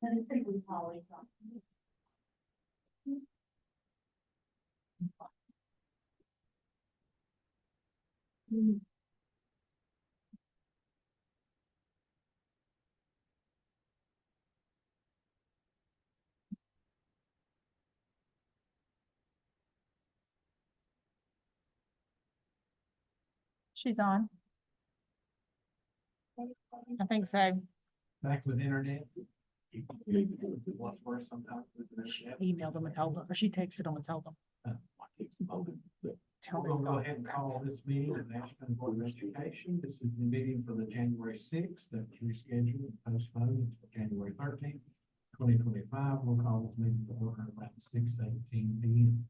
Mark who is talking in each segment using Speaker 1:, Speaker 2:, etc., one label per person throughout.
Speaker 1: But it's been always on.
Speaker 2: She's on. I think so.
Speaker 3: Back with internet. What's worse sometimes with the internet.
Speaker 2: Emailed them and told them, or she texted them and told them. Tell
Speaker 3: We're gonna
Speaker 2: them.
Speaker 3: go ahead and call this meeting of the Ashland Board of Education. This is the meeting for the January 6th that was rescheduled and postponed until January 13th, 2025. We'll call this meeting to order around 6:18 p.m.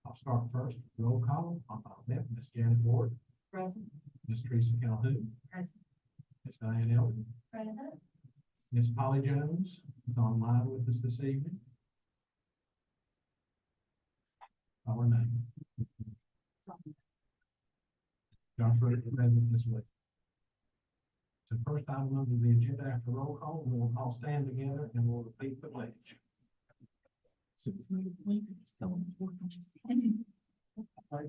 Speaker 3: I'll start first. Roll call. Ms. Janet Ward,
Speaker 1: Present.
Speaker 3: Ms. Teresa Calhoun,
Speaker 1: Present.
Speaker 3: Ms. Diane Elton,
Speaker 1: Present.
Speaker 3: Ms. Polly Jones is online with us this evening. Our name. Josh Rutter present this week. So first item under the agenda after roll call, we will all stand together and we'll repeat the pledge.
Speaker 1: To the flag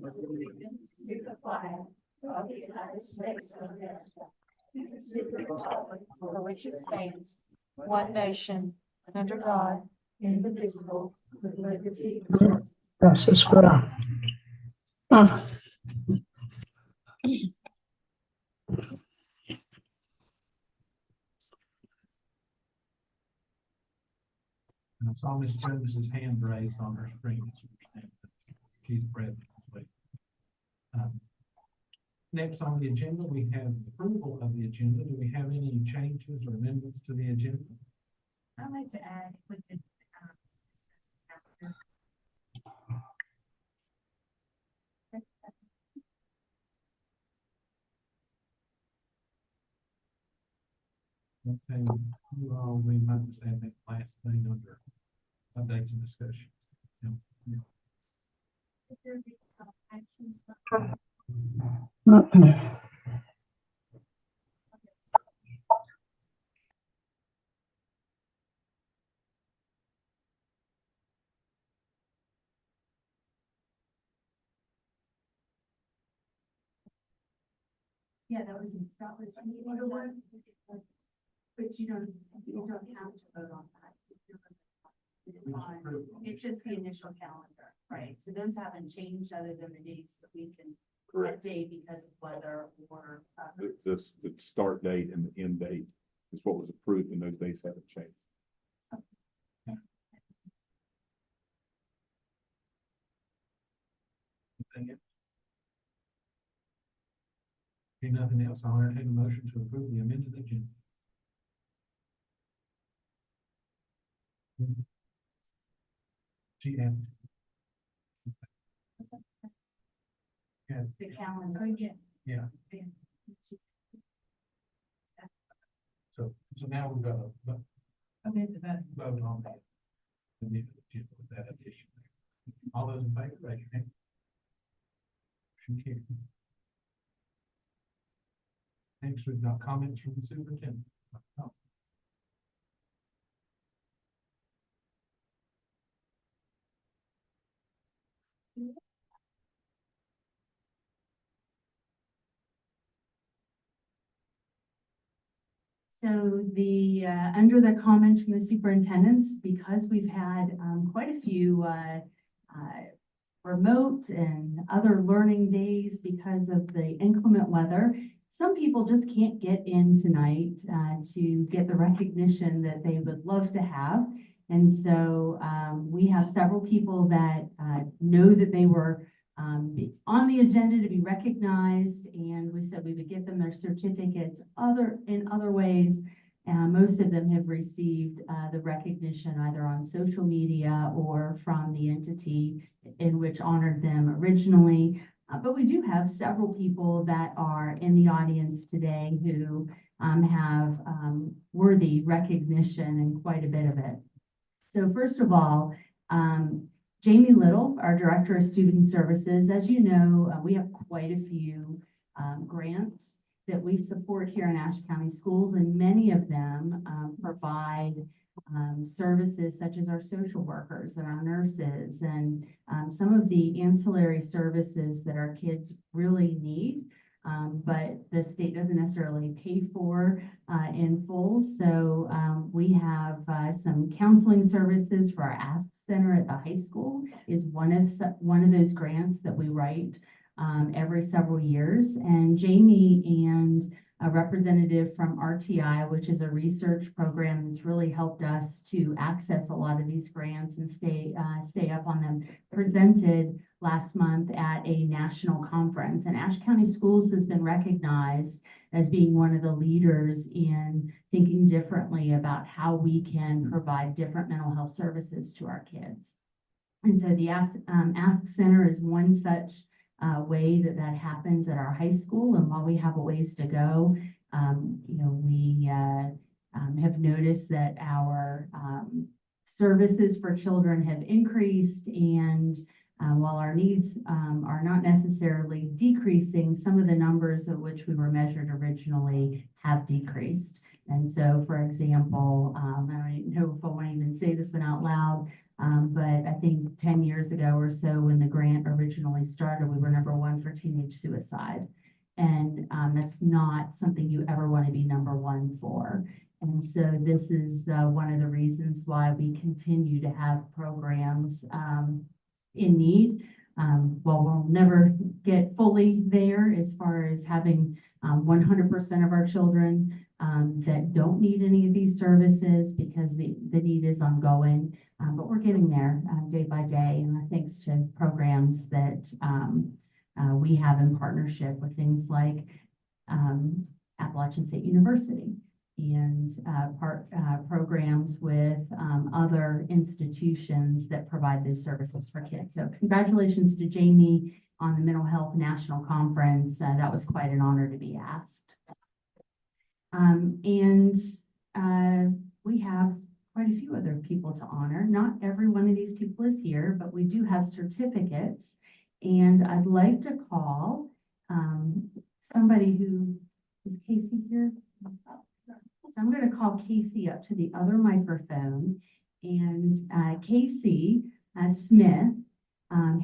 Speaker 1: of the United States of America. For which it stands, one nation, under God, indivisible, with liberty.
Speaker 4: Gracias, Cora.
Speaker 3: And I saw Ms. Jones's hand raised on her screen. She's present this week. Next on the agenda, we have approval of the agenda. Do we have any changes or amendments to the agenda?
Speaker 1: I'd like to add with the,
Speaker 3: Okay, you all, we might just add that last thing under updates and discussion. Yeah.
Speaker 1: if there be some action. Yeah, that was the one. But you don't have to vote on that. It's just the initial calendar, right? So those haven't changed other than the dates that we can update because of weather or.
Speaker 5: The start date and the end date is what was approved, and those dates haven't changed.
Speaker 3: Anything else? Okay, nothing else. I'll entertain a motion to approve the amended agenda. G M. Yeah,
Speaker 1: The calendar.
Speaker 3: yeah. So now we've got to vote on the amended agenda with that addition. All those in favor, raise your hand. Motion carried. Next, we've got comments from the superintendent.
Speaker 1: So the, under the comments from the superintendents, because we've had quite a few remote and other learning days because of the inclement weather, some people just can't get in tonight to get the recognition that they would love to have. And so we have several people that know that they were on the agenda to be recognized, and we said we would get them their certificates in other ways. Most of them have received the recognition either on social media or from the entity in which honored them originally. But we do have several people that are in the audience today who have worthy recognition and quite a bit of it. So first of all, Jamie Little, our Director of Student Services, as you know, we have quite a few grants that we support here in Ashe County Schools, and many of them provide services such as our social workers and our nurses and some of the ancillary services that our kids really need. But the state doesn't necessarily pay for in full. So we have some counseling services for our Ask Center at the high school is one of those grants that we write every several years. And Jamie and a representative from RTI, which is a research program that's really helped us to access a lot of these grants and stay up on them, presented last month at a national conference. And Ashe County Schools has been recognized as being one of the leaders in thinking differently about how we can provide different mental health services to our kids. And so the Ask Center is one such way that happens at our high school. And while we have a ways to go, we have noticed that our services for children have increased, and while our needs are not necessarily decreasing, some of the numbers of which we were measured originally have decreased. And so, for example, I don't know if I want to even say this one out loud, but I think 10 years ago or so when the grant originally started, we were #1 for teenage suicide. And that's not something you ever want to be #1 for. And so this is one of the reasons why we continue to have programs in need. While we'll never get fully there as far as having 100% of our children that don't need any of these services because the need is ongoing. But we're getting there day by day, and thanks to programs that we have in partnership with things like Appalachian State University and programs with other institutions that provide those services for kids. So congratulations to Jamie on the Mental Health National Conference. That was quite an honor to be asked. We have quite a few other people to honor. Not every one of these people is here, but we do have certificates. And I'd like to call somebody who, is Casey here? So I'm going to call Casey up to the other microphone. And Casey Smith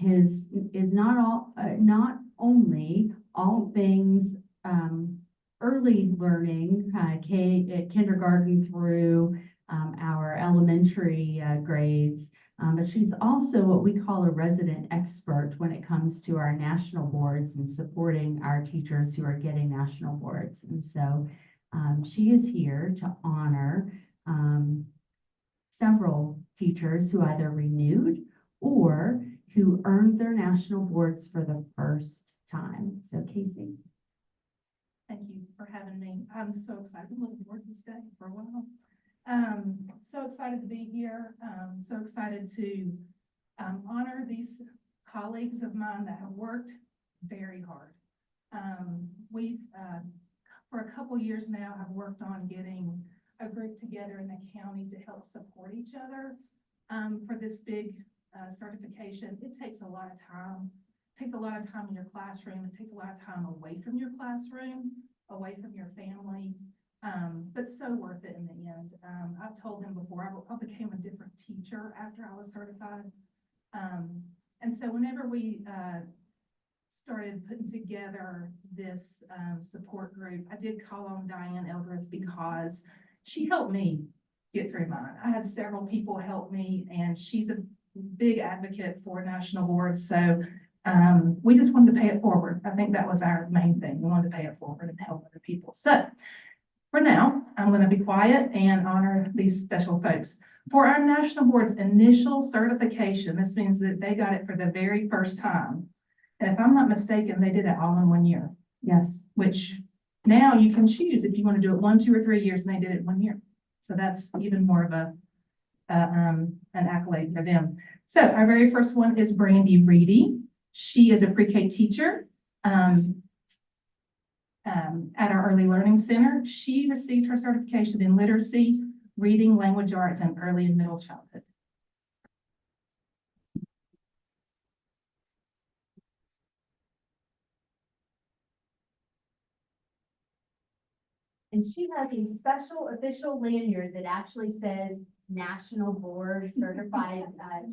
Speaker 1: is not only all things early learning, kindergarten through our elementary grades, but she's also what we call a resident expert when it comes to our national boards and supporting our teachers who are getting national boards. And so she is here to honor several teachers who either renewed or who earned their national boards for the first time. So Casey.
Speaker 6: Thank you for having me. I'm so excited. I'm looking forward to this day for a while. So excited to be here. So excited to honor these colleagues of mine that have worked very hard. We've, for a couple years now, have worked on getting a group together in the county to help support each other for this big certification. It takes a lot of time. It takes a lot of time in your classroom. It takes a lot of time away from your classroom, away from your family, but so worth it in the end. I've told them before, I became a different teacher after I was certified. And so whenever we started putting together this support group, I did call on Diane Eldredge because she helped me get through mine. I had several people help me, and she's a big advocate for national boards. So we just wanted to pay it forward. I think that was our main thing. We wanted to pay it forward and help other people. So for now, I'm going to be quiet and honor these special folks. For our national board's initial certification, this means that they got it for the very first time. And if I'm not mistaken, they did it all in 1 year.
Speaker 1: Yes.
Speaker 6: Which now you can choose if you want to do it 1, 2, or 3 years, and they did it 1 year. So that's even more of an accolade for them. So our very first one is Brandy Reedy. She is a pre-K teacher at our Early Learning Center. She received her certification in literacy, reading, language arts, and early and middle childhood.
Speaker 7: And she has a special official lanyard that actually says
Speaker 1: national board certified,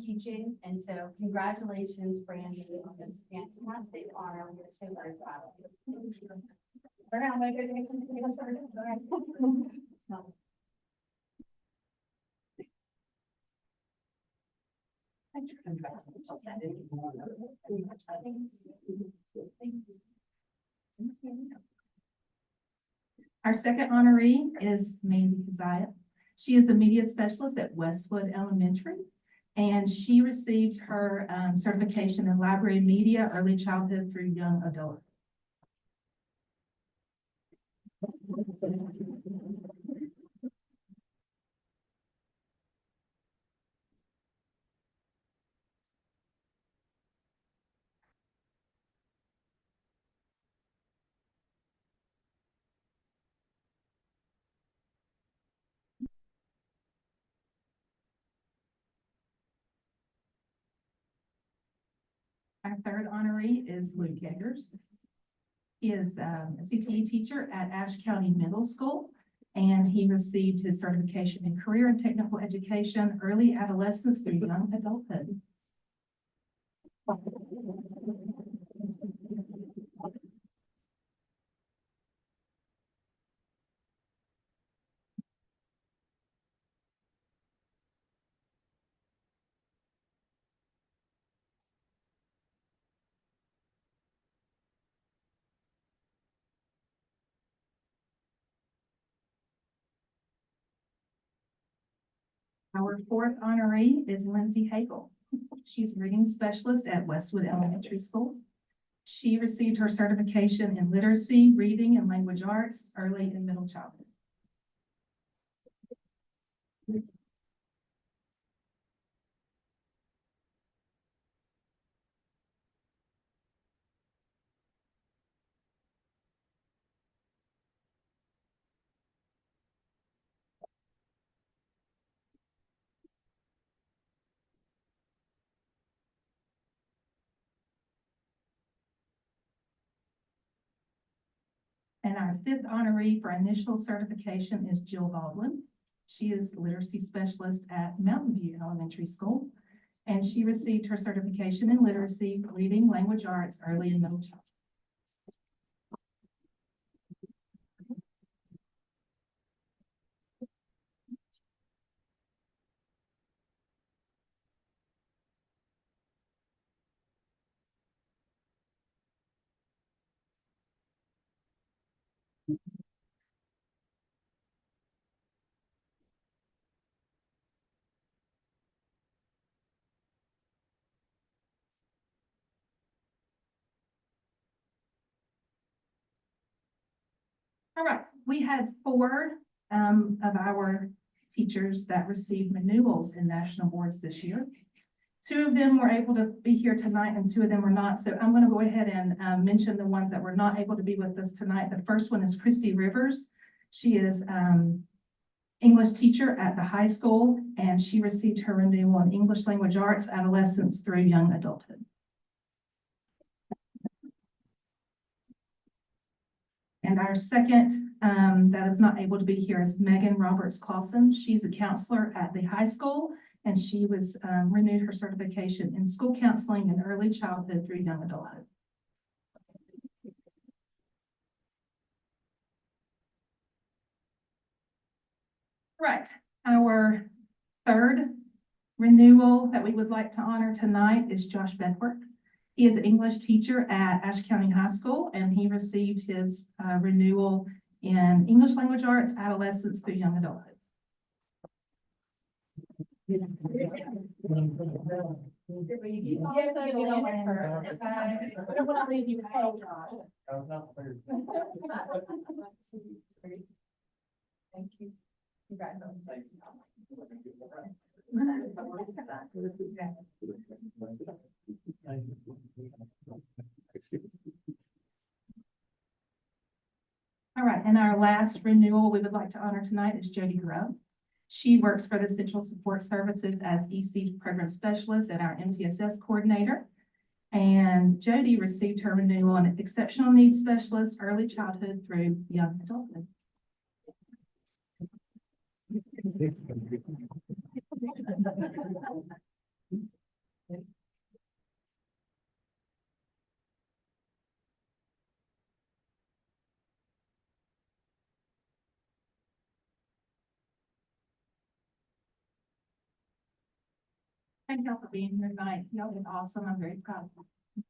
Speaker 1: teaching. And so congratulations, Brandon, on this fantastic honor. We're so very proud of you. So,
Speaker 6: Our second honoree is Mandy Keziah. She is the media specialist at Westwood Elementary, and she received her certification in library media, early childhood through young adult. Our third honoree is Luke Eggers. He is a CTE teacher at Ashe County Middle School, and he received his certification in career and technical education, early adolescence through young adulthood. Our fourth honoree is Lindsay Hagel. She's a reading specialist at Westwood Elementary School. She received her certification in literacy, reading, and language arts, early and middle childhood. And our fifth honoree for initial certification is Jill Baldwin. She is literacy specialist at Mountain View Elementary School, and she received her certification in literacy, reading, language arts, early and middle childhood. All right, we had four of our teachers that received renewals in national boards this year. Two of them were able to be here tonight and two of them were not. So I'm going to go ahead and mention the ones that were not able to be with us tonight. The first one is Christy Rivers. She is English teacher at the high school, and she received her renewal in English language arts, adolescence through young adulthood. And our second that is not able to be here is Megan Roberts Clausen. She's a counselor at the high school, and she was renewed her certification in school counseling and early childhood through young adulthood. Right, our third renewal that we would like to honor tonight is Josh Bedworth. He is an English teacher at Ashe County High School, and he received his renewal in English language arts, adolescence through young adulthood. Thank you. All right, and our last renewal we would like to honor tonight is Jody Grove. She works for the Central Support Services as EC Program Specialist and our MTSS Coordinator. And Jody received her renewal on Exceptional Needs Specialist, early childhood through young adulthood. Thank y'all for being here tonight. Y'all did awesome. I'm very proud of you.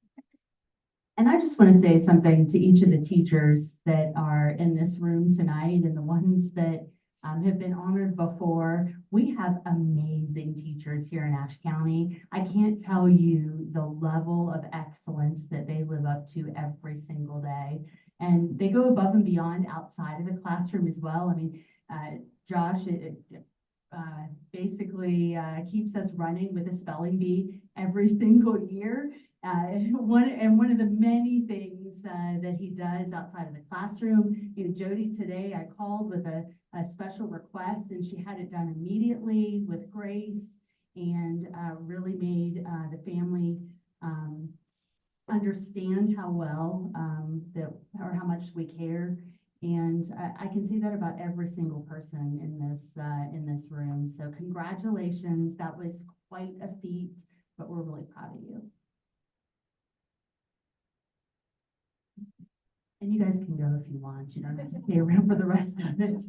Speaker 1: And I just want to say something to each of the teachers that are in this room tonight and the ones that have been honored before. We have amazing teachers here in Ashe County. I can't tell you the level of excellence that they live up to every single day. And they go above and beyond outside of the classroom as well. I mean, Josh, basically keeps us running with a spelling bee every single year. One of the many things that he does outside of the classroom. You know, Jody, today I called with a special request and she had it done immediately with grace and really made the family understand how well or how much we care. And I can see that about every single person in this room. So congratulations. That was quite a feat, but we're really proud of you. And you guys can go if you want. You don't have to stay around for the rest of it.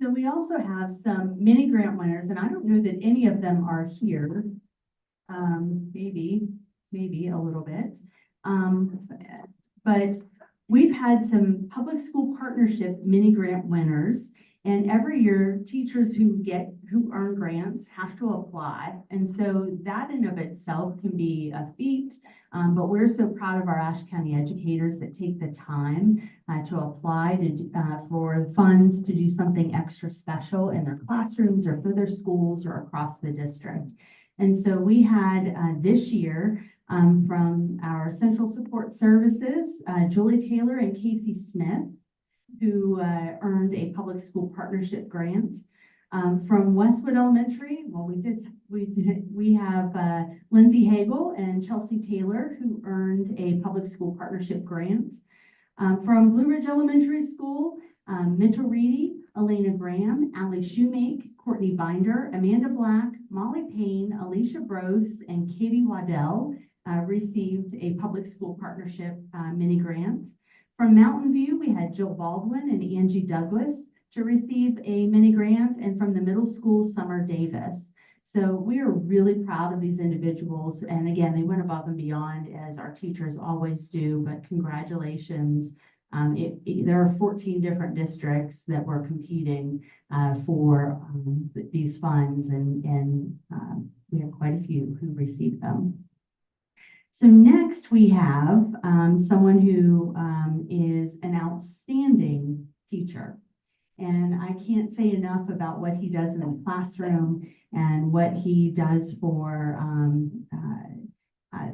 Speaker 1: So we also have some mini grant winners, and I don't know that any of them are here. Maybe a little bit. But we've had some public school partnership mini grant winners, and every year teachers who earn grants have to apply. And so that in of itself can be a feat. But we're so proud of our Ashe County educators that take the time to apply for funds to do something extra special in their classrooms or for their schools or across the district. And so we had this year from our Central Support Services, Julie Taylor and Casey Smith, who earned a public school partnership grant. From Westwood Elementary, well, we have Lindsay Hagel and Chelsea Taylor, who earned a public school partnership grant. From Blue Ridge Elementary School, Mitchell Reedy, Elena Graham, Allie Shoemake, Courtney Binder, Amanda Black, Molly Payne, Alicia Brose, and Katie Waddell received a public school partnership mini grant. From Mountain View, we had Jill Baldwin and Angie Douglas to receive a mini grant, and from the middle school, Summer Davis. So we are really proud of these individuals. And again, they went above and beyond as our teachers always do, but congratulations. There are 14 different districts that were competing for these funds, and we have quite a few who received them. So next we have someone who is an outstanding teacher. And I can't say enough about what he does in the classroom and what he does for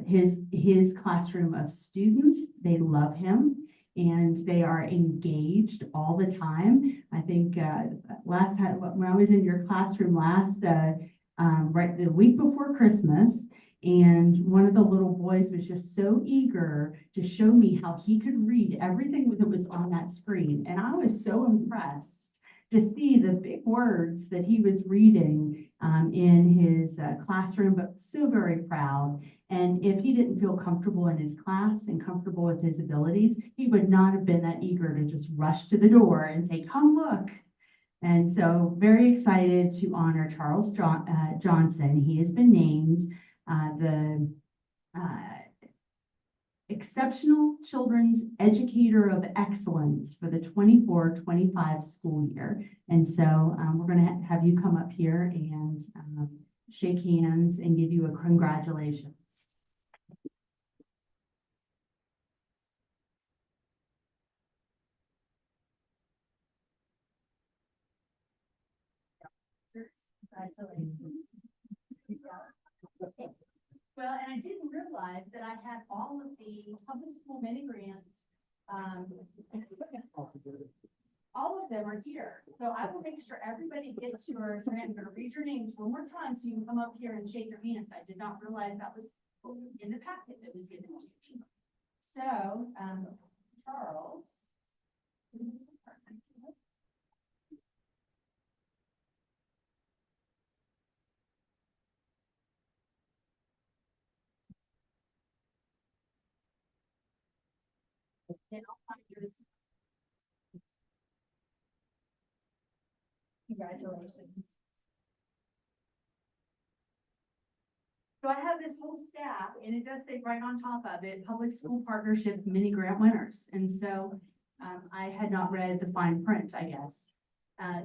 Speaker 1: his classroom of students. They love him and they are engaged all the time. I think last time when I was in your classroom right the week before Christmas, and one of the little boys was just so eager to show me how he could read everything that was on that screen. And I was so impressed to see the big words that he was reading in his classroom, but so very proud. And if he didn't feel comfortable in his class and comfortable with his abilities, he would not have been that eager to just rush to the door and say, "Come look." And so very excited to honor Charles Johnson. He has been named the Exceptional Children's Educator of Excellence for the 24-25 school year. And so we're going to have you come up here and shake hands and give you a congratulations. Congratulations. Well, and I didn't realize that I had all of the public school mini grants. All of them are here. So I will make sure everybody gets your, I'm gonna read your names one more time so you can come up here and shake your hands. I did not realize that was in the packet that was given to you. So, Charles. Then I'll find yours. Congratulations. So I have this whole staff, and it does say right on top of it, Public School Partnership Mini Grant winners. And so I had not read the fine print, I guess. I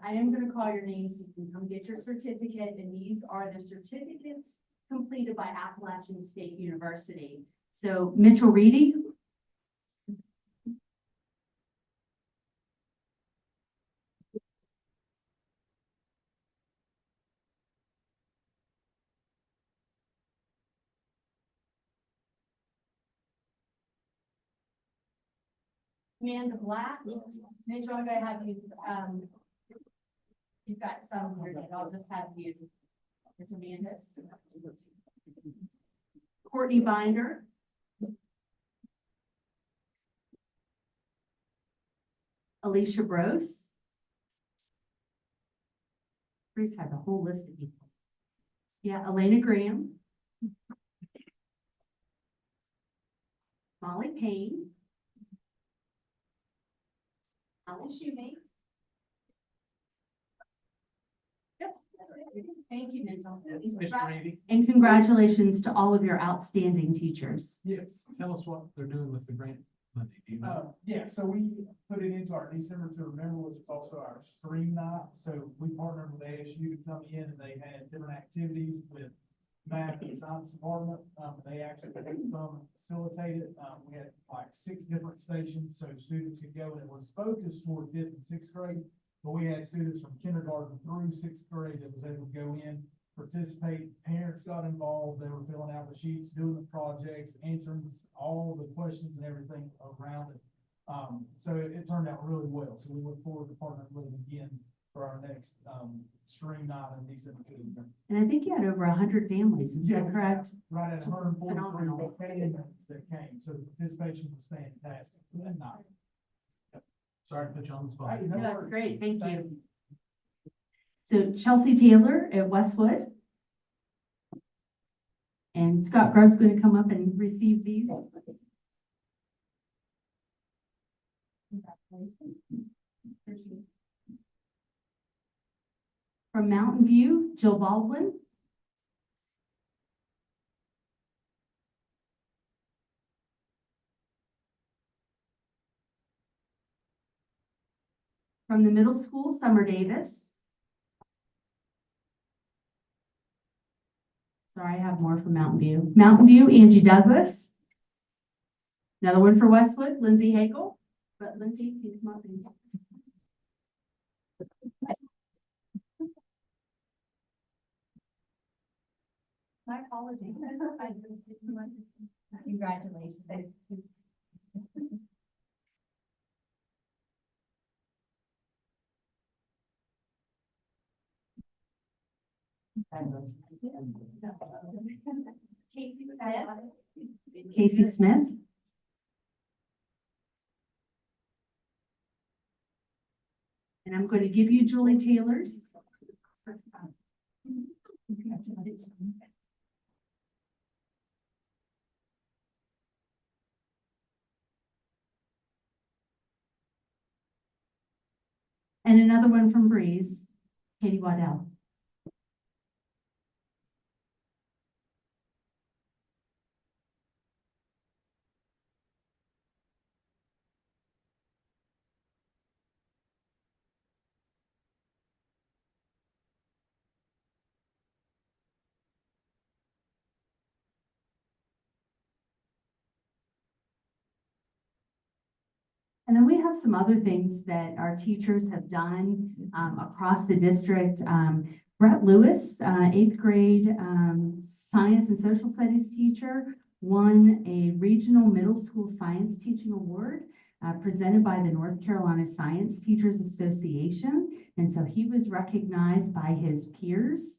Speaker 1: am gonna call your names. You can come get your certificate, and these are the certificates completed by Appalachian State University. So Mitchell Reedy. Amanda Black. Mitchell, I'm gonna have you, you've got some here, and I'll just have you. Here's Amanda's. Courtney Binder. Alicia Brose. Please have the whole list of people. Yeah, Elena Graham. Molly Payne. Molly Shoemake. Yep. Thank you, Mitchell.
Speaker 3: Mr. Reedy?
Speaker 1: And congratulations to all of your outstanding teachers.
Speaker 3: Yes. Tell us what they're doing with the grant money. Do you know?
Speaker 7: Yeah, so we put it into our December to Remember, which is also our stream night. So we partnered with ASU to come in, and they had different activities with math and science department. They actually come and facilitate it. We had like 6 different stations, so students could go, and it was focused toward 5th and 6th grade. But we had students from kindergarten through 6th grade that was able to go in, participate. Parents got involved. They were filling out the sheets, doing the projects, answering all the questions and everything around it. So it turned out really well. So we look forward to partnering with them again for our next stream night in December.
Speaker 1: And I think you had over 100 families, is
Speaker 7: Yeah,
Speaker 1: that correct?
Speaker 7: Right at
Speaker 1: Just
Speaker 7: 143
Speaker 1: phenomenal.
Speaker 7: families that came. So the participation was fantastic for that night.
Speaker 3: Sorry to put you on the spot.
Speaker 7: Hey, no
Speaker 1: That's
Speaker 7: worries.
Speaker 1: great, thank you. So Chelsea Taylor at Westwood. And Scott Grubb's going to come up and receive these. From Mountain View, Jill Baldwin. From the middle school, Summer Davis. Sorry, I have more from Mountain View. Mountain View, Angie Douglas. Another one for Westwood, Lindsay Hagel. But Lindsay, can you come up and. My apologies. Congratulations. Casey Smith. And I'm going to give you Julie Taylor's. And another one from Breeze, Katie Waddell. And then we have some other things that our teachers have done across the district. Brett Lewis, 8th grade science and social studies teacher, won a regional middle school science teaching award presented by the North Carolina Science Teachers Association. And so he was recognized by his peers.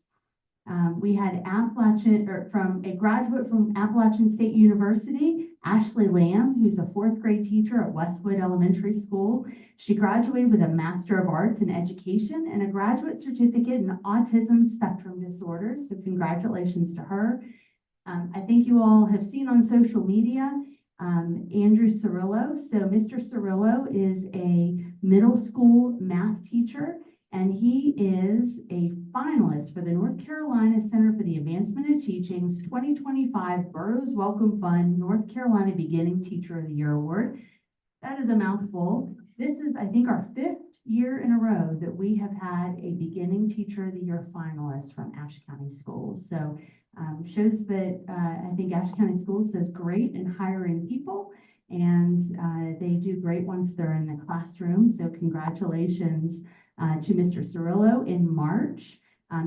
Speaker 1: We had a graduate from Appalachian State University, Ashley Lamb, who's a 4th grade teacher at Westwood Elementary School. She graduated with a Master of Arts in Education and a graduate certificate in autism spectrum disorders. So congratulations to her. I think you all have seen on social media, Andrew Cirillo. So Mr. Cirillo is a middle school math teacher, and he is a finalist for the North Carolina Center for the Advancement of Teaching's 2025 Burroughs Welcome Fund North Carolina Beginning Teacher of the Year Award. That is a mouthful. This is, I think, our 5th year in a row that we have had a Beginning Teacher of the Year finalist from Ashe County Schools. So shows that I think Ashe County Schools does great in hiring people, and they do great once they're in the classroom. So congratulations to Mr. Cirillo. In March,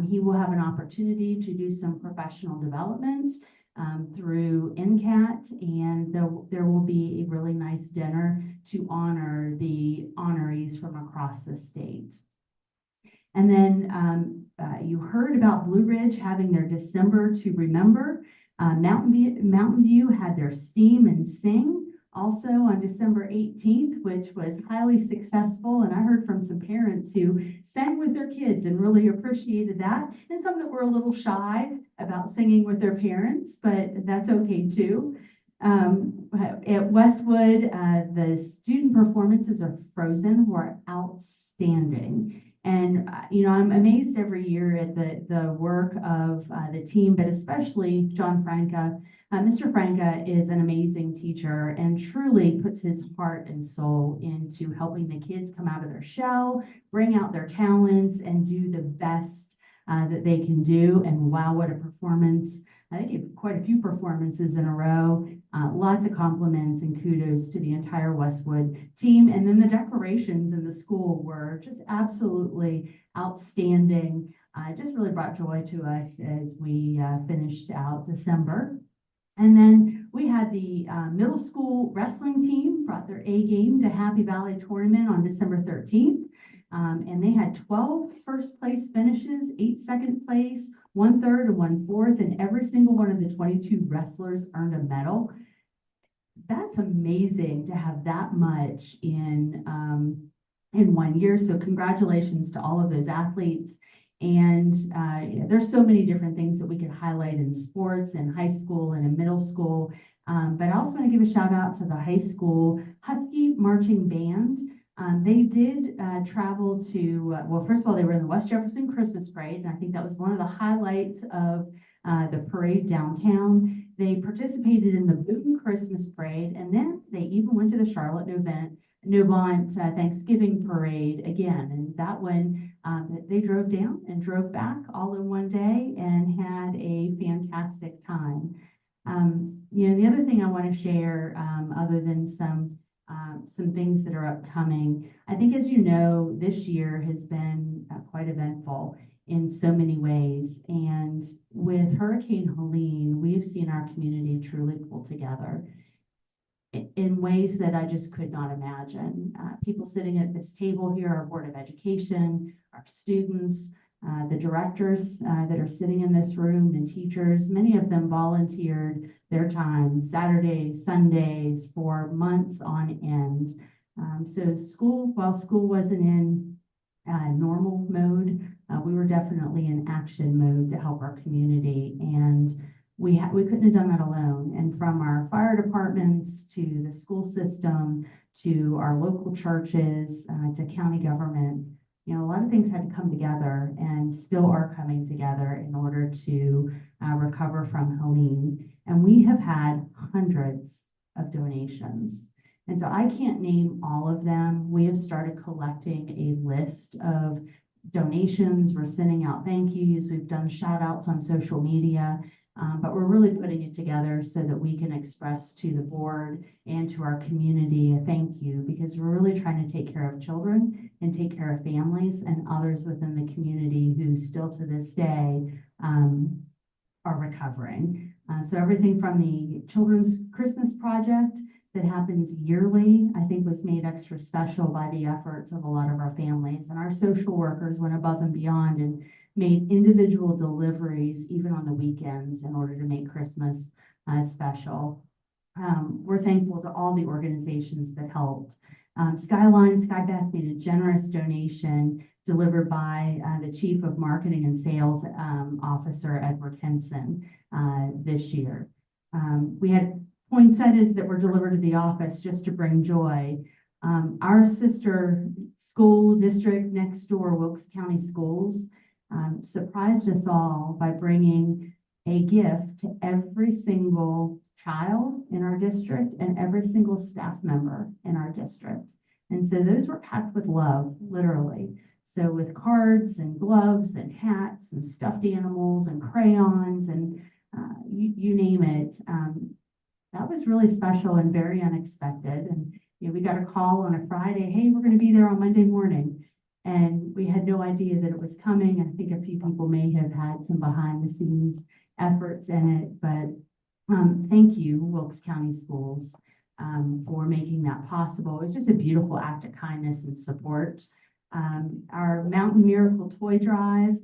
Speaker 1: he will have an opportunity to do some professional development through NCAT, and there will be a really nice dinner to honor the honorees from across the state. And then you heard about Blue Ridge having their December to Remember. Mountain View had their Steam and Sing also on December 18th, which was highly successful. And I heard from some parents who sang with their kids and really appreciated that. And some that were a little shy about singing with their parents, but that's okay too. At Westwood, the student performances of Frozen were outstanding. And, I'm amazed every year at the work of the team, but especially John Franca. Mr. Franca is an amazing teacher and truly puts his heart and soul into helping the kids come out of their shell, bring out their talents, and do the best that they can do. And wow, what a performance. I think it's quite a few performances in a row. Lots of compliments and kudos to the entire Westwood team. And then the decorations in the school were just absolutely outstanding. It just really brought joy to us as we finished out December. And then we had the middle school wrestling team brought their A game to Happy Valley Tournament on December 13th. And they had 12 first place finishes, 8 second place, 1 third and 1 fourth, and every single one of the 22 wrestlers earned a medal. That's amazing to have that much in 1 year. So congratulations to all of those athletes. And there's so many different things that we could highlight in sports and high school and in middle school. But I also want to give a shout out to the high school Husky Marching Band. They did travel to, well, first of all, they were in the West Jefferson Christmas Parade, and I think that was one of the highlights of the parade downtown. They participated in the Boone Christmas Parade, and then they even went to the Charlotte Novant Thanksgiving Parade again. And that one, they drove down and drove back all in one day and had a fantastic time. The other thing I want to share, other than some things that are upcoming, I think, as you know, this year has been quite eventful in so many ways. And with Hurricane Helene, we've seen our community truly pull together in ways that I just could not imagine. People sitting at this table here, our Board of Education, our students, the directors that are sitting in this room, and teachers, many of them volunteered their time, Saturdays, Sundays, for months on end. So while school wasn't in normal mode, we were definitely in action mode to help our community. And we couldn't have done that alone. And from our fire departments to the school system, to our local churches, to county government, a lot of things had to come together and still are coming together in order to recover from Helene. And we have had hundreds of donations. And so I can't name all of them. We have started collecting a list of donations. We're sending out thank yous. We've done shout outs on social media. But we're really putting it together so that we can express to the board and to our community a thank you, because we're really trying to take care of children and take care of families and others within the community who still to this day are recovering. So everything from the Children's Christmas Project that happens yearly, I think was made extra special by the efforts of a lot of our families. And our social workers went above and beyond and made individual deliveries even on the weekends in order to make Christmas special. We're thankful to all the organizations that helped. Skyline Skybeth made a generous donation delivered by the Chief of Marketing and Sales Officer, Edward Henson, this year. We had poinsettias that were delivered to the office just to bring joy. Our sister school district next door, Wilkes County Schools, surprised us all by bringing a gift to every single child in our district and every single staff member in our district. And so those were packed with love, literally. So with cards and gloves and hats and stuffed animals and crayons and you name it. That was really special and very unexpected. And we got a call on a Friday, hey, we're going to be there on Monday morning. And we had no idea that it was coming. I think a few people may have had some behind the scenes efforts in it, but thank you, Wilkes County Schools, for making that possible. It's just a beautiful act of kindness and support. Our Mountain Miracle Toy Drive,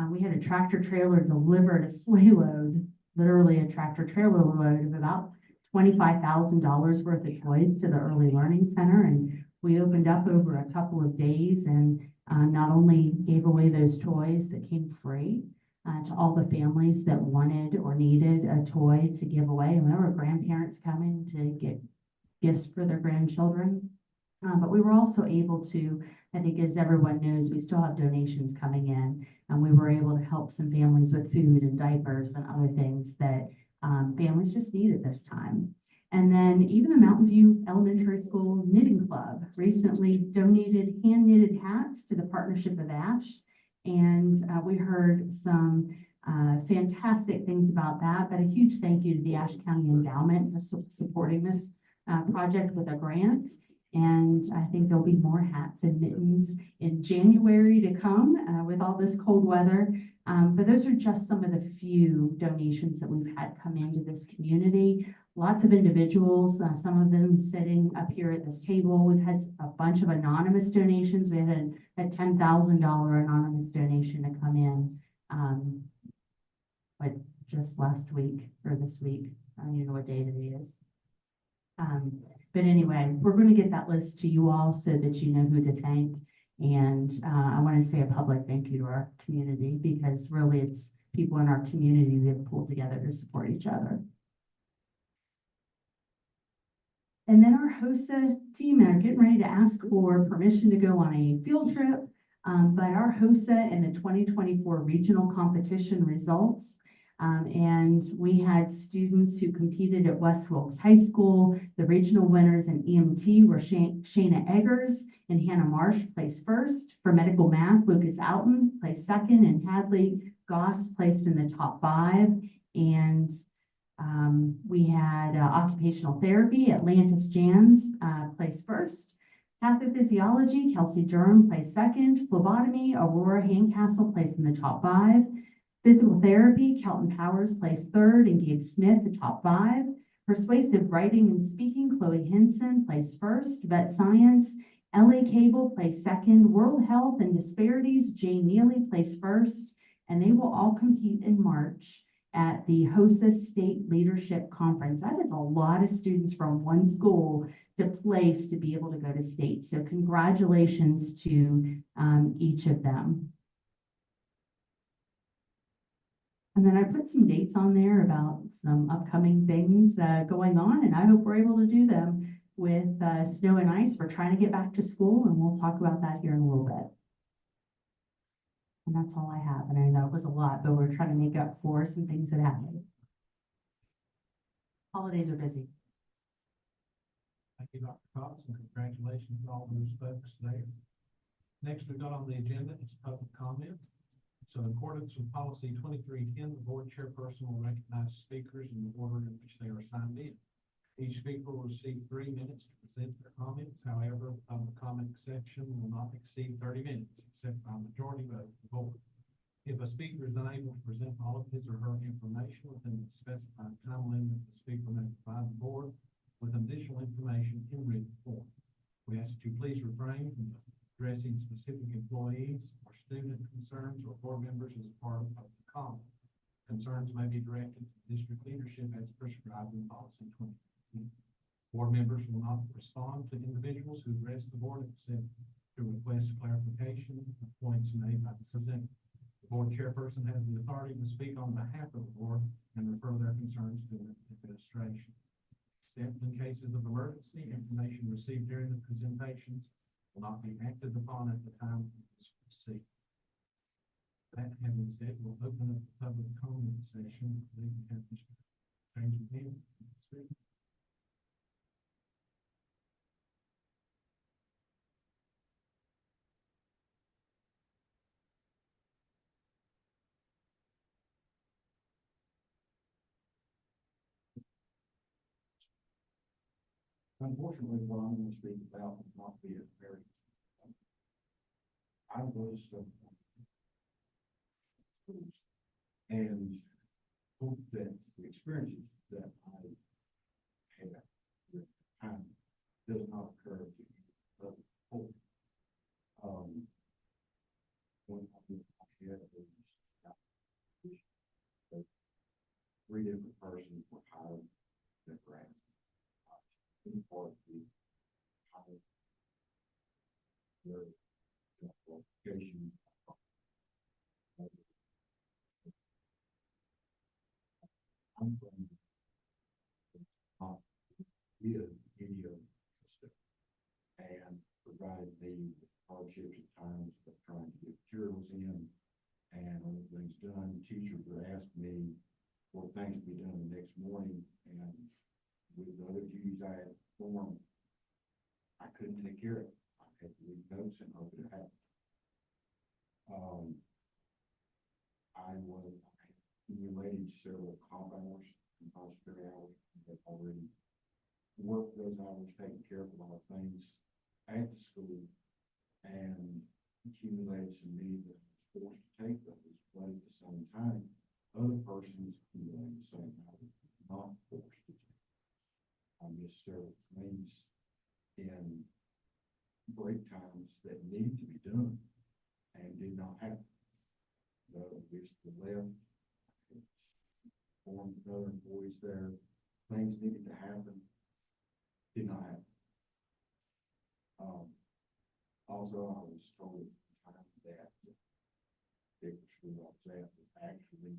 Speaker 1: we had a tractor trailer delivered a sleigh load, literally a tractor trailer load of about $25,000 worth of toys to the Early Learning Center. And we opened up over a couple of days and not only gave away those toys that came free to all the families that wanted or needed a toy to give away. And there were grandparents coming to get gifts for their grandchildren. But we were also able to, I think as everyone knows, we still have donations coming in, and we were able to help some families with food and diapers and other things that families just need at this time. And then even the Mountain View Elementary School Knitting Club recently donated hand knitted hats to the Partnership of ASH. And we heard some fantastic things about that, but a huge thank you to the Ashe County Endowment for supporting this project with a grant. And I think there'll be more hats and mittens in January to come with all this cold weather. But those are just some of the few donations that we've had come into this community. Lots of individuals, some of them sitting up here at this table. We've had a bunch of anonymous donations. We had a $10,000 anonymous donation to come in, but just last week or this week. I don't even know what date it is. But anyway, we're going to get that list to you all so that you know who to thank. And I want to say a public thank you to our community, because really it's people in our community that have pulled together to support each other. And then our HOSA team are getting ready to ask for permission to go on a field trip. But our HOSA and the 2024 regional competition results, and we had students who competed at West Wilkes High School. The regional winners in EMT were Shayna Eggers and Hannah Marsh placed first. For medical math, Lucas Outen placed second, and Hadley Goss placed in the top 5. And we had occupational therapy, Atlantis Jans placed first. Pathophysiology, Kelsey Durham placed second. Phlebotomy, Aurora Handcastle placed in the top 5. Physical therapy, Kelton Powers placed third, and Gabe Smith, the top 5. Persuasive writing and speaking, Chloe Henson placed first. Vet science, LA Cable placed second. World Health and Disparities, Jane Neely placed first. And they will all compete in March at the HOSA State Leadership Conference. That is a lot of students from one school to place to be able to go to state. So congratulations to each of them. And then I put some dates on there about some upcoming things going on, and I hope we're able to do them with snow and ice. We're trying to get back to school, and we'll talk about that here in a little bit. And that's all I have. And I know it was a lot, but we're trying to make up for some things that happened. Holidays are busy.
Speaker 3: Thank you, Dr. Cox, and congratulations to all those folks there. Next, we've got on the agenda is public comment. So in accordance with policy 2310, the board chairperson will recognize speakers in the order in which they are signed in. Each speaker will receive 3 minutes to present their comments. However, the public comment section will not exceed 30 minutes, except by majority vote of the board. If a speaker is unable to present all of his or her information within the specified time limit, the speaker may provide the board with additional information in written form. We ask that you please refrain from addressing specific employees or student concerns or board members as part of the comment. Concerns may be directed to district leadership as prescribed in policy 2015. Board members will not respond to individuals who address the board except to request clarification of points made by the presenter. The board chairperson has the authority to speak on behalf of the board and refer their concerns to the administration. Except in cases of emergency, information received during the presentations will not be acted upon at the time it is received. That having said, we'll open up the public comment session. We have Mr. Ranger Hill.
Speaker 8: Unfortunately, what I'm going to speak about will not be a very. I was and hope that the experiences that I had with time does not occur to you. Hope. When I had three different persons were hired that grant. In part the higher their qualification. I'm going to not give any of the stuff and provide me with hardships at times of trying to get materials in and other things done. Teachers would ask me for things to be done the next morning, and with the other duties I had performed, I couldn't take care of it. I had to leave notes and hope it happened. I accumulated several comp hours and depository hours. I had already worked those hours, taking care of a lot of things at the school, and accumulated some leave that I was forced to take those, but at the same time, other persons accumulated the same hours, not forced to take. I missed several things in break times that needed to be done and did not happen. The left, formed other employees there, things needed to happen, did not happen. Also, I was told at the time that the particular school I was at was actually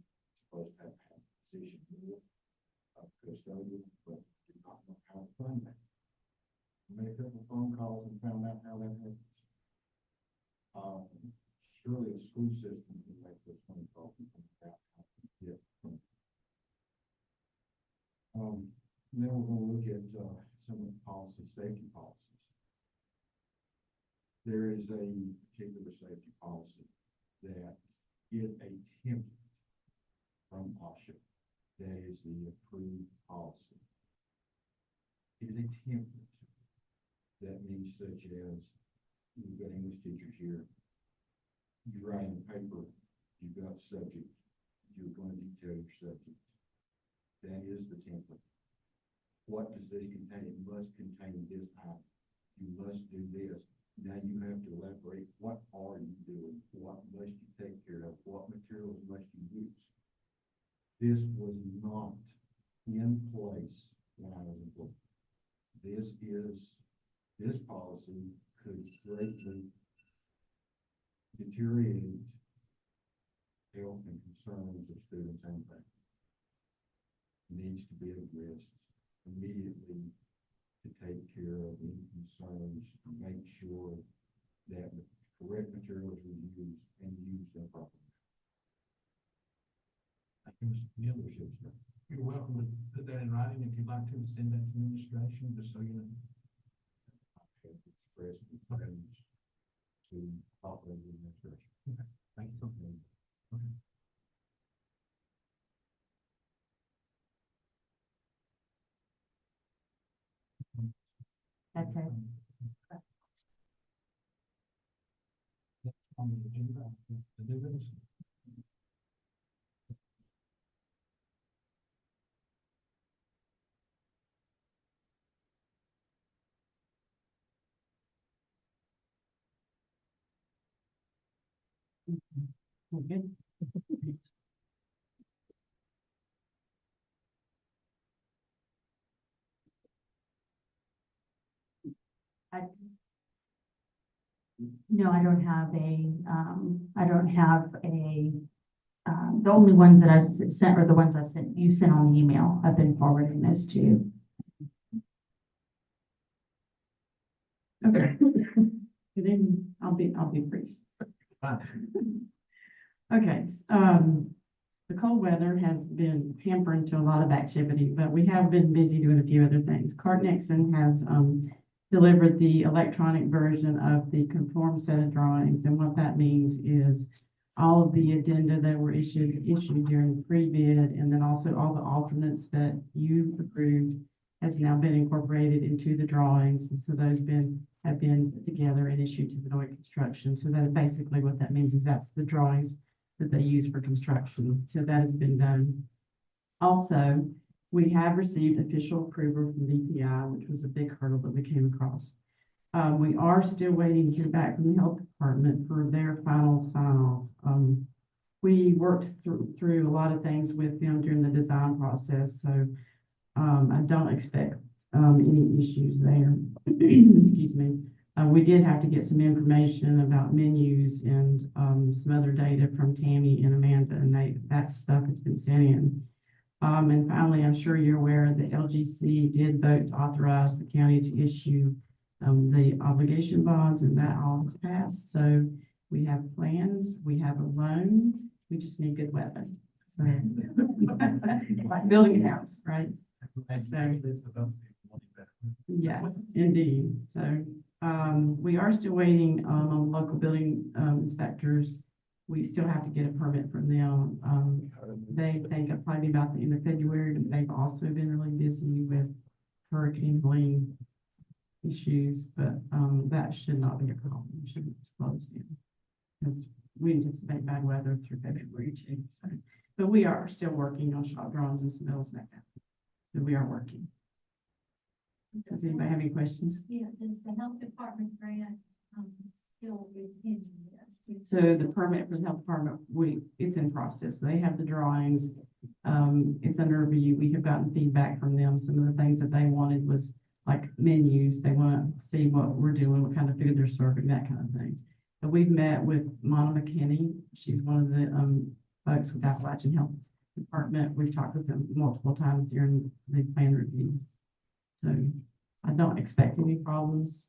Speaker 8: supposed to have had a position more of custodian, but did not know how to fund that. I made a couple of phone calls and found out how that happens. Surely a school system can make those phone calls and find out how to get from. Then we're going to look at some of the policies, safety policies. There is a particular safety policy that is a template from OSHA. That is the approved policy. It is a template. That means such as, you've got English teachers here, you're writing a paper, you've got subject, you're going to detail your subject. That is the template. What does this contain? It must contain this item. You must do this. Now you have to elaborate, what are you doing? What must you take care of? What materials must you use? This was not in place when I was employed. This policy could greatly deteriorate health and concerns of students and faculty. Needs to be addressed immediately to take care of any concerns, to make sure that the correct materials were used and used improperly.
Speaker 3: Thank you, Mr. Neal. You're welcome to put that in writing if you'd like to send that to administration, just so you know.
Speaker 8: I have expressed concerns to operate the administration.
Speaker 3: Okay. Thank you. Okay.
Speaker 1: That's it.
Speaker 3: On the agenda, the dividends.
Speaker 2: Good.
Speaker 1: No, I don't have the only ones that I've sent are the ones I've sent, you sent on the email. I've been forwarding those to you. Okay. Good evening. I'll be brief.
Speaker 3: Fine.
Speaker 9: Okay, the cold weather has been hampering to a lot of activity, but we have been busy doing a few other things. Clark Nixon has, delivered the electronic version of the conform set of drawings, and what that means is all of the addenda that were issued during the pre-bid, and then also all the alternates that you approved has now been incorporated into the drawings, and so those have been put together and issued to Benoit Construction. So that basically what that means is that's the drawings that they use for construction. So that has been done. Also, we have received official approval from DPI, which was a big hurdle that we came across. We are still waiting to hear back from the health department for their final sign off. We worked through a lot of things with them during the design process, so I don't expect any issues there. Excuse me. We did have to get some information about menus and some other data from Tammy and Amanda, and that stuff has been sent in. And finally, I'm sure you're aware that LGC did vote to authorize the county to issue the obligation bonds, and that all has passed. So we have plans, we have a loan, we just need good weather. So like building a house, right? Yeah, indeed. So we are still waiting on local building inspectors. We still have to get a permit from them. They think it'll probably be about the end of February, but they've also been really busy with Hurricane Helene issues, but that should not be a problem. We shouldn't slow us down because we anticipate bad weather through February too. So, but we are still working on shop drawings and some else like that. So we are working. Does anybody have any questions?
Speaker 10: Yeah, does the health department grant, still is in there?
Speaker 9: So the permit for the health department, it's in process. They have the drawings. It's under review. We have gotten feedback from them. Some of the things that they wanted was like menus. They want to see what we're doing, what kind of food they're serving, that kind of thing. But we've met with Mona McKinney. She's one of the folks with Appalachian Health Department. We've talked with them multiple times during the plan review. So I don't expect any problems.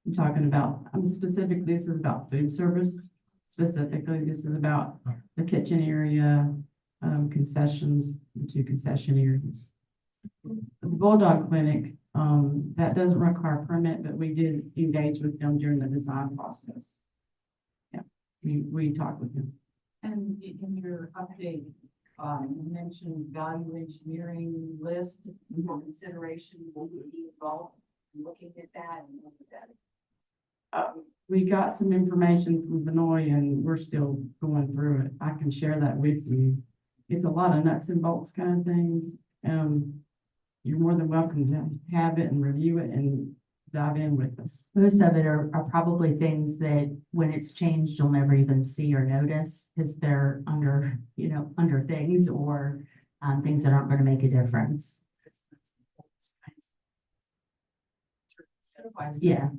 Speaker 9: I'm talking about, this is about food service. Specifically, this is about the kitchen area, concessions, the 2 concession areas. The Bulldog Clinic, that doesn't require a permit, but we did engage with them during the design process. Yeah, we talked with them.
Speaker 11: And in your update, you mentioned value engineering list for consideration. Will we be involved in looking at that and look at that?
Speaker 9: We got some information from Benoit and we're still going through it. I can share that with you. It's a lot of nuts and bolts kind of things. You're more than welcome to have it and review it and dive in with us.
Speaker 1: Most of it are probably things that when it's changed, you'll never even see or notice because they're under things or things that aren't going to make a difference. Yeah.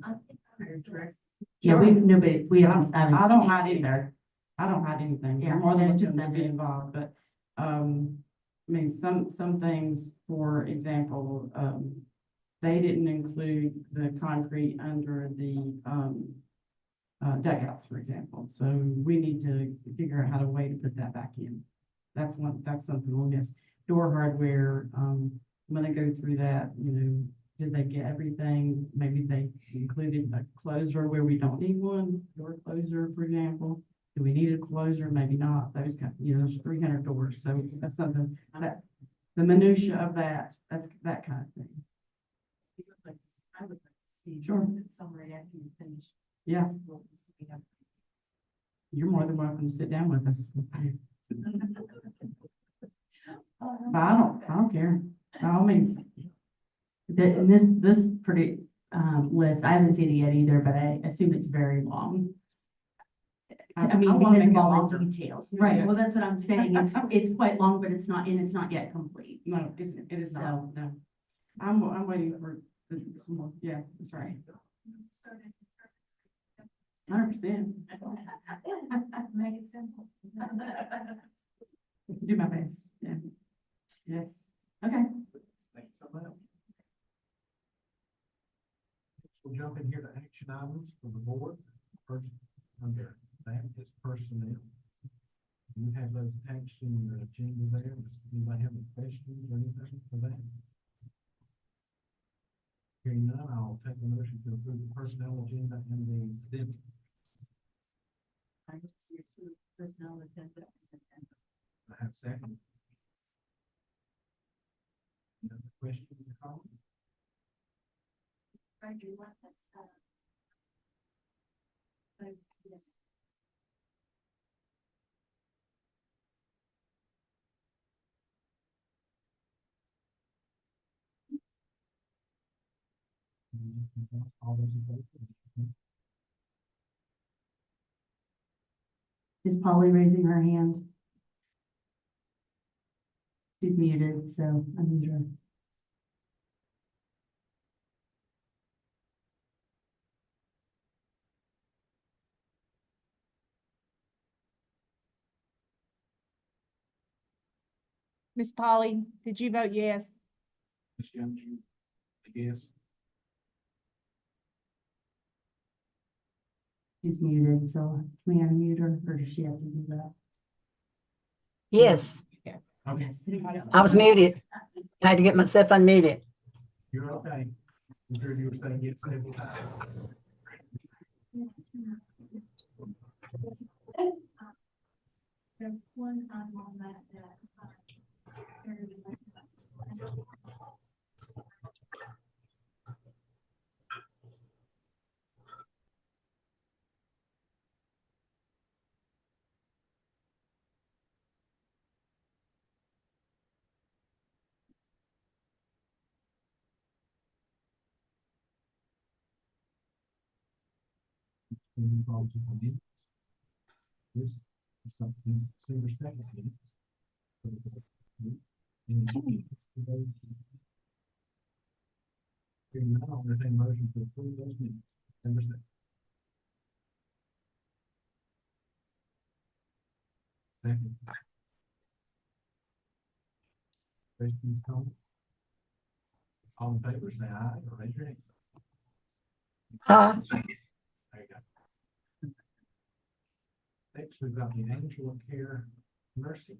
Speaker 1: Yeah, we haven't.
Speaker 9: I don't hide either. I don't hide anything.
Speaker 1: Yeah,
Speaker 9: You're more than
Speaker 1: just
Speaker 9: welcome to be
Speaker 1: send it.
Speaker 9: involved, but, I mean, some things, for example, they didn't include the concrete under the, dugouts, for example. So we need to figure out how to way to put that back in. That's something we'll miss. Door hardware, I'm gonna go through that, did they get everything? Maybe they included a closer where we don't need one, door closer, for example. Do we need a closer? Maybe not. Those kind, there's 300 doors. So that's something that the minutia of that's that kind of thing.
Speaker 11: I would like to see.
Speaker 9: Sure.
Speaker 11: That summary after you finish.
Speaker 9: Yeah. You're more than welcome to sit down with us. But I don't care. By all means.
Speaker 1: And this list. I haven't seen it yet either, but I assume it's very long. I mean,
Speaker 9: wanna
Speaker 1: because
Speaker 9: make
Speaker 1: of
Speaker 9: it
Speaker 1: all
Speaker 9: longer.
Speaker 1: the details, right?
Speaker 9: Yeah.
Speaker 1: Well, that's what I'm saying. It's quite long, but it's not yet complete.
Speaker 9: No, it is not,
Speaker 1: So-
Speaker 9: no. I'm waiting for some more, yeah, that's right. 100%.
Speaker 10: Make it simple.
Speaker 9: Do my best, yeah. Yes, okay.
Speaker 3: Thanks so much. We'll jump in here to action items for the board. First, under that is personnel. You have those attached in your agenda there. Does anybody have any questions or anything for that? Hearing none, I'll take a motion to approve the personnel agenda and the addendum. I have second. Any other questions or comments?
Speaker 10: Yes.
Speaker 3: All those in favor?
Speaker 1: Is Polly raising her hand? She's muted, so I'm sure.
Speaker 2: Miss Polly, did you vote yes?
Speaker 3: Ms. Jones, you, yes?
Speaker 1: She's muted, so can we unmute her, or does she have to do that?
Speaker 4: Yes,
Speaker 3: Okay,
Speaker 4: I was muted. I had to get myself unmuted.
Speaker 3: you're okay. I'm sure you were saying yes every time.
Speaker 10: There's one item on that,
Speaker 3: Move on to the minutes. This is something December second minutes. Hearing none, I'll entertain a motion to approve those minutes. December second. Second. Questions, comments? All in favor, say aye or raise your hand. There you go. Next, we've got the Angela Care Nursing.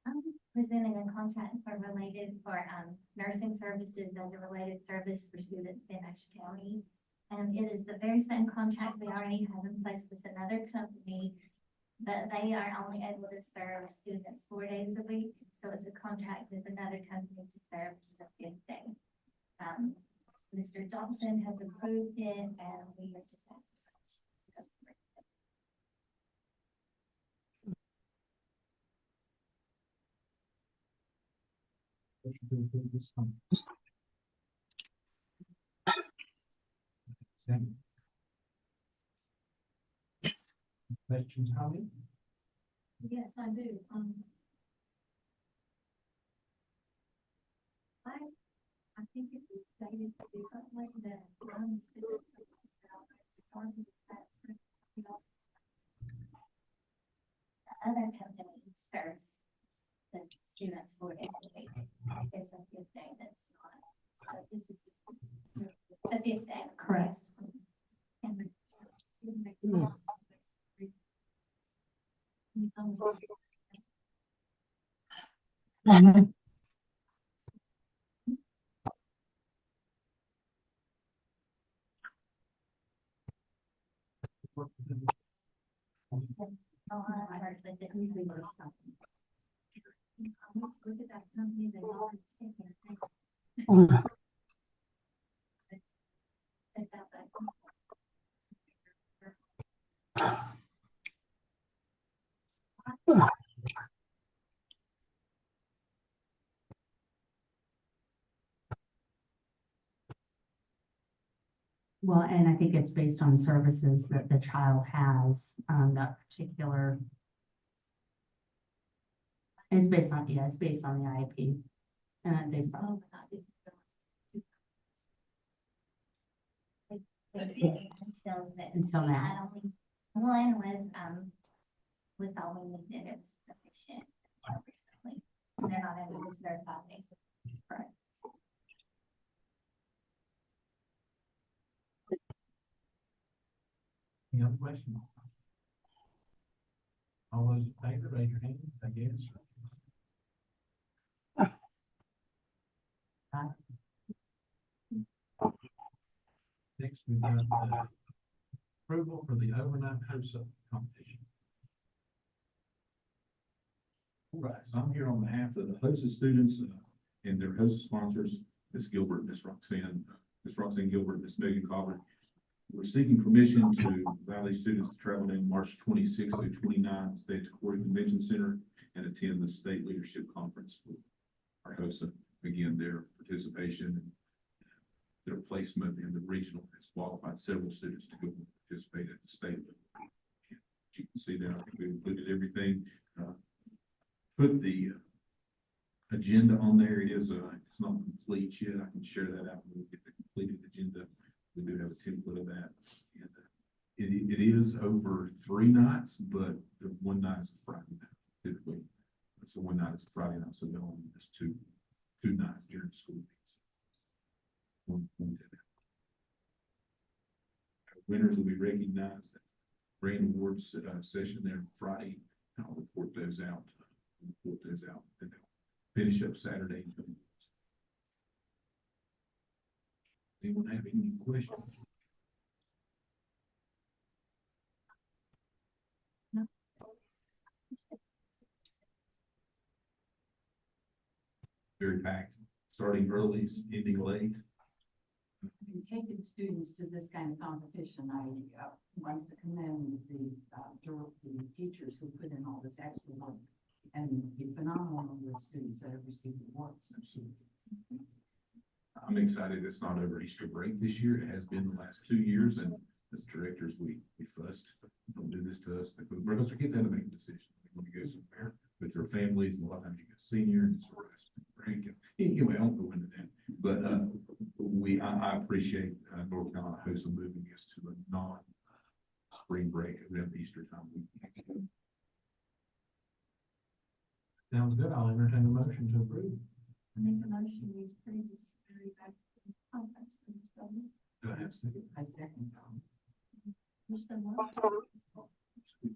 Speaker 10: I'm presenting a contract for nursing services as a related service for students in Ashe County. And it is the very same contract we already have in place with another company, but they are only able to serve students 4 days a week. So it's a contract with another company to serve, which is a good thing. Mr. Johnson has approved it, and we are just asking.
Speaker 3: Motion to approve this contract. Second. Questions, comments?
Speaker 10: Yes, I do. I think it was stated differently that one student the other company serves the students 4 days a week. There's a good thing that's not. So this is a good thing.
Speaker 1: Correct.
Speaker 10: And it makes sense. It's almost- Oh, I heard that this is the most common. Let's look at that company, they already said their thing. They got that.
Speaker 1: Well, and I think it's based on services that the child has, that particular. It's based on, yeah, it's based on the IEP. And then based on, Until now.
Speaker 10: One was all we needed, it was sufficient until recently. They're not able to certify basic. Correct.
Speaker 3: Any other questions? All those in favor, raise your hands, I guess. Next, we've got the approval for the overnight HOSA competition.
Speaker 5: All right, so I'm here on behalf of the HOSA students and their HOSA sponsors, Ms. Gilbert, Ms. Roxanne Gilbert, Ms. Megan Cobbler. We're seeking permission to allow these students to travel in March 26th through 29th, stay at the Corey Convention Center and attend the State Leadership Conference for our HOSA. Again, their participation and their placement in the regional has qualified several students to go and participate at the state level. As you can see there, I think we included everything. Put the agenda on there. It is it's not complete yet. I can share that out when we get the completed agenda. We do have a template of that. And it is over 3 nights, but the one night is a Friday night typically. So one night is a Friday night, so they'll only miss two nights during school weeks. Our winners will be recognized at grand awards session there on Friday. I'll report those out. And they'll finish up Saturday. Anyone have any questions?
Speaker 10: No.
Speaker 5: Very packed, starting early, ending late.
Speaker 11: In taking students to this kind of competition, I want to commend the teachers who put in all this extra work and the phenomenal number of students that have received awards.
Speaker 5: I'm excited it's not over Easter break this year. It has been the last 2 years, and as directors, we fussed. Don't do this to us. Because our kids had to make a decision. They want to go somewhere with their families, and a lot of times you get senior and it's a rest break. Anyway, I won't go into that. But I appreciate North Carolina HOSA moving us to a non-spring break around Easter time.
Speaker 3: Sounds good. I'll entertain a motion to approve.
Speaker 10: I make a motion, we approve this very back to the conference.
Speaker 3: Do I have a second?
Speaker 11: I second.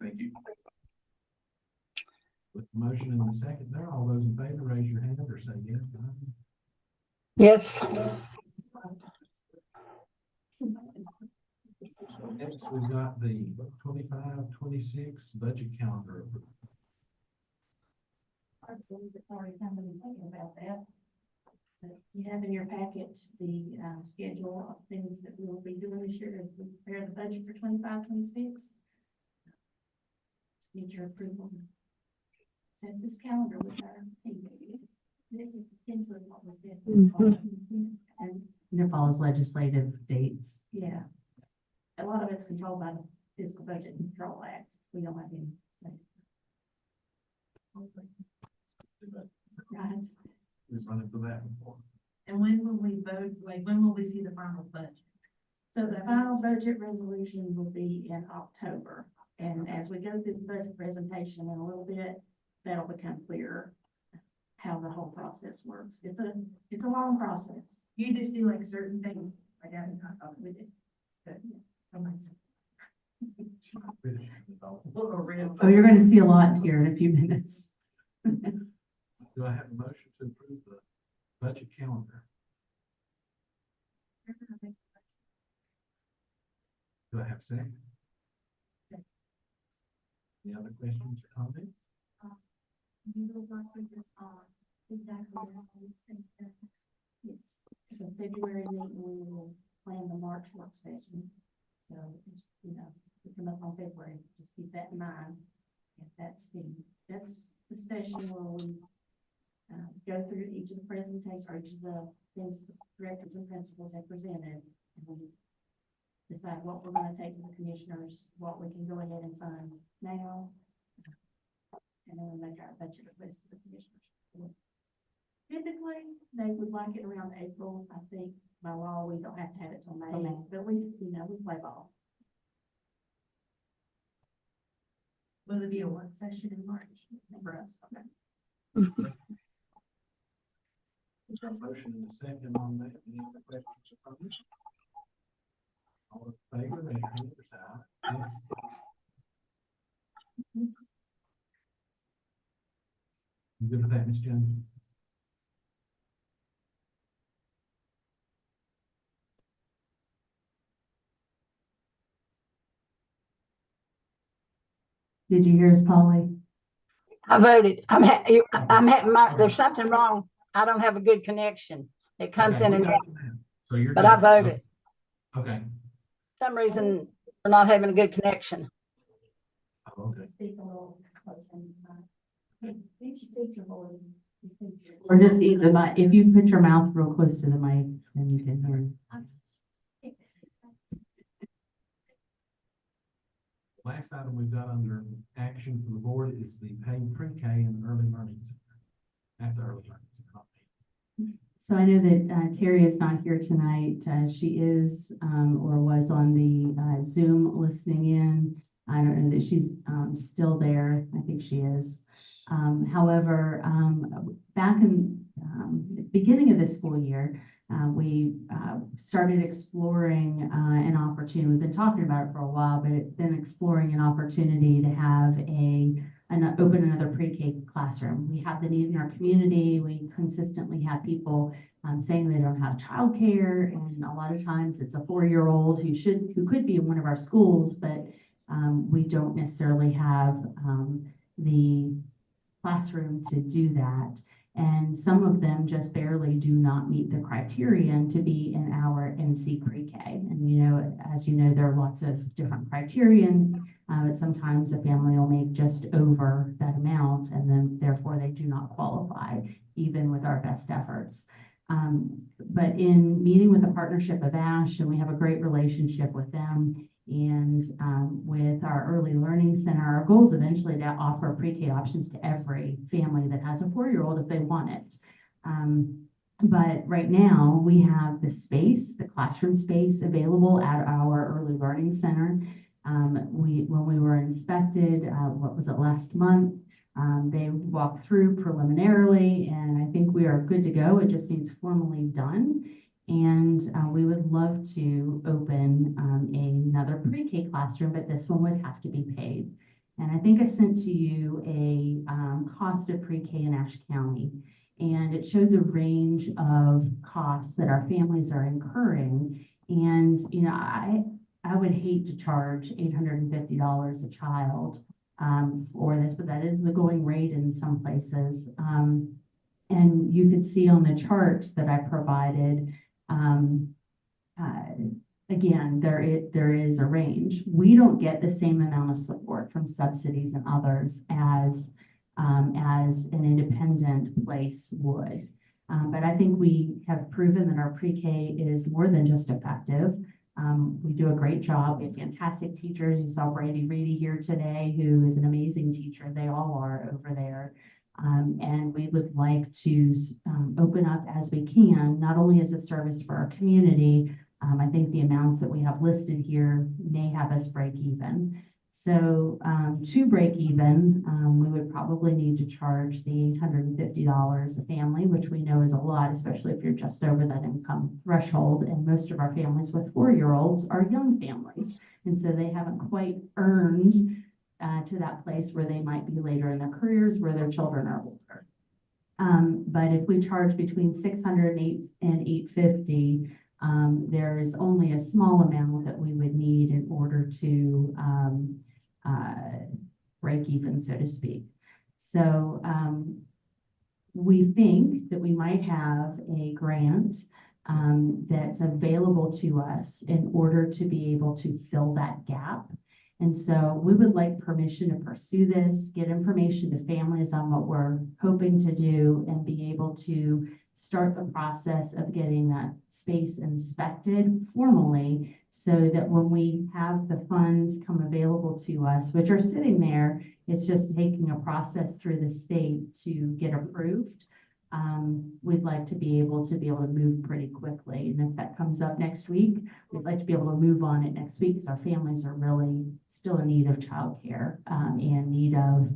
Speaker 5: Thank you.
Speaker 3: With the motion and the second there, all those in favor, raise your hand or say yes.
Speaker 4: Yes,
Speaker 3: Next, we've got the 25-26 budget calendar.
Speaker 12: I believe it's already done, been thinking about that. You have in your packet the schedule of things that we will be doing this year as we prepare the budget for 25-26. Need your approval. Set this calendar with our. This is essentially what we did.
Speaker 1: and it follows legislative dates.
Speaker 12: Yeah. A lot of it's controlled by the Fiscal Budget and Control Act. We don't have any. Right.
Speaker 3: We've run into that before.
Speaker 12: And when will we vote, like, when will we see the final budget? So the final budget resolution will be in October. And as we go through the budget presentation in a little bit, that'll become clearer how the whole process works. It's a long process. You just do like certain things, like I thought we did. But, yeah, for myself.
Speaker 1: Oh, you're going to see a lot here in a few minutes.
Speaker 3: Do I have a motion to approve the budget calendar? Do I have a second? Any other questions or comments?
Speaker 10: We will work with this on exactly how we think that.
Speaker 12: Yes, so February meeting, we will plan the March work session. So, it's, we come up on February, just keep that in mind. And that's the session where we go through each of the presentations, or each of the things the directors and principals have presented. And we decide what we're gonna take to the commissioners, what we can go ahead and fund now. And then we make our budget request to the commissioners. Typically, they would like it around April. I think by law, we don't have to have it till May, but we, we play ball.
Speaker 6: Will it be a work session in March for us? Okay.
Speaker 3: There's a motion and a second on that. Any other questions or comments? All in favor, raise your hand or say aye. Yes. You good with that, Ms. Jones?
Speaker 1: Did you hear us, Polly?
Speaker 4: I voted. There's something wrong. I don't have a good connection. It comes
Speaker 3: Okay,
Speaker 4: in
Speaker 3: we
Speaker 4: and,
Speaker 3: got you now. So you're
Speaker 4: but I
Speaker 3: good.
Speaker 4: voted.
Speaker 3: Okay.
Speaker 4: For some reason, we're not having a good connection.
Speaker 3: Oh, okay.
Speaker 12: Speak a little closer. Each teacher will.
Speaker 1: Or just eat the mic. If you put your mouth real close to the mic, then you can hear.
Speaker 3: Last item we've got under action for the board is the paid pre-K and early learning center. At the early learning center.
Speaker 1: So I know that Terry is not here tonight. She is or was on the Zoom listening in. I don't know that she's still there. I think she is. However, back in the beginning of the school year, we started exploring an opportunity. We've been talking about it for a while, but it's been exploring an opportunity to have open another pre-K classroom. We have the need in our community. We consistently have people saying they don't have childcare, and a lot of times it's a 4-year-old who could be in one of our schools, but we don't necessarily have the classroom to do that. And some of them just barely do not meet the criterion to be in our NC pre-K. And as you know, there are lots of different criterion. But sometimes a family will make just over that amount, and then therefore they do not qualify, even with our best efforts. But in meeting with the partnership of ASH, and we have a great relationship with them, and with our early learning center, our goal is eventually to offer pre-K options to every family that has a 4-year-old if they want it. But right now we have the classroom space available at our early learning center. When we were inspected, last month, they walked through preliminarily, and I think we are good to go. It just needs formally done. And we would love to open another pre-K classroom, but this one would have to be paid. And I think I sent to you a cost of pre-K in Ashe County, and it showed the range of costs that our families are incurring. And, I would hate to charge $850 a child for this, but that is the going rate in some places. And you could see on the chart that I provided, again, there is a range. We don't get the same amount of support from subsidies and others as an independent place would. But I think we have proven that our pre-K is more than just effective. We do a great job. We have fantastic teachers. You saw Brady Reedy here today, who is an amazing teacher. They all are over there. And we would like to open up as we can, not only as a service for our community. I think the amounts that we have listed here may have us break even. So to break even, we would probably need to charge the $850 a family, which we know is a lot, especially if you're just over that income threshold. And most of our families with 4-year-olds are young families. And so they haven't quite earned to that place where they might be later in their careers, where their children are older. But if we charge between $600 and $850, there is only a small amount that we would need in order to break even, so to speak. So we think that we might have a grant that's available to us in order to be able to fill that gap. And so we would like permission to pursue this, get information to families on what we're hoping to do, and be able to start the process of getting that space inspected formally so that when we have the funds come available to us, which are sitting there, it's just taking a process through the state to get approved. We'd like to be able to move pretty quickly. And if that comes up next week, we'd like to be able to move on it next week because our families are really still in need of childcare, and need of,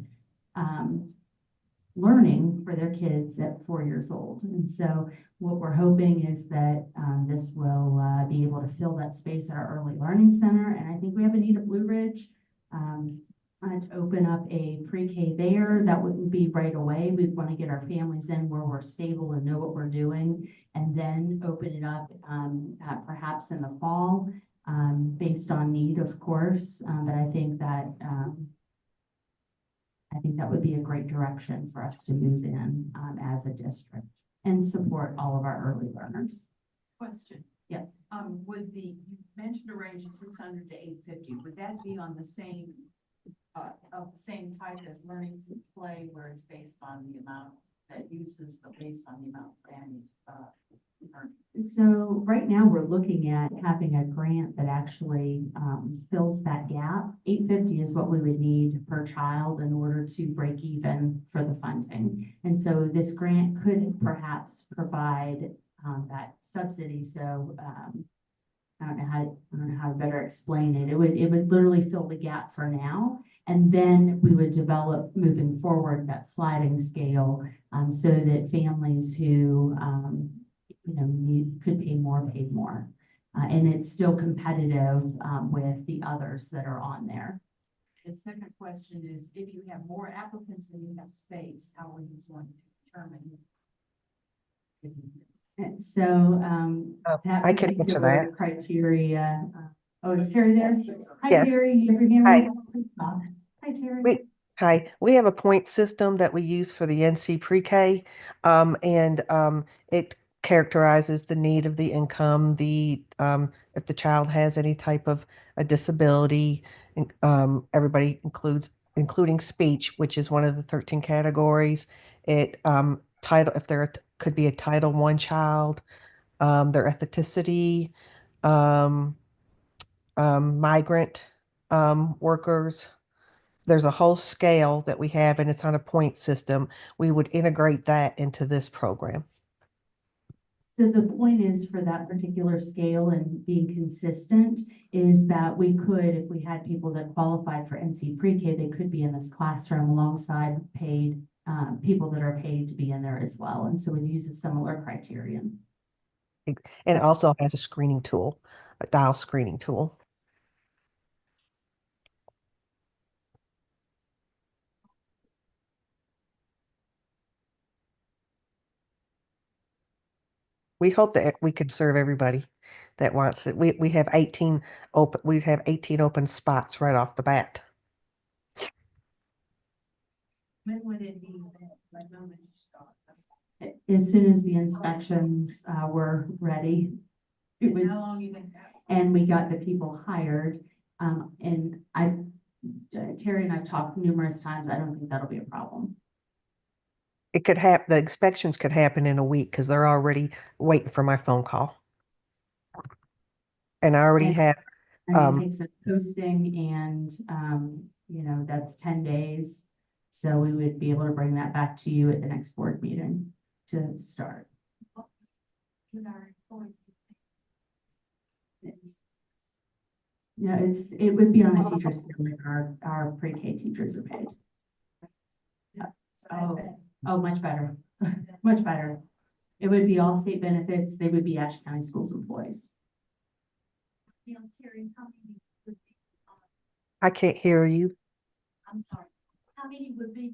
Speaker 1: learning for their kids at 4 years old. And so what we're hoping is that, this will, be able to fill that space at our early learning center. And I think we have a need at Blue Ridge. To open up a pre-K there. That wouldn't be right away. We'd want to get our families in where we're stable and know what we're doing, and then open it up, perhaps in the fall, based on need, of course. But I think that would be a great direction for us to move in, as a district and support all of our early learners.
Speaker 11: Question.
Speaker 1: Yeah.
Speaker 11: You mentioned a range of 600 to 850. Would that be on the same, of the same type as learning to play, where it's based on the amount that uses, based on the amount of families, learn?
Speaker 1: So right now we're looking at having a grant that actually, fills that gap. 850 is what we would need per child in order to break even for the funding. And so this grant could perhaps provide, that subsidy. So, I don't know how to better explain it. It would literally fill the gap for now. And then we would develop moving forward that sliding scale, so that families who, could pay more, paid more. And it's still competitive, with the others that are on there.
Speaker 11: The second question is, if you have more applicants than you have space, how are you going to determine?
Speaker 1: And so, that
Speaker 13: I can answer
Speaker 1: particular
Speaker 13: that.
Speaker 1: criteria, oh, is Terry there? Hi,
Speaker 13: Yes.
Speaker 1: Terry, you have your hand
Speaker 13: Hi.
Speaker 1: raised? Please talk. Hi, Terry.
Speaker 13: Hi, we have a point system that we use for the NC pre-K, and it characterizes the need of the income, if the child has any type of a disability, everybody including speech, which is one of the 13 categories. If there could be a Title I child, their ethnicity, um, migrant workers. There's a whole scale that we have, and it's on a point system. We would integrate that into this program.
Speaker 1: So the point is, for that particular scale and being consistent, is that we could, if we had people that qualified for NC pre-K, they could be in this classroom alongside paid, people that are paid to be in there as well. And so we'd use a similar criterion.
Speaker 13: And it also has a screening tool, a dial screening tool. We hope that we could serve everybody that wants it. We have 18 open spots right off the bat.
Speaker 12: When would it be, like, when would you start?
Speaker 1: As soon as the inspections, were ready. It was,
Speaker 12: How long you think that?
Speaker 1: and we got the people hired. And Terry and I've talked numerous times. I don't think that'll be a problem.
Speaker 13: It could happen, the inspections could happen in a week because they're already waiting for my phone call. And I already
Speaker 1: And-
Speaker 13: have,
Speaker 1: I mean, it takes a posting and, that's 10 days. So we would be able to bring that back to you at the next board meeting to start. Yeah, it would be on a teacher's scale, like our pre-K teachers are paid. Oh, much better, much better. It would be all state benefits. They would be Ashe County Schools employees.
Speaker 10: Terry, how many would be,
Speaker 13: I can't hear you.
Speaker 10: I'm sorry, how many would be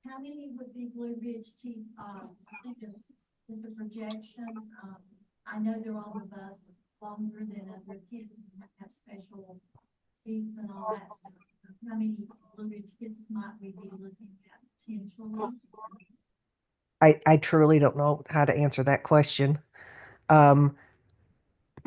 Speaker 10: how many would be Blue Ridge students, just a projection? I know they're all of us longer than other kids and have special needs and all that stuff. How many Blue Ridge kids might we be looking at potentially?
Speaker 13: I truly don't know how to answer that question.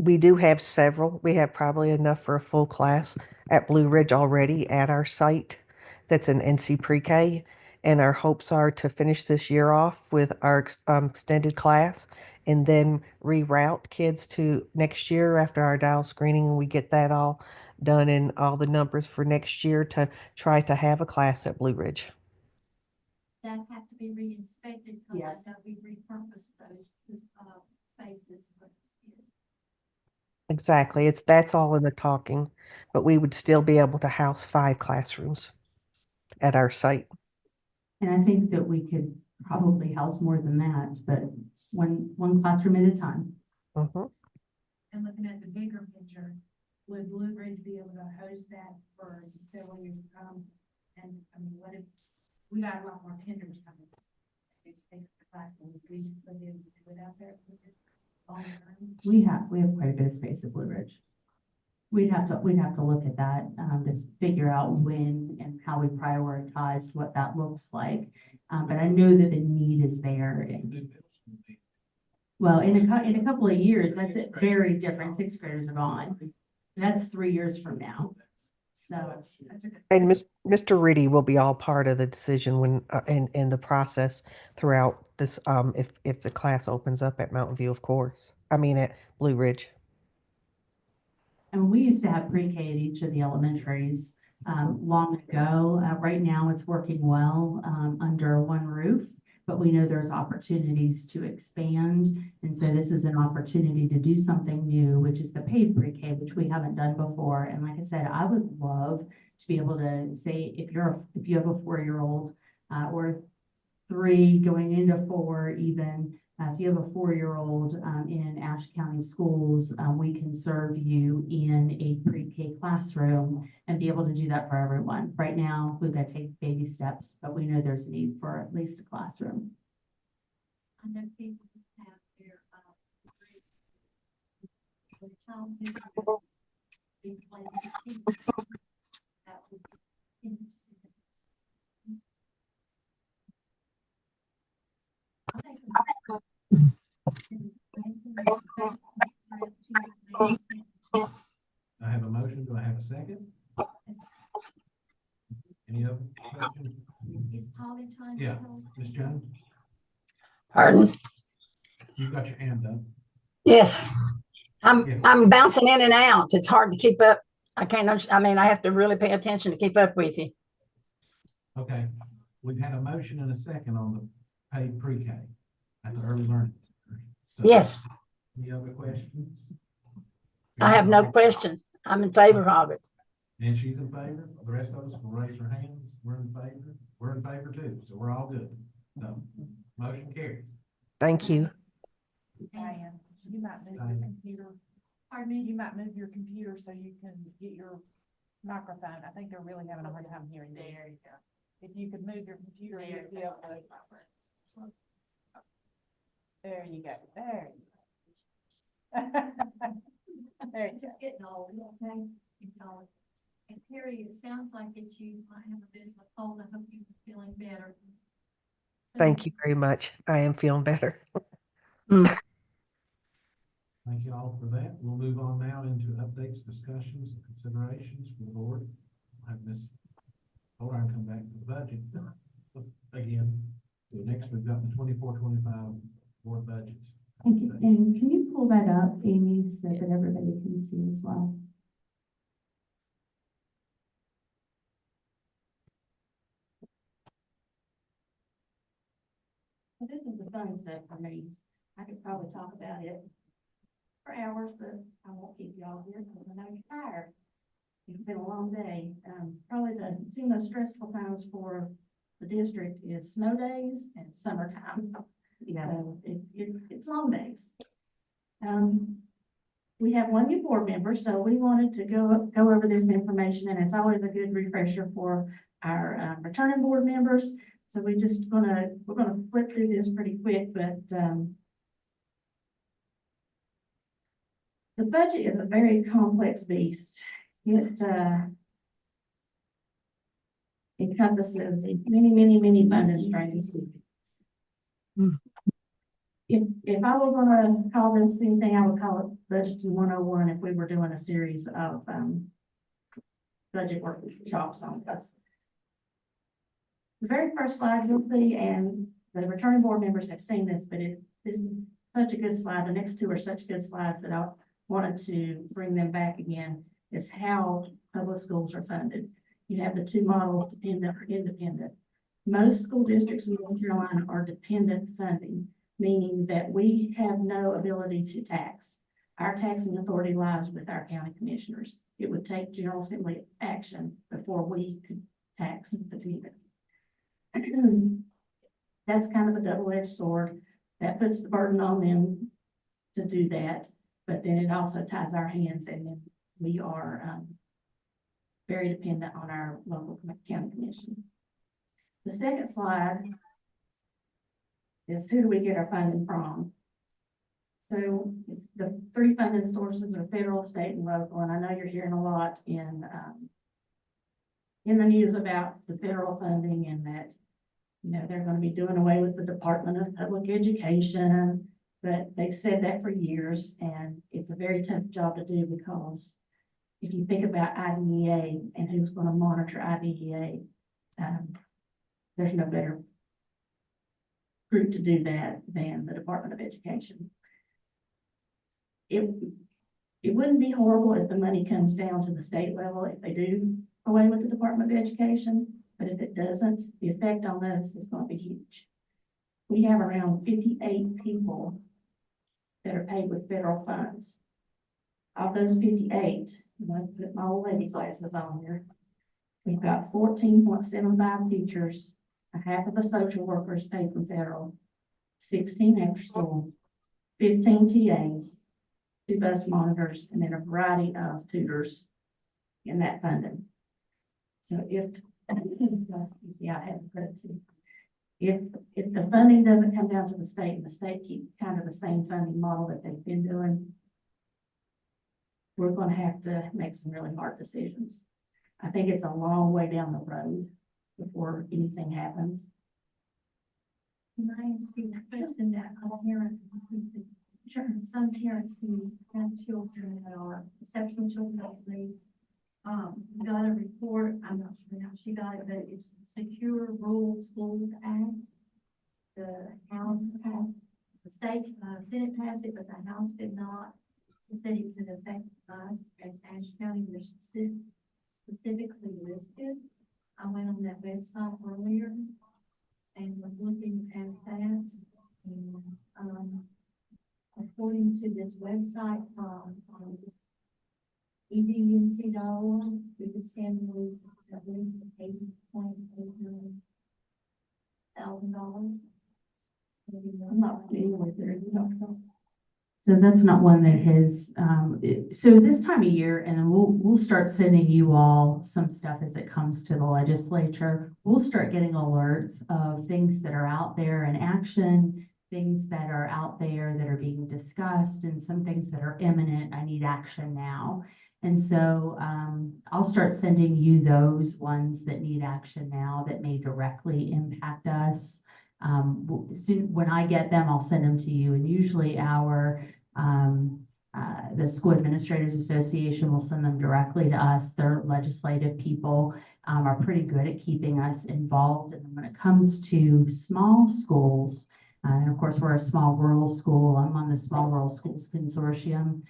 Speaker 13: We do have several. We have probably enough for a full class at Blue Ridge already at our site. That's an NC pre-K. And our hopes are to finish this year off with our extended class and then reroute kids to next year after our dial screening, and we get that all done and all the numbers for next year to try to have a class at Blue Ridge.
Speaker 10: That have to be re-inspected, because
Speaker 1: Yes.
Speaker 10: I thought we repurposed those, spaces for the students.
Speaker 13: Exactly. That's all in the talking, but we would still be able to house 5 classrooms at our site.
Speaker 1: And I think that we could probably house more than that, but one classroom at a time.
Speaker 13: Mhm.
Speaker 12: And looking at the bigger picture, would Blue Ridge be able to host that for several years to come? And I mean, what if, we got a lot more tenders coming. If they take the class, and we just put it out there. Long term.
Speaker 1: We have quite a bit of space at Blue Ridge. We'd have to look at that, to figure out when and how we prioritize what that looks like. But I know that the need is there. Well, in a couple of years, that's it, very different. 6th graders are gone. That's 3 years from now. So.
Speaker 13: And Mr. Riddy will be all part of the decision when in the process throughout this if the class opens up at Mountain View, of course. I mean at Blue Ridge.
Speaker 1: And we used to have pre-K at each of the elementaries long ago. Right now, it's working well under one roof, but we know there's opportunities to expand. And so this is an opportunity to do something new, which is the paid pre-K, which we haven't done before. And like I said, I would love to be able to say, if you have a 4-year-old or 3 going into 4 even, if you have a 4-year-old in Ashe County schools, we can serve you in a pre-K classroom and be able to do that for everyone. Right now, we've got to take baby steps, but we know there's a need for at least a classroom.
Speaker 10: I know people who have their, child who be placed that would be interesting.
Speaker 3: I have a motion. Do I have a second? Any other questions?
Speaker 10: Is Polly trying to
Speaker 3: Yeah,
Speaker 10: tell us?
Speaker 3: Ms. Jones,
Speaker 4: Pardon?
Speaker 3: you've got your hand up.
Speaker 4: Yes.
Speaker 3: Yes.
Speaker 4: I'm bouncing in and out. It's hard to keep up. I have to really pay attention to keep up with you.
Speaker 3: Okay, we've had a motion and a second on the paid pre-K at the early learning. Center. So,
Speaker 4: Yes,
Speaker 3: Any other questions?
Speaker 4: I have no questions. I'm in favor of it.
Speaker 3: And she's in favor. The rest of us will raise our hands. We're in favor. We're in favor too, so we're all good. So, motion carries.
Speaker 13: Thank you.
Speaker 2: Diane, you might move your
Speaker 3: Diane.
Speaker 2: computer,
Speaker 10: Pardon me?
Speaker 2: you might move your computer so you can get your microphone. I think they're really having a hard time hearing you. There you go. If you could move your computer, you'd be able to. There you go, there you go. There you go.
Speaker 10: Just getting old, okay? And Terry, it sounds like that you might have a bit of a cold. I hope you're feeling better.
Speaker 13: Thank you very much. I am feeling better.
Speaker 3: Thank you all for that. We'll move on now into updates, discussions, and considerations for the board. I'll have Ms. Holder come back to the budget again. So next, we've got the 24-25 board budgets.
Speaker 1: Thank you. And can you pull that up, Amy, so that everybody can see as well?
Speaker 12: Well, this is the fun stuff for me. I could probably talk about it for hours, but I won't keep y'all here because I know you're tired. It's been a long day. Probably the 2 most stressful times for the district is snow days and summertime. So it's long days. We have 1 new board member, so we wanted to go over this information, and it's always a good refresher for our returning board members. So we're gonna flip through this pretty quick, but the budget is a very complex beast. It encompasses many funding streams. If I were gonna call this anything, I would call it Budgeting 101 if we were doing a series of budget workshops on this. The very first slide you'll see, and the returning board members have seen this, but this is such a good slide. The next two are such good slides that I wanted to bring them back again, is how public schools are funded. You have the two models, dependent or independent. Most school districts in North Carolina are dependent funding, meaning that we have no ability to tax. Our taxing authority lies with our county commissioners. It would take General Assembly action before we could tax the community. That's kind of a double-edged sword. That puts the burden on them to do that, but then it also ties our hands, and then we are very dependent on our local county commission. The second slide is who do we get our funding from? So the three funding sources are federal, state, and local, and I know you're hearing a lot in the news about the federal funding and that, you know, they're going to be doing away with the Department of Public Education, but they've said that for years, and it's a very tough job to do because if you think about IDEA and who's going to monitor IDEA, there's no better group to do that than the Department of Education. It wouldn't be horrible if the money comes down to the state level, if they do away with the Department of Education, but if it doesn't, the effect on us is going to be huge. We have around 58 people that are paid with federal funds. Of those 58, let's put my old lady glasses on here, we've got 14.75 teachers, a half of the social workers paid from federal, 16 after school, 15 TAs, 2 bus monitors, and then a variety of tutors in that funding. So if, yeah, I have credit too. If the funding doesn't come down to the state and the state keep kind of the same funding model that they've been doing, we're going to have to make some really hard decisions. I think it's a long way down the road before anything happens.
Speaker 10: Can I ask you a question that a parent, sure, some parents who have children that are exceptional children, got a report, I'm not sure how she got it, but it's Secure Rural Schools Act. The House passed, the state, Senate passed it, but the House did not. It said it could affect us as Ashe County, we're specifically listed. I went on that website earlier and was looking at that. And according to this website from edunc.org, we could stand to lose at least $80,800,000.
Speaker 12: I'm not familiar with it. You know.
Speaker 1: So that's not one that has, so this time of year, and then we'll start sending you all some stuff as it comes to the legislature. We'll start getting alerts of things that are out there in action, things that are out there that are being discussed, and some things that are imminent. I need action now. And so I'll start sending you those ones that need action now that may directly impact us. When I get them, I'll send them to you, and usually the School Administrators Association will send them directly to us. Their legislative people are pretty good at keeping us involved. And when it comes to small schools, and of course, we're a small rural school. I'm on the Small Rural Schools Consortium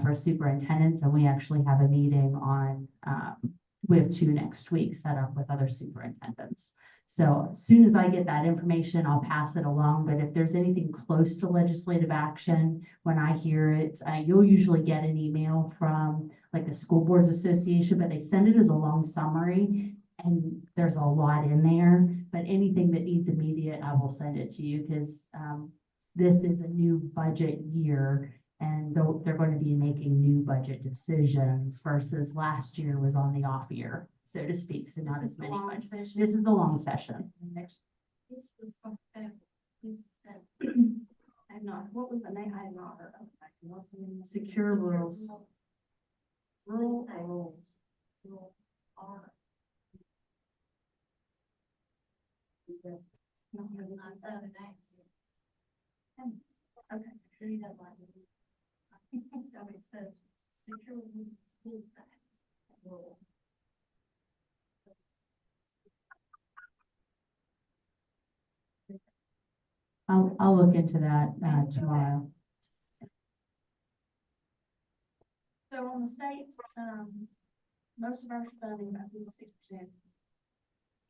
Speaker 1: for superintendents, and we actually have a meeting on, we have 2 next week set up with other superintendents. So as soon as I get that information, I'll pass it along. But if there's anything close to legislative action, when I hear it, you'll usually get an email from like the School Boards Association, but they send it as a long summary and there's a lot in there. But anything that needs immediate, I will send it to you because this is a new budget year and they're going to be making new budget decisions versus last year was on the off year, so to speak, so not as many. This is the long session.
Speaker 10: This was from federal. This is federal.
Speaker 12: I have not, what was the name? I have not heard of it. What's the name?
Speaker 1: Secure Rules.
Speaker 12: Rural rules.
Speaker 10: Rural are. I said an accent. Okay, sure you don't like it. So it's the Secure Rural Schools Act. Rural.
Speaker 1: I'll look into that, tomorrow.
Speaker 12: So on the state, most of our funding, about 56%,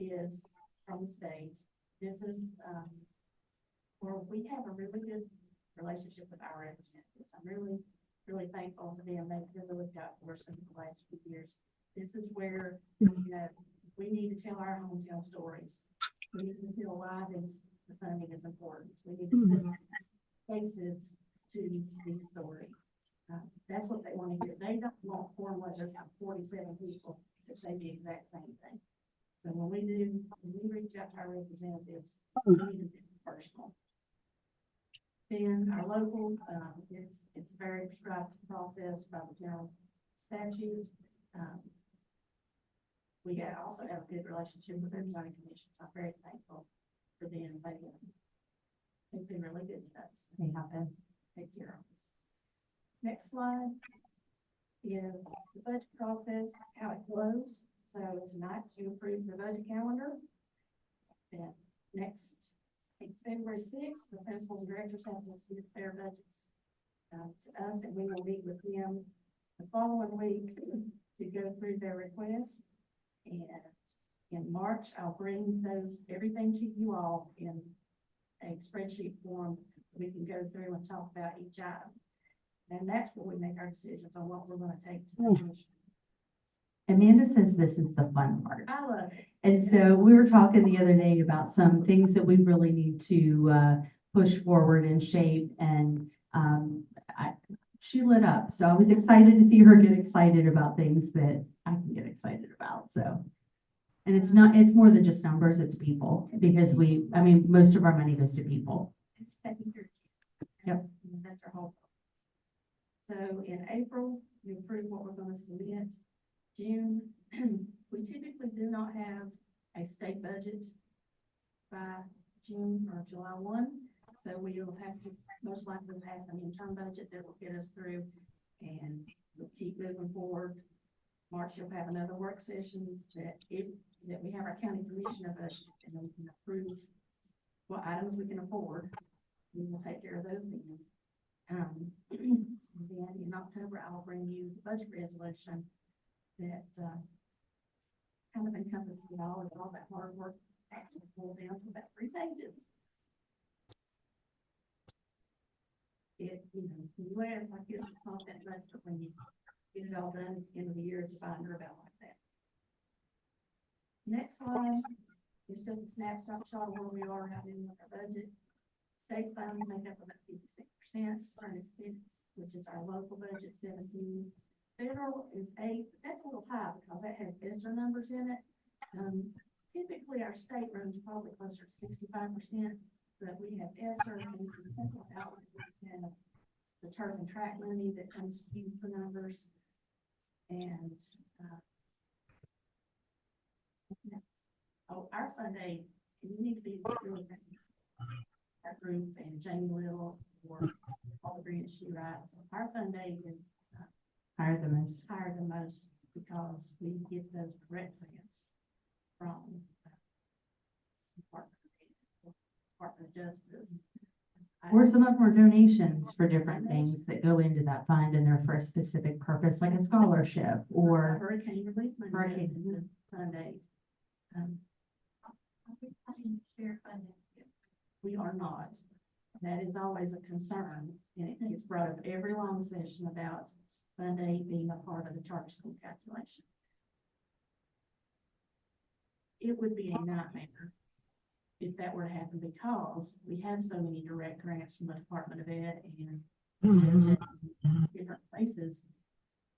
Speaker 12: is from the state. This is, where we have a really good relationship with our representatives. I'm really thankful to them. They've really looked out for us in the last few years. This is where, we need to tell our hometown stories. We need to feel why the funding is important. We need to put faces to these stories. That's what they want to hear. They don't want formulas that have 47 people to say the exact same thing. So when we reach out to our representatives, we need to be personal. Then our local, it's a very prescribed process by the general statute. We also have a good relationship with our county commission. I'm very thankful for them. They've been really good to us.
Speaker 1: They have been.
Speaker 12: Take care of us. Next slide is the budget process, how it flows. So tonight you approve the budget calendar. Then next, it's February 6th, the principals and directors have to submit their budgets to us, and we will meet with them the following week to go through their requests. And in March, I'll bring everything to you all in a spreadsheet form. We can go through and talk about each item. And that's where we make our decisions on what we're going to take to the commission.
Speaker 1: Amanda says this is the fun part.
Speaker 12: I love it.
Speaker 1: And so we were talking the other day about some things that we really need to push forward and shape. And she lit up. So I was excited to see her get excited about things that I can get excited about. So, and it's more than just numbers, it's people, because most of our money goes to people.
Speaker 12: It's taking care of you.
Speaker 1: Yep.
Speaker 12: And that's our whole. So in April, we approve what we're going to submit. June, we typically do not have a state budget by June or July 1. So we will have to most likely have an interim budget that will get us through, and we'll keep moving forward. March, you'll have another work session that we have our county commissioner budget, and then we can approve what items we can afford. We will take care of those then. Then in October, I'll bring you the budget resolution that kind of encompasses all that hard work actually boiled down to about 3 pages. You laugh like it's not that much, but when you get it all done at the end of the year, it's binder about like that. Next slide is just a snapshot of where we are now in our budget. State funds make up about 56%, foreign expense, which is our local budget, 17%. Federal is 8%. That's a little high because that has ESSER numbers in it. Typically, our state runs probably closer to 65%, but we have ESSER and federal outlets. We have the turf and track money that comes to use the numbers. And our fund aid, you need to be really our group and Jamie Little or all the grants she writes. Our fund aid is
Speaker 1: Higher than most.
Speaker 12: higher than most because we get those direct grants from Department of Justice.
Speaker 1: Or some of them are donations for different things that go into that fund and they're for a specific purpose, like a scholarship or
Speaker 12: Hurricane relief money.
Speaker 1: Hurricane.
Speaker 12: Goes into fund aid. We are not. That is always a concern, and it gets brought up every long session about fund aid being a part of the charter school calculation. It would be a nightmare if that were to happen because we have so many direct grants from the Department of Ed and different places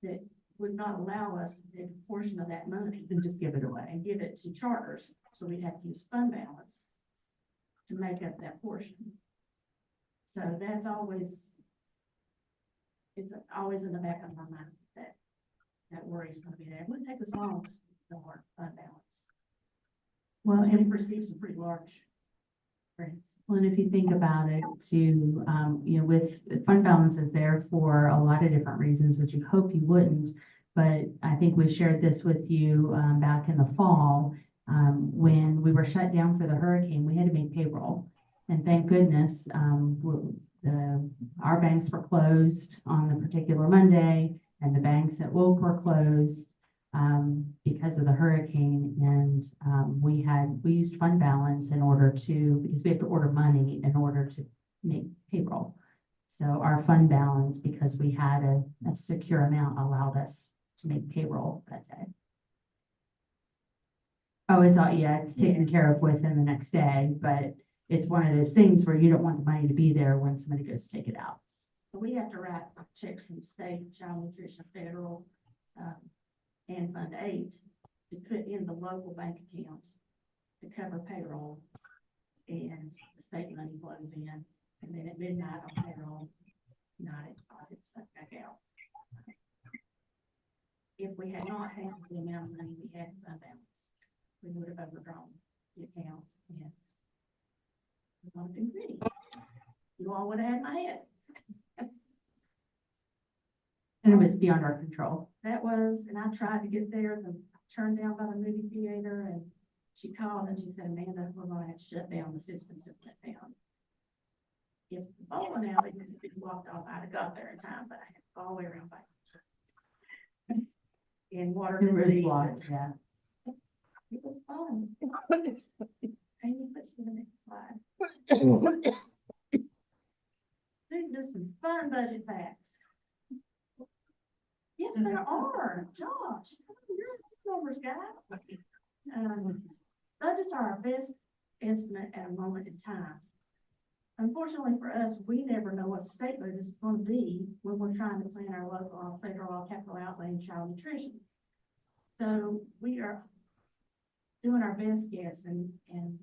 Speaker 12: that would not allow us to take a portion of that money
Speaker 1: and just give it away.
Speaker 12: and give it to charters. So we'd have to use fund balance to make up that portion. So that's always, it's always in the back of my mind that worry is going to be there. It wouldn't take us long to our fund balance.
Speaker 1: Well,
Speaker 12: We've
Speaker 1: and
Speaker 12: received some pretty large grants.
Speaker 1: Well, and if you think about it too, with fund balance is there for a lot of different reasons, which you hope you wouldn't. But I think we shared this with you back in the fall when we were shut down for the hurricane. We had to make payroll. And thank goodness, our banks were closed on the particular Monday, and the banks at Wilk were closed because of the hurricane. And we used fund balance in order to, because we have to order money in order to make payroll. So our fund balance, because we had a secure amount, allowed us to make payroll that day. Oh, it's all, yeah, it's taken care of within the next day, but it's one of those things where you don't want the money to be there when somebody goes to take it out.
Speaker 12: We have to write checks from state, child nutrition, federal, and Fund 8 to put in the local bank account to cover payroll. And the state money flows in, and then at midnight on payroll, night, it's back out. If we had not had the amount of money we had in fund balance, we would have overdrawn the account, and it would have been pretty. You all would have had my head.
Speaker 1: And it was beyond our control.
Speaker 12: That was, and I tried to get there, and turned down by the movie theater, and she called and she said, Amanda, we're gonna have to shut down the systems that went down. If the bowling alley had been blocked off, I'd have got there in time, but I had to go all the way around back. And water.
Speaker 1: It was
Speaker 12: disease.
Speaker 1: blocked, yeah.
Speaker 12: It was fun. Amy, let's do the next slide. Just some fun budget facts. Yes, there are. Josh, you're a numbers guy. Budgets are our best estimate at a moment in time. Unfortunately for us, we never know what the state budget is going to be when we're trying to plan our local, federal, capital outlay in child nutrition. So we are doing our best guess, and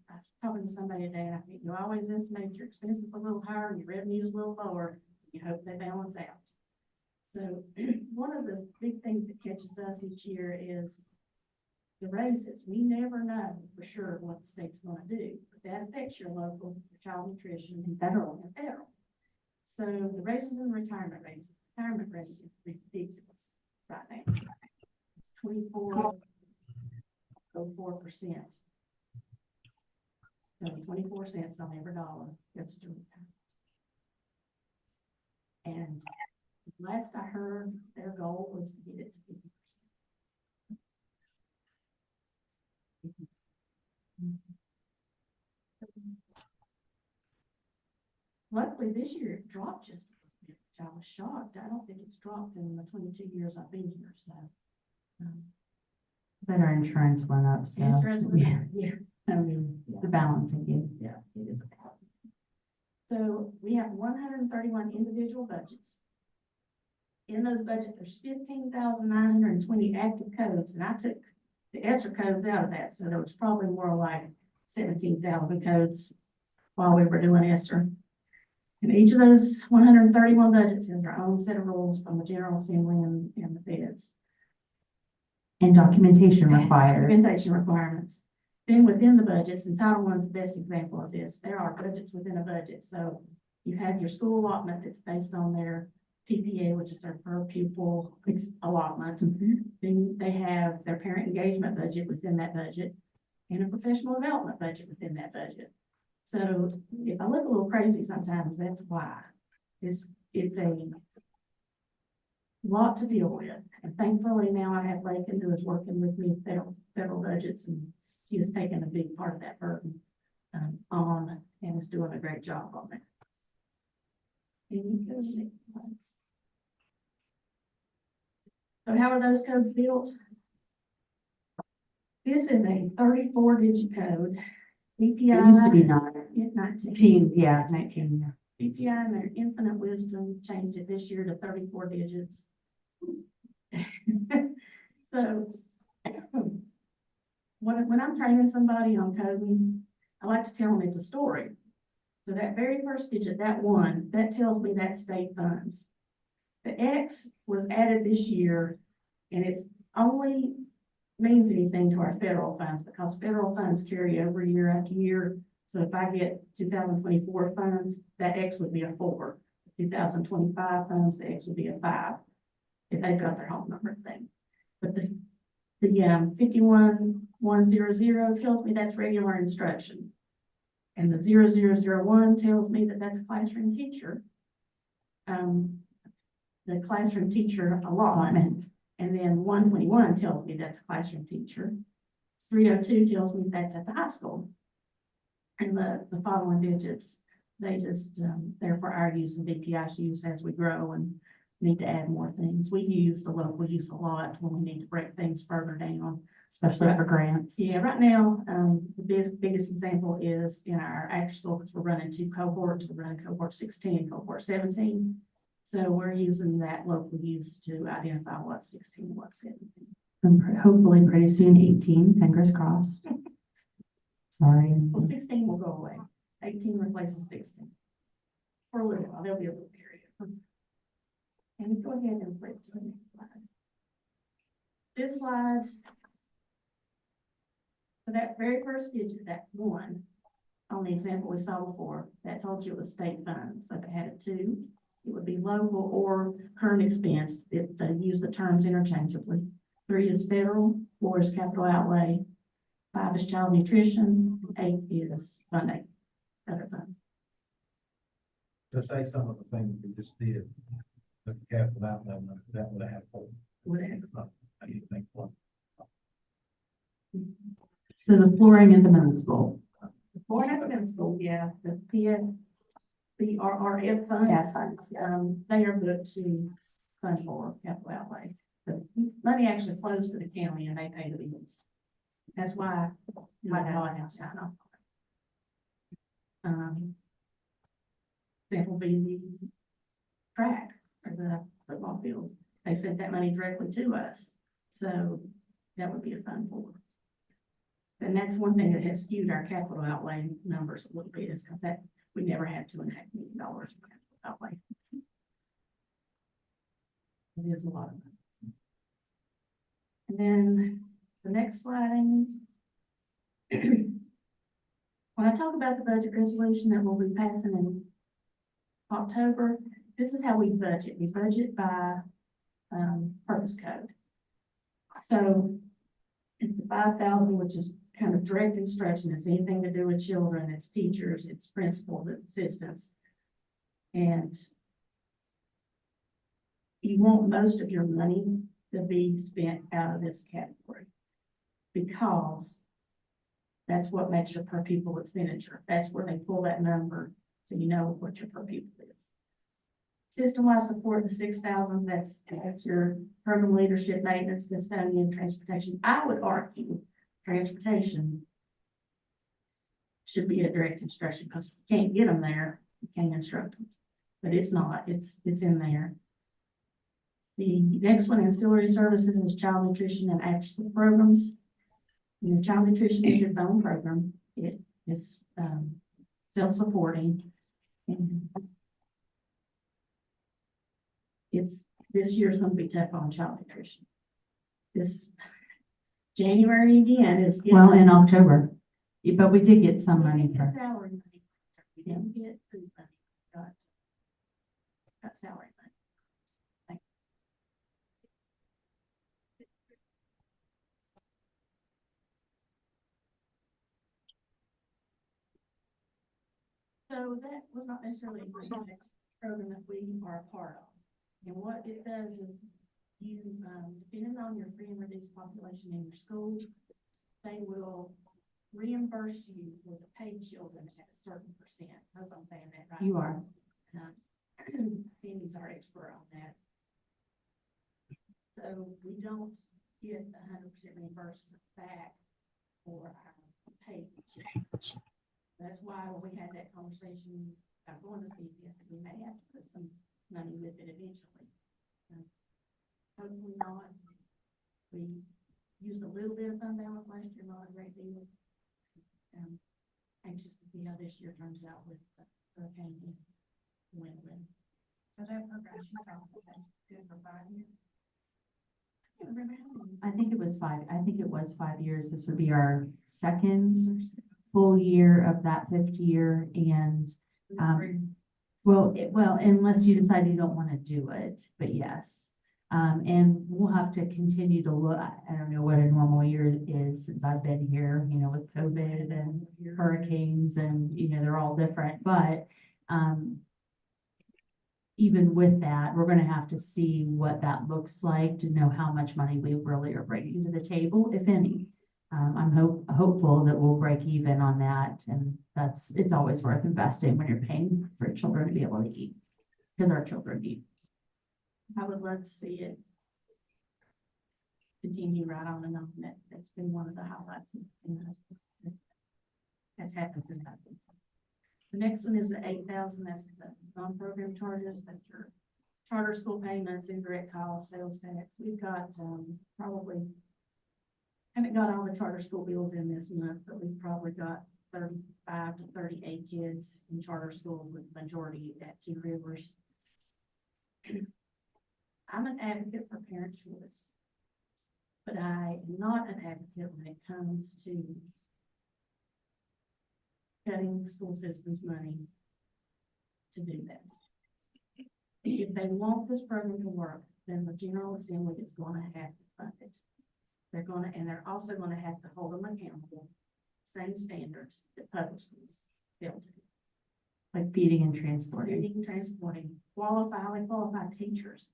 Speaker 12: I was talking to somebody today, and I think you always estimate your expenses a little higher and your revenues a little lower. You hope they balance out. So one of the big things that catches us each year is the raises. We never know for sure what the state's going to do, but that affects your local child nutrition and federal. So the raises and retirement rates is ridiculous right now. It's 24.04%. So 24 cents on every dollar goes to retirement. And last I heard, their goal was to get it to 50%. Luckily, this year it dropped just a little bit, which I was shocked. I don't think it's dropped in the 22 years I've been here, so.
Speaker 1: But our insurance went up, so.
Speaker 12: Insurance went
Speaker 1: Yeah.
Speaker 12: up, yeah.
Speaker 1: I mean, the balance again.
Speaker 12: Yeah, it is a thousand. So we have 131 individual budgets. In those budgets, there's 15,920 active codes, and I took the ESSER codes out of that, so there was probably more like 17,000 codes while we were doing ESSER. And each of those 131 budgets has their own set of rules from the General Assembly and the feds.
Speaker 1: And documentation required.
Speaker 12: Documentation requirements. Then within the budgets, and Title I is the best example of this, there are budgets within a budget. So you have your school allotment that's based on their PPA, which is their per pupil allotment. Then they have their parent engagement budget within that budget and a professional development budget within that budget. So if I look a little crazy sometimes, that's why. It's a lot to deal with. And thankfully now I have Lakin, who is working with me federal budgets, and he has taken a big part of that burden on and is doing a great job on it. And you go to the next slide. So how are those codes built? This is a 34-digit code. BPI.
Speaker 1: It used to be
Speaker 12: 19.
Speaker 1: 19, yeah, 19.
Speaker 12: BPI and their infinite wisdom changed it this year to 34 digits. So when I'm training somebody on coding, I like to tell them it's a story. So that very first digit, that 1, that tells me that state funds. The X was added this year, and it's only means anything to our federal funds because federal funds carry over year after year. So if I get 2024 funds, that X would be a 4. 2025 funds, the X would be a 5 if they've got their home number thing. But the 51100 tells me that's regular instruction. And the 0001 tells me that that's a classroom teacher. The classroom teacher allotment, and then 121 tells me that's a classroom teacher. 302 tells me that's at the high school. And the following digits, they just, they're for our use and DPI's use as we grow and need to add more things. We use the local use a lot when we need to break things further down.
Speaker 1: Especially for grants.
Speaker 12: Yeah, right now, the biggest example is in our actual, because we're running two cohorts, we're running cohort 16 and cohort 17. So we're using that local use to identify what's 16 and what's 17.
Speaker 1: And hopefully pretty soon 18, fingers crossed. Sorry.
Speaker 12: Well, 16 will go away. 18 replaces 16. For a little while, there'll be a little period. And go ahead and flip to the next slide. This slide, for that very first digit, that 1, on the example we saw before, that told you it was state funds. So if it had a 2, it would be local or current expense if they use the terms interchangeably. 3 is federal, 4 is capital outlay, 5 is child nutrition, 8 is funding, other funds.
Speaker 3: To say some of the things we just did, the capital outlay, that would have 4.
Speaker 12: Would have.
Speaker 3: I do think 1.
Speaker 1: So the flooring in the middle school.
Speaker 12: For middle school, yeah, the PSBRRF fund.
Speaker 1: Yeah.
Speaker 12: Funds, they are booked to fund for capital outlay. The money actually flows to the county and they pay the bills. That's why I have to sign off. That will be the track for the football field. They sent that money directly to us, so that would be a fund for. And that's one thing that has skewed our capital outlay numbers a little bit, is because that we never had $2.5 million in capital outlay. It is a lot of money. And then the next slide, Amy. When I talk about the budget resolution that we'll be passing in October, this is how we budget. We budget by purpose code. So it's the 5,000, which is kind of direct instruction. It's anything to do with children, it's teachers, it's principals, it's assistants. And you want most of your money to be spent out of this category, because that's what makes your per pupil expenditure. That's where they pull that number, so you know what your per pupil is. System-wide support, the 6,000, that's your program leadership, maintenance, custodian, transportation. I would argue transportation should be a direct instruction, because if you can't get them there, you can't instruct them. But it's not, it's in there. The next one, ancillary services, is child nutrition and after-school programs. You know, child nutrition is its own program. It is self-supporting. And this year's going to be tough on child nutrition. This January again is.
Speaker 1: Well, in October, but we did get some money for.
Speaker 12: Salary money. We didn't get food money. Got salary money. So that was not necessarily a great program that we are a part of. And what it does is you, depending on your free and reduced population in your school, they will reimburse you for the paid children at a certain percent. I hope I'm saying that right.
Speaker 1: You are.
Speaker 12: Sandy's our expert on that. So we don't get 100% reimbursement back for our paid children. That's why when we had that conversation, I'm going to CPS, we may have to put some money with it eventually. Hopefully not. We used a little bit of fund balance last year, not a great deal. Anxious to see how this year turns out with Hurricane win-win.
Speaker 6: So that program she's talking about is good for 5 years.
Speaker 12: I can't remember how many.
Speaker 1: I think it was 5. I think it was 5 years. This would be our second full year of that 5th year, and well, unless you decide you don't want to do it, but yes. And we'll have to continue to look, I don't know what a normal year is since I've been here, you know, with COVID and hurricanes and, you know, they're all different, but, even with that, we're gonna have to see what that looks like to know how much money we really are bringing to the table, if any. I'm hopeful that we'll break even on that, and it's always worth investing when you're paying for children to be able to eat, because our children eat.
Speaker 12: I would love to see it continue right on and on. That's been one of the highlights that's happened since I've been. The next one is the 8,000, that's the non-program charges, that's your charter school payments, indirect costs, sales tax. We've got, probably, haven't got all the charter school bills in this month, but we've probably got 35 to 38 kids in charter school, with the majority at Two Rivers. I'm an advocate for parent choice, but I am not an advocate when it comes to cutting the school system's money to do that. If they want this program to work, then the General Assembly is gonna have to fund it. They're also gonna have to hold them accountable, same standards that public schools built.
Speaker 1: Like feeding and transporting.
Speaker 12: Feeding, transporting, highly qualified teachers.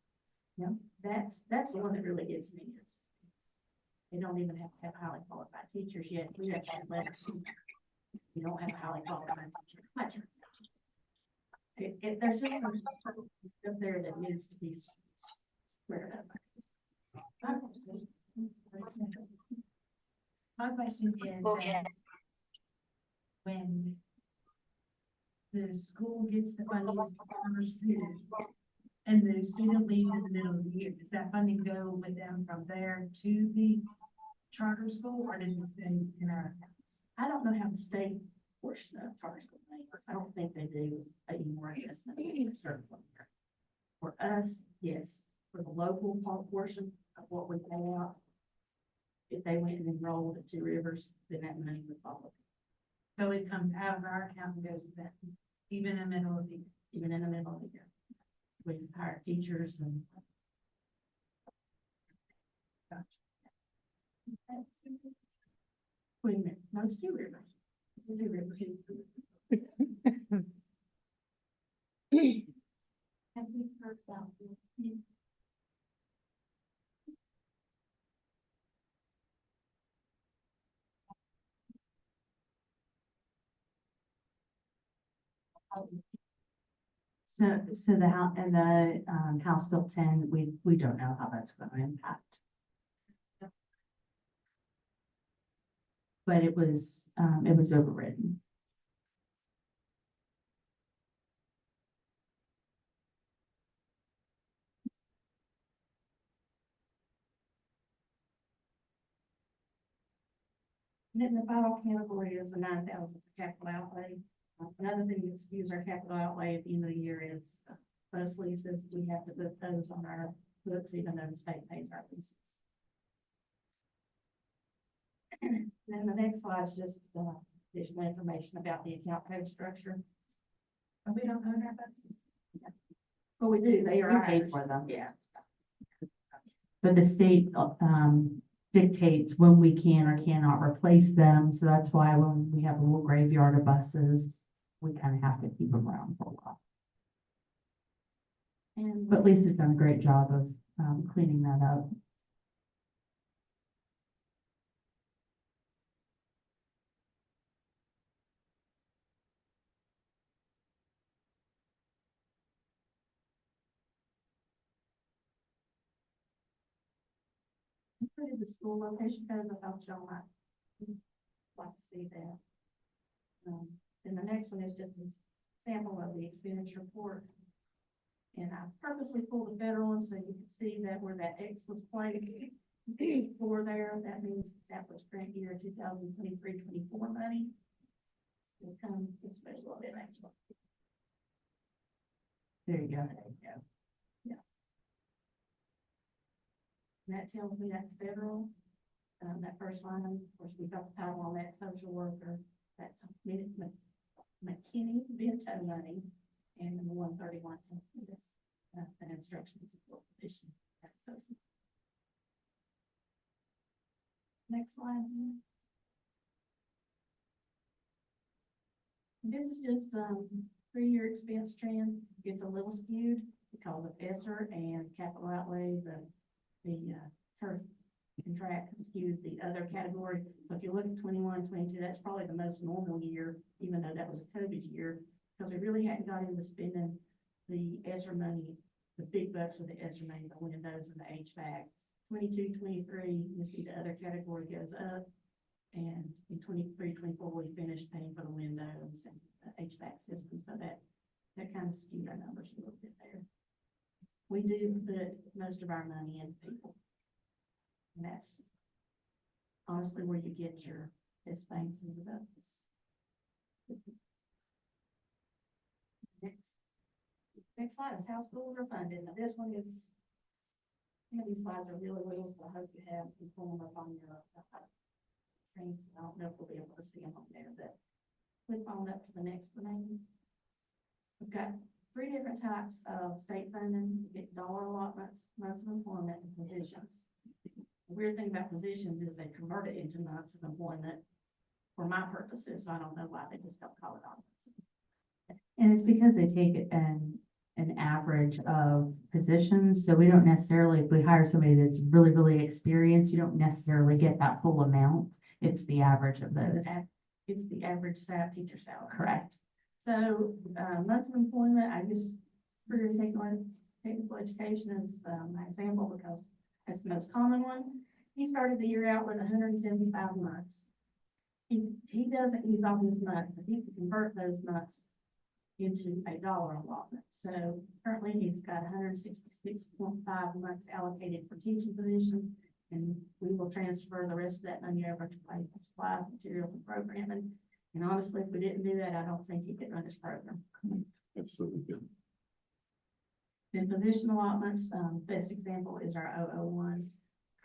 Speaker 12: You know, that's the one that really gets me is they don't even have to have highly qualified teachers yet. We have that letters. You don't have a highly qualified teacher. There's just some stuff there that needs to be squared up.
Speaker 14: My question is that when the school gets the funding for students and the student leaves in the middle of the year, does that funding go with them from there to the charter school, or does it stay in our accounts?
Speaker 12: I don't know how the state portion of charter school pays. I don't think they do any more investment in a certain one. For us, yes, for the local portion of what we pay out, if they went and enrolled at Two Rivers, then that money would follow.
Speaker 14: So it comes out of our account and goes to them, even in the middle of the year.
Speaker 12: Even in the middle of the year. We hire teachers and. Wait a minute, no, it's Two Rivers. It's Two Rivers.
Speaker 10: Have we heard about this?
Speaker 1: So the House and the House Bill 10, we don't know how that's going to impact. But it was overridden.
Speaker 12: And then the final category is the 9,000 capital outlay. Another thing that skews our capital outlay at the end of the year is bus leases. We have to put those on our books, even though the state pays our leases. Then the next slide is just additional information about the account code structure.
Speaker 14: But we don't own our buses.
Speaker 12: Well, we do, they are
Speaker 1: We pay
Speaker 12: ours.
Speaker 1: for them.
Speaker 12: Yeah.
Speaker 1: But the state dictates when we can or cannot replace them. So that's why when we have a little graveyard of buses, we kind of have to keep them around for a while.
Speaker 12: And
Speaker 1: But Lisa's done a great job of cleaning that up.
Speaker 12: included the school location codes. I thought y'all might like to see that. And the next one is just a sample of the expenditure report. And I purposely pulled the federal one so you can see that where that X was placed for there, that means that was grant year 2023-24 money. It comes to special event actually.
Speaker 1: There you go.
Speaker 12: Yeah. And that tells me that's federal. That first line, of course, we got the title on that, social worker, that's McKinney Bento money. And then the 131 tells me this, an instructional support position Next slide. This is just, 3-year expense trend. It's a little skewed because of ESSER and capital outlay, turf and track skewed the other category. So if you look at 21, 22, that's probably the most normal year, even though that was a COVID year, because we really hadn't got into spending the ESSER money, the big bucks of the ESSER money, the windows and the HVAC. 22, 23, you see the other category goes up. And in 23, 24, we finished paying for the windows and the HVAC system, so that kind of skewed our numbers a little bit there. We do put most of our money into people. And that's honestly where you get your best bang for the buck. Next slide is how schools are funded. Now this one is, some of these slides are really little, so I hope you have, you pull them up on your screens. I don't know if we'll be able to see them on there, but click on up to the next one. We've got 3 different types of state funding. You get dollar allotments, months of employment, and positions. The weird thing about positions is they convert it into months of employment for my purposes, so I don't know why they just don't call it allotments.
Speaker 1: And it's because they take an average of positions. So we don't necessarily, if we hire somebody that's really, really experienced, you don't necessarily get that full amount. It's the average of those.
Speaker 12: It's the average teacher salary.
Speaker 1: Correct.
Speaker 12: So, months of employment, I just figured technical education as my example because that's the most common one. He started the year out with 175 months. He doesn't use all his months, so he can convert those months into a dollar allotment. So currently he's got 166.5 months allocated for teaching positions, and we will transfer the rest of that money over to pay for supplies, materials, and programming. And honestly, if we didn't do that, I don't think he could run his program.
Speaker 5: Absolutely good.
Speaker 12: Then position allotments, best example is our 001.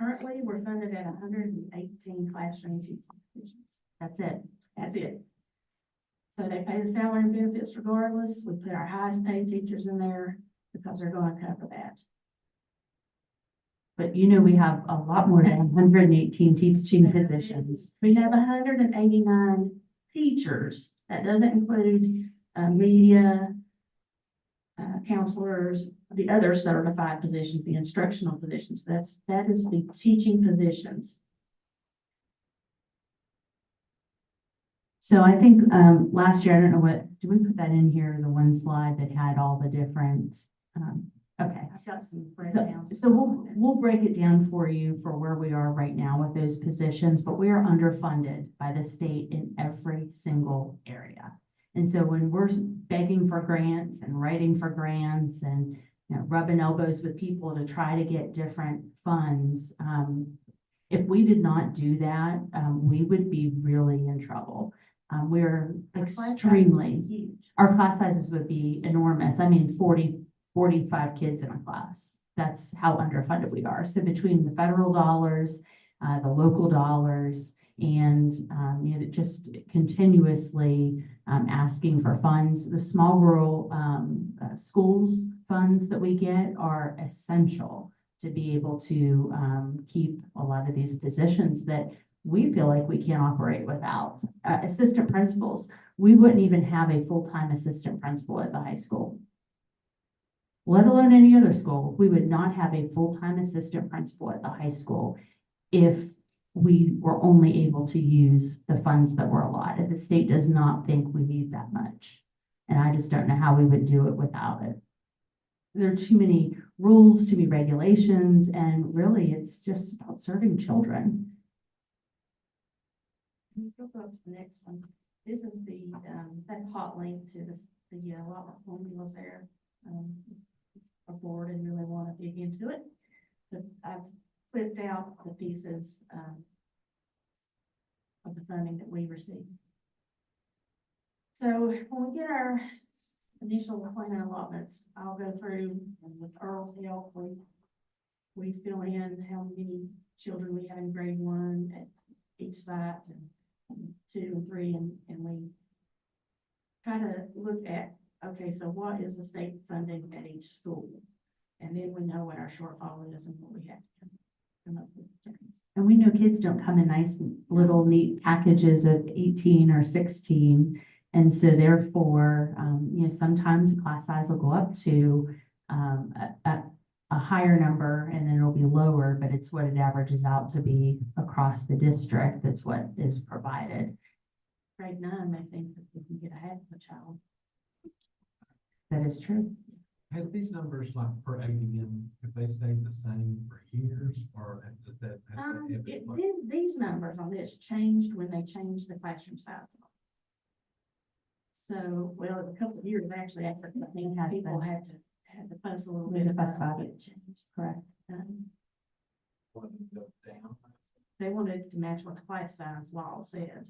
Speaker 12: Currently, we're funded at 118 classroom teaching positions.
Speaker 1: That's it.
Speaker 12: That's it. So they pay the salary and benefits regardless. We put our highest paid teachers in there because they're going to cover that.
Speaker 1: But you know, we have a lot more than 118 teaching positions.
Speaker 12: We have 189 teachers. That doesn't include media, counselors, the other certified positions, the instructional positions. That is the teaching positions.
Speaker 1: So I think last year, I don't know what, did we put that in here, the one slide that had all the different, okay.
Speaker 12: I've got some breakdowns.
Speaker 1: So we'll break it down for you for where we are right now with those positions, but we are underfunded by the state in every single area. And so when we're begging for grants and writing for grants and, you know, rubbing elbows with people to try to get different funds, if we did not do that, we would be really in trouble. We're extremely, our class sizes would be enormous. I mean, 40, 45 kids in a class. That's how underfunded we are. So between the federal dollars, the local dollars, and you know, just continuously asking for funds, the small rural schools funds that we get are essential to be able to keep a lot of these positions that we feel like we can't operate without. Assistant principals, we wouldn't even have a full-time assistant principal at the high school, let alone any other school. We would not have a full-time assistant principal at the high school if we were only able to use the funds that were allotted. The state does not think we need that much. And I just don't know how we would do it without it. There are too many rules, too many regulations, and really it's just about serving children.
Speaker 12: Go up to the next one. This is the, that hot link to the allotment formulas there. A board and really want to dig into it. But I've clipped out the pieces, of the funding that we receive. So when we get our initial plan allotments, I'll go through and with Earl's help, we fill in how many children we have in grade 1 at each site and 2 and 3, and we try to look at, okay, so what is the state funding at each school? And then we know what our shortfall is and what we have to come up with.
Speaker 1: And we know kids don't come in nice little neat packages of 18 or 16. And so therefore, sometimes the class size will go up to a higher number and then it'll be lower, but it's what it averages out to be across the district. That's what is provided.
Speaker 12: Grade 9, they think that we can get a half of a child.
Speaker 1: That is true.
Speaker 3: Have these numbers like per ADM, have they stayed the same for years or has that?
Speaker 12: These numbers on this changed when they changed the classroom size. So, well, a couple of years actually after, I think people had to fuss a little bit about it. Changed.
Speaker 1: Correct.
Speaker 3: Down.
Speaker 12: They wanted it to match what the class size law said.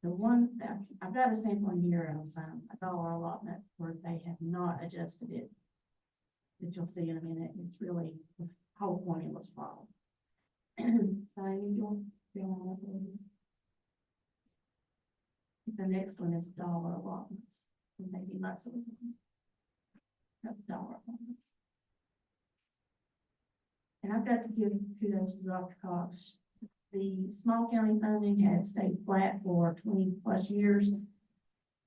Speaker 12: The one that, I've got a sample in here of a dollar allotment where they have not adjusted it. That you'll see in a minute. It's really, the whole point was wrong. So I enjoy feeling that a little bit. The next one is dollar allotments. Maybe less of dollar allotments. And I've got to give kudos to Dr. Cox. The small county funding had stayed flat for 20+ years.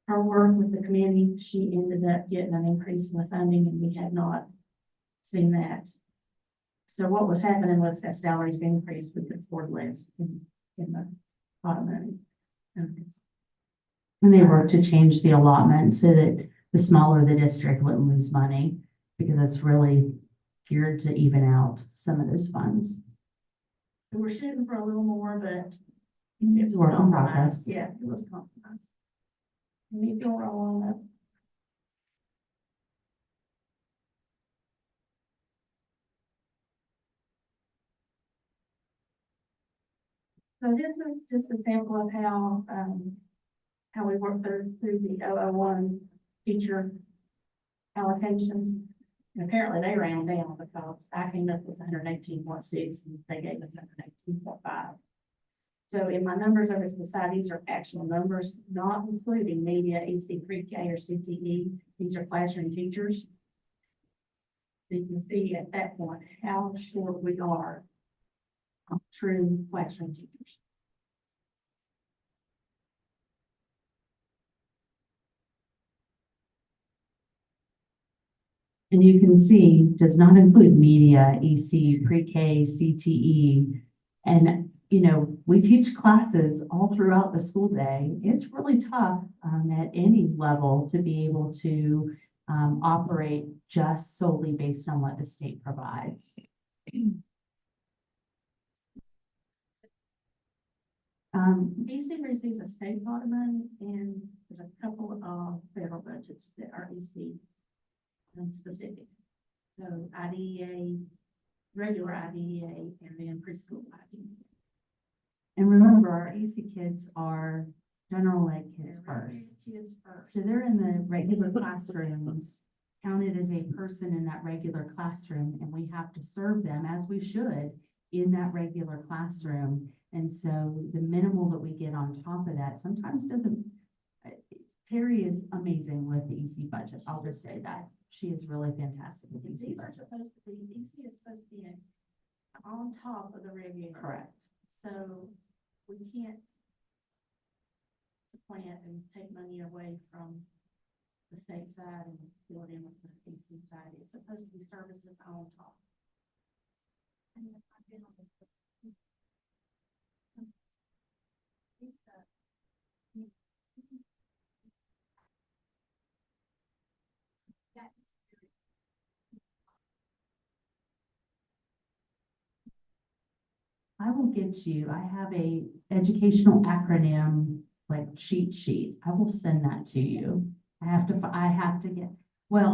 Speaker 12: Her work with the committee, she ended up getting an increase in the funding and we had not seen that. So what was happening was that salaries increased, we could afford less in the pot of money.
Speaker 1: And they worked to change the allotment so that the smaller the district wouldn't lose money because it's really geared to even out some of those funds.
Speaker 12: And we're shooting for a little more, but
Speaker 1: It's a work in
Speaker 12: compromise.
Speaker 1: progress.
Speaker 12: Yeah, it was compromised. You can roll on up. So this is just a sample of how we work through the 001 teacher allocations. And apparently they ran down because I came up with 118.6 and they gave us 118.5. So in my numbers over to the side, these are actual numbers, not including media, EC pre-K or CTE. These are classroom teachers. So you can see at that point how short we are of true classroom teachers.
Speaker 1: And you can see, does not include media, EC, pre-K, CTE. And, we teach classes all throughout the school day. It's really tough at any level to be able to operate just solely based on what the state provides.
Speaker 12: EC receives a state pot of money and there's a couple of federal budgets that are EC specific. So IDEA, regular IDEA, and then preschool IDEA.
Speaker 1: And remember, our EC kids are general ed kids first.
Speaker 12: Kids first.
Speaker 1: So they're in the regular classrooms, counted as a person in that regular classroom, and we have to serve them as we should in that regular classroom. And so the minimal that we get on top of that sometimes doesn't, Terry is amazing with the EC budget. I'll just say that. She is really fantastic with the EC
Speaker 12: These are
Speaker 1: budget.
Speaker 12: supposed to be, EC is supposed to be on top of the regular.
Speaker 1: Correct.
Speaker 12: So we can't supplant and take money away from the state side and fill it in with the EC side. It's supposed to be services on top.
Speaker 1: I will get you, I have a educational acronym, like cheat sheet. I will send that to you. I have to get, well,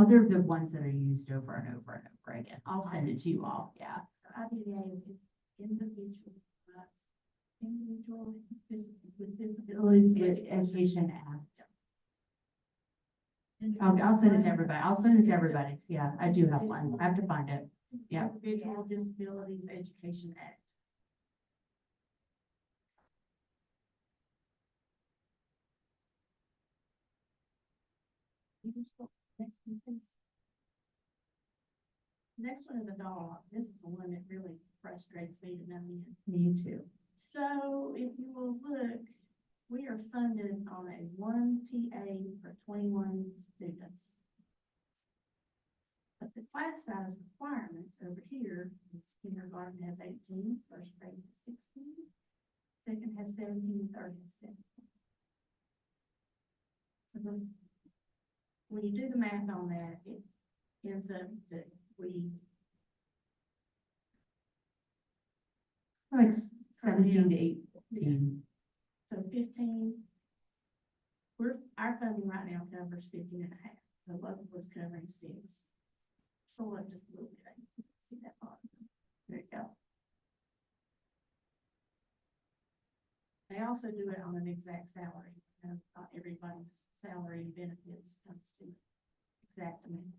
Speaker 1: they're the ones that are used over and over and over again. I'll send it to you all, yeah.
Speaker 12: So IDEA is individual with
Speaker 1: Disabilities
Speaker 12: disabilities.
Speaker 1: with Education Act. I'll send it to everybody. I'll send it to everybody. Yeah, I do have one. I have to find it. Yeah.
Speaker 12: Individual Disabilities Education Act. Next one is a dog. This is the one that really frustrates me to no end.
Speaker 1: Me too.
Speaker 12: So if you will look, we are funded on a 1 TA for 21 students. But the class size requirements over here is kindergarten has 18, first grade has 16, second has 17, third has 17. So when you do the math on that, it ends up that we
Speaker 1: Like 17 to 18.
Speaker 12: So 15, our funding right now covers 15 and a half, so local was covering 6. Scroll up just a little bit, you can see that bottom. There you go. They also do it on an exact salary, not everybody's salary and benefits comes to exact amount.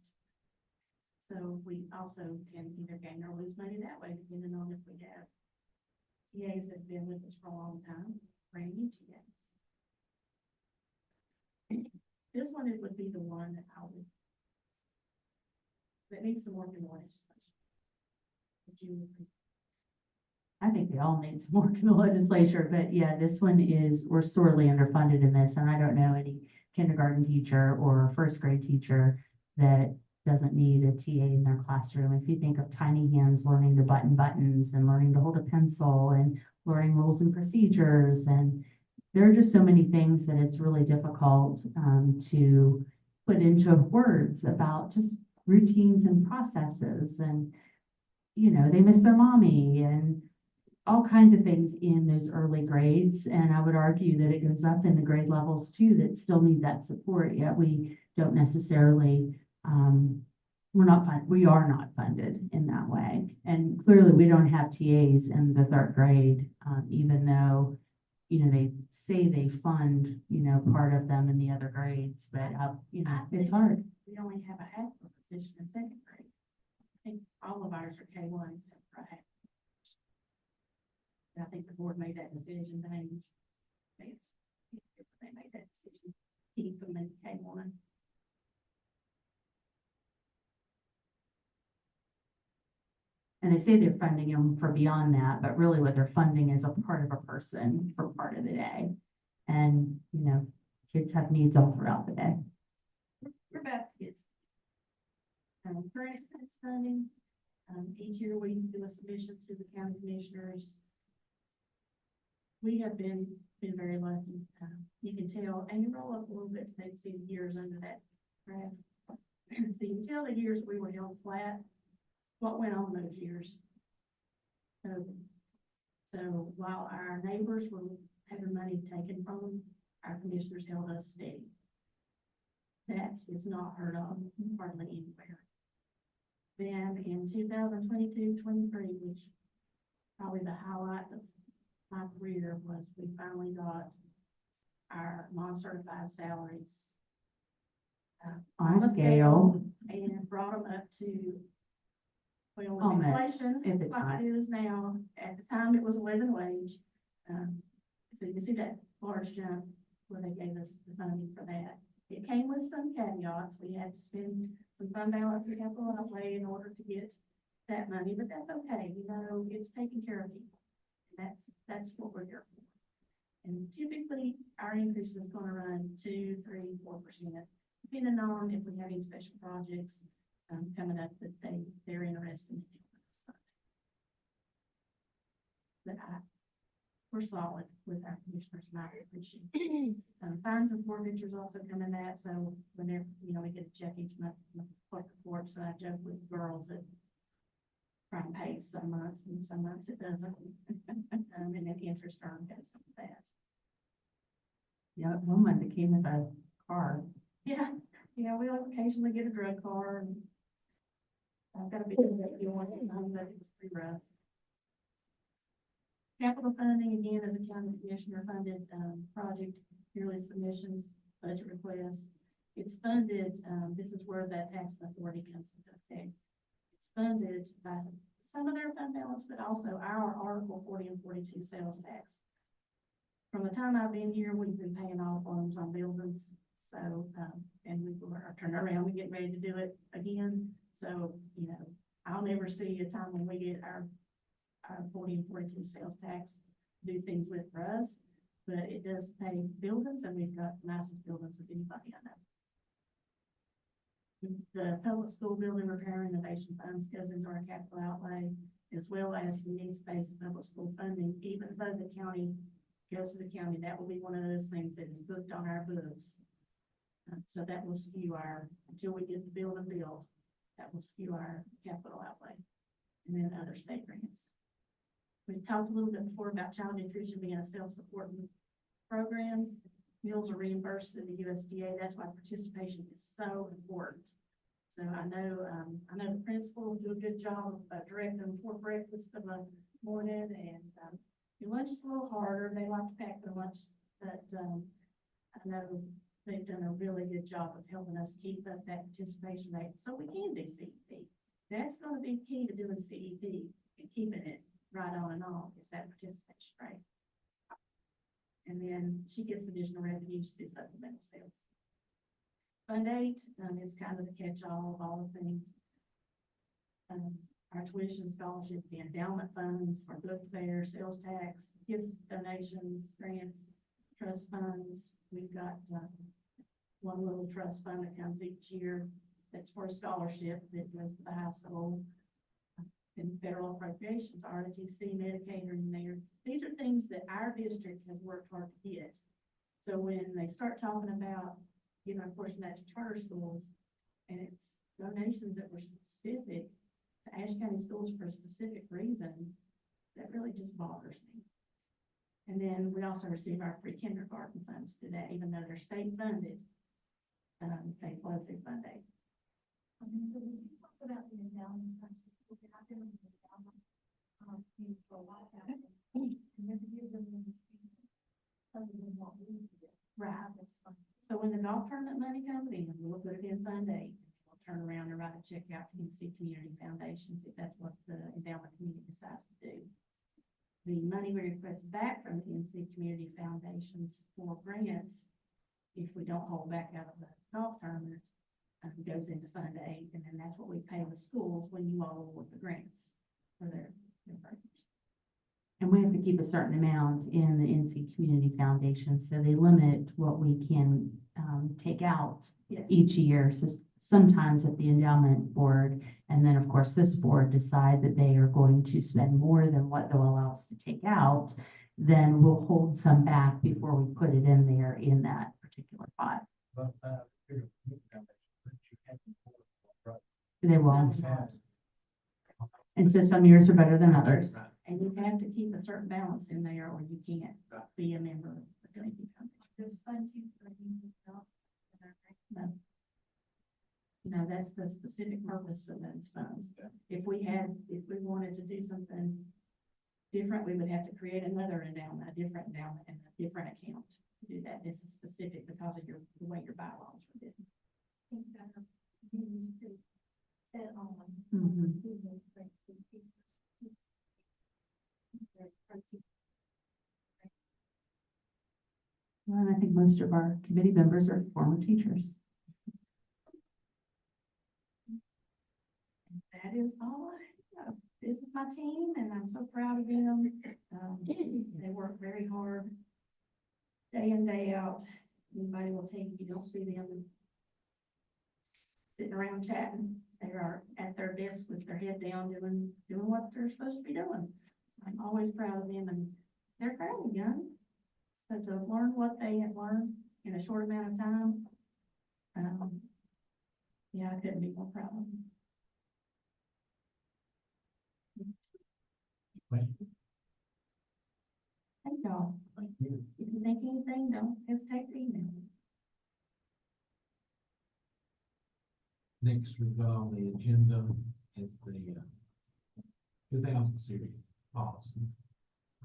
Speaker 12: So we also can either gain or lose money that way, depending on if we have TAs that have been with us for a long time, brand new TAs. This one, it would be the one that that needs some work in the legislation. Would you agree?
Speaker 1: I think they all need some work in the legislature, but yeah, this one is, we're sorely underfunded in this, and I don't know any kindergarten teacher or first grade teacher that doesn't need a TA in their classroom. If you think of tiny hands learning to button buttons and learning to hold a pencil and learning rules and procedures, and there are just so many things that it's really difficult to put into words about just routines and processes, and you know, they miss their mommy and all kinds of things in those early grades. And I would argue that it goes up in the grade levels too that still need that support, yet we don't necessarily we are not funded in that way. And clearly we don't have TAs in the third grade, even though, you know, they say they fund, you know, part of them in the other grades, but, you know, it's hard.
Speaker 12: We only have a half a position in second grade. I think all of ours are K1 except for a half. And I think the board made that decision, they made that decision, keep them in K1.
Speaker 1: And they say they're funding them for beyond that, but really what they're funding is a part of a person for part of the day. And, you know, kids have needs all throughout the day.
Speaker 12: We're about to get current expense funding. Each year we do a submission to the county commissioners. We have been very lucky. You can tell, and you roll up a little bit to see the years under that graph. So you can tell the years we were held flat, what went on those years. So while our neighbors were having money taken from them, our commissioners held us steady. That is not heard of hardly anywhere. Then in 2022-23, which probably the highlight of my career, was we finally got our non-certified salaries
Speaker 1: On scale.
Speaker 12: and brought them up to, well, with
Speaker 1: Almost,
Speaker 12: inflation,
Speaker 1: at the
Speaker 12: like
Speaker 1: time.
Speaker 12: it is now, at the time it was a living wage. So you can see that large jump where they gave us the funding for that. It came with some caveats. We had to spend some fund balance and capital outlay in order to get that money, but that's okay. You know, it's taking care of people. That's what we're here for. And typically our increase is going to run 2%, 3%, 4%, depending on if we have any special projects coming up that they're interested in. But we're solid with our commissioners, and I appreciate it. Fines and forfeitures also come in that, so whenever, you know, we get a check each month from the clerk of court, so I joke with girls that try and pay some months and some months it doesn't. And then interest earned goes with that.
Speaker 1: Yeah, one month it came with a car.
Speaker 12: Yeah, we occasionally get a drug car, and I've got a big one, but it was pretty rough. Capital funding, again, as a county commissioner funded, project yearly submissions, budget requests. It's funded, this is where that tax authority comes into effect. It's funded by some of their fund balance, but also our Article 40 and 42 sales tax. From the time I've been here, we've been paying off loans on buildings, so So, and we are turning around, we're getting ready to do it again. So, you know, I'll never see a time when we get our 40 and 42 sales tax do things with for us, but it does pay buildings, and we've got the nicest buildings of anybody I know. The public school building repair and renovation funds goes into our capital outlay, as well as the needs-based public school funding. Even though the county goes to the county, that will be one of those things that is booked on our books. So that will skew our, until we get the building built, that will skew our capital outlay, and then other state grants. We talked a little bit before about child nutrition being a self-supporting program. Meals are reimbursed through the USDA. That's why participation is so important. So I know the principals do a good job of directing them before breakfast in the morning, and your lunch is a little harder. They like to pack their lunch, but I know they've done a really good job of helping us keep up that participation rate so we can do CEP. That's going to be key to doing CEP and keeping it right on and on, is that participation rate. And then she gets additional revenues through supplemental sales. Fund 8 is kind of the catch-all of all the things. Our tuition scholarship, the endowment funds, our book fair, sales tax, gifts, donations, grants, trust funds. We've got one little trust fund that comes each year that's for a scholarship that goes to the high school. And federal appropriations, ROTC, Medicaid are in there. These are things that our district has worked hard to get. So when they start talking about giving a portion of that to charter schools, and it's donations that were specific to Ashe County schools for a specific reason, that really just bothers me. And then we also receive our free kindergarten funds today, even though they're state funded. They flow through Fund 8.
Speaker 10: About the endowment funds, I've been in the endowment for a while now, and never give them other than what we do.
Speaker 12: Right. So when the golf tournament money comes in, we'll put it in Fund 8. We'll turn around and write a check out to NC Community Foundations if that's what the endowment committee decides to do. The money we request back from the NC Community Foundations for grants, if we don't hold back out of the golf tournament, goes into Fund 8, and then that's what we pay the schools when you all award the grants for their programs.
Speaker 1: And we have to keep a certain amount in the NC Community Foundation, so they limit what we can take out
Speaker 12: Yes.
Speaker 1: each year. So sometimes if the endowment board, and then of course this board, decide that they are going to spend more than what they'll allow us to take out, then we'll hold some back before we put it in there in that particular pot.
Speaker 3: But,
Speaker 1: They won't. And so some years are better than others.
Speaker 12: And you have to keep a certain balance in there, or you can't be a member of the Community Foundation.
Speaker 10: Those funds you for using stuff.
Speaker 12: No. No, that's the specific purpose of those funds. If we wanted to do something different, we would have to create another endowment, a different endowment, and a different account to do that. This is specific because of the way your bylaws were written.
Speaker 10: I think that you need to set on.
Speaker 1: Mhm. Well, and I think most of our committee members are former teachers.
Speaker 12: That is all I have. This is my team, and I'm so proud of them. They work very hard, day in, day out. Anybody will tell you don't see them sitting around chatting. They are at their desk with their head down, doing what they're supposed to be doing. I'm always proud of them, and they're fairly young. So to learn what they have learned in a short amount of time, yeah, I couldn't be more proud of them. Thank y'all. If you think anything, don't hesitate to email me.
Speaker 3: next we've got on the agenda is the 2000 series policy.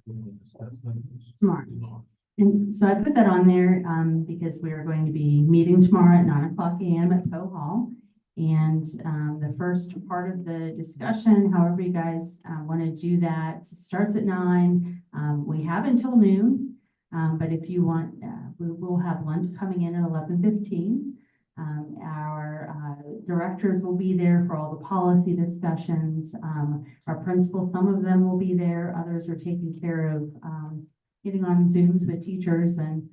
Speaker 3: We will discuss those
Speaker 1: Tomorrow.
Speaker 3: tomorrow.
Speaker 1: And so I put that on there because we are going to be meeting tomorrow at 9:00 a.m. at Coe Hall. And the first part of the discussion, however you guys want to do that, starts at 9. We have until noon, but if you want, we will have lunch coming in at 11:15. Our directors will be there for all the policy discussions. Our principals, some of them will be there, others are taking care of getting on Zooms with teachers and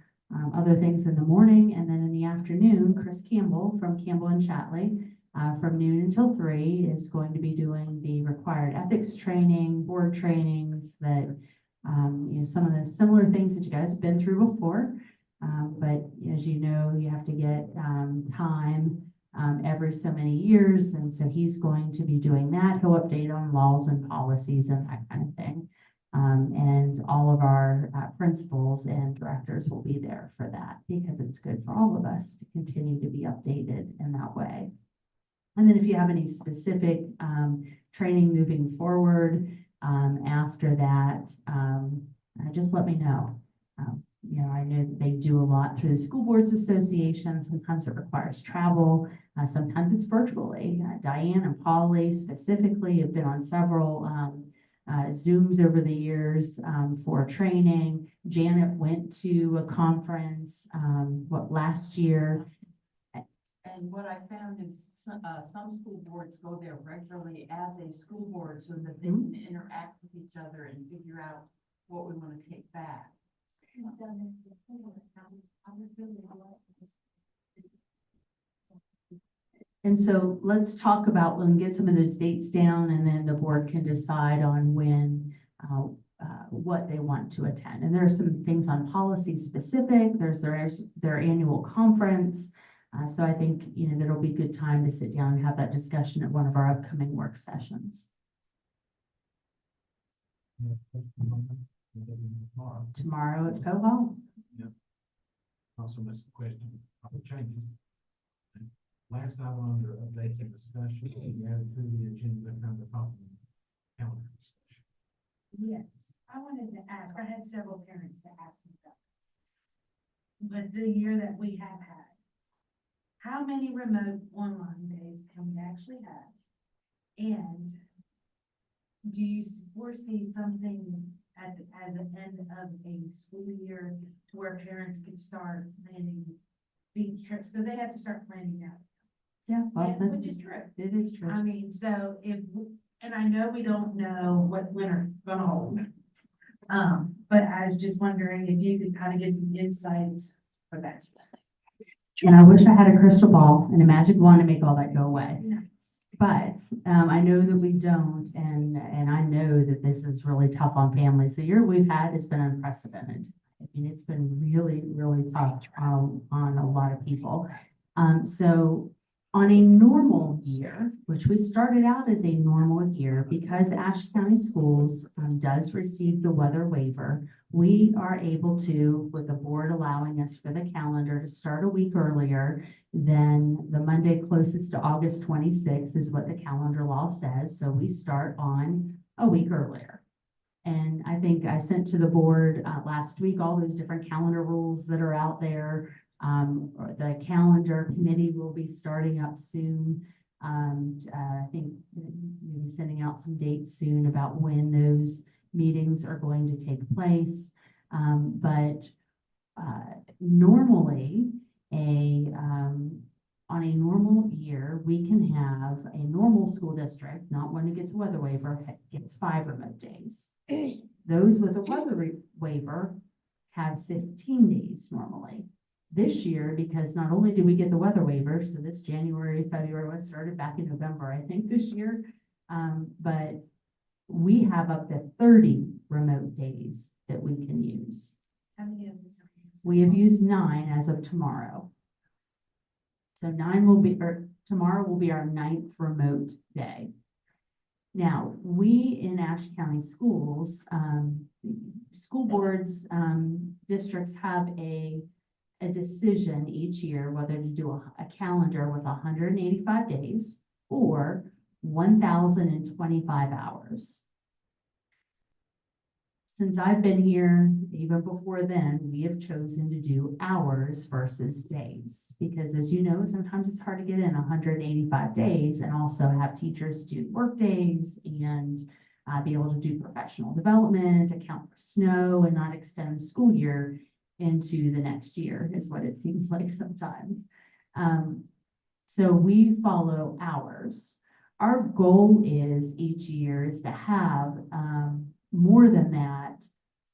Speaker 1: other things in the morning. And then in the afternoon, Chris Campbell from Campbell and Chatley, from noon until 3 is going to be doing the required ethics training, board trainings that, some of the similar things that you guys have been through before. But as you know, you have to get time every so many years. And so he's going to be doing that. He'll update on laws and policies and that kind of thing. And all of our principals and directors will be there for that because it's good for all of us to continue to be updated in that way. And then if you have any specific training moving forward after that, just let me know. I know that they do a lot through the School Boards Association. Sometimes it requires travel. Sometimes it's virtually. Diane and Polly specifically have been on several Zooms over the years for training. Janet went to a conference, last year.
Speaker 11: And what I found is some school boards go there regularly as a school board so that they can interact with each other and figure out what we want to take back.
Speaker 1: And so let's talk about, when we get some of those dates down, and then the board can decide on when, what they want to attend. And there are some things on policy specific. There's their annual conference. So I think, that'll be a good time to sit down and have that discussion at one of our upcoming work sessions. Tomorrow at Cohol.
Speaker 3: Also missed the question of the changes. Last item under updates and discussion, we added to the agenda kind of talking calendar discussion.
Speaker 14: Yes, I wanted to ask, I had several parents to ask me about this. But the year that we have had, how many remote online days can we actually have? And do you foresee something as an end of a school year to where parents could start planning beach trips? Because they have to start planning now.
Speaker 1: Yeah,
Speaker 14: And which is true.
Speaker 1: It is true.
Speaker 14: I mean, so and I know we don't know what winter's gonna hold. But I was just wondering if you could kind of give some insights for that.
Speaker 1: And I wish I had a crystal ball and a magic wand to make all that go away. But I know that we don't, and I know that this is really tough on families. The year we've had has been unprecedented. I mean, it's been really, really tough on a lot of people. So on a normal year, which we started out as a normal year, because Ashe County Schools does receive the weather waiver, we are able to, with the board allowing us for the calendar, to start a week earlier than the Monday closest to August 26th is what the calendar law says. So we start on a week earlier. And I think I sent to the board last week all those different calendar rules that are out there. The calendar committee will be starting up soon. I think we'll be sending out some dates soon about when those meetings are going to take place. But normally, on a normal year, we can have a normal school district, not one that gets a weather waiver, gets 5 remote days. Those with a weather waiver have 15 days normally. This year, because not only do we get the weather waiver, so this January, February was started back in November, I think this year, but we have up to 30 remote days that we can use.
Speaker 14: How many of these?
Speaker 1: We have used 9 as of tomorrow. So tomorrow will be our 9th remote day. Now, we in Ashe County Schools, school boards, districts have a decision each year whether to do a calendar with 185 days or 1,025 hours. Since I've been here, even before then, we have chosen to do hours versus days. Because as you know, sometimes it's hard to get in 185 days and also have teachers do work days and be able to do professional development, account for snow and not extend the school year. into the next year is what it seems like sometimes. So we follow hours. Our goal is each year is to have, more than that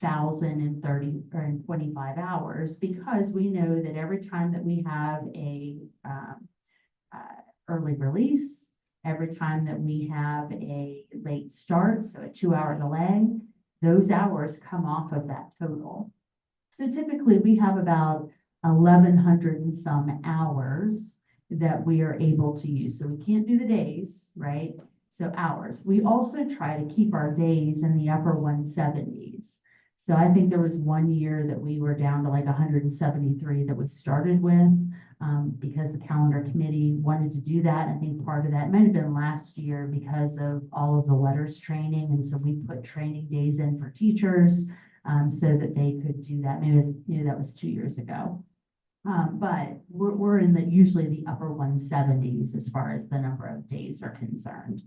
Speaker 1: 1,030 or 25 hours, because we know that every time that we have a, early release, every time that we have a late start, so a 2-hour delay, those hours come off of that total. So typically we have about 1,100 and some hours that we are able to use. So we can't do the days, right? So hours. We also try to keep our days in the upper 170s. So I think there was one year that we were down to like 173 that we started with, because the calendar committee wanted to do that. I think part of that might have been last year because of all of the letters training. And so we put training days in for teachers, so that they could do that. Maybe that was 2 years ago. But we're in usually the upper 170s as far as the number of days are concerned.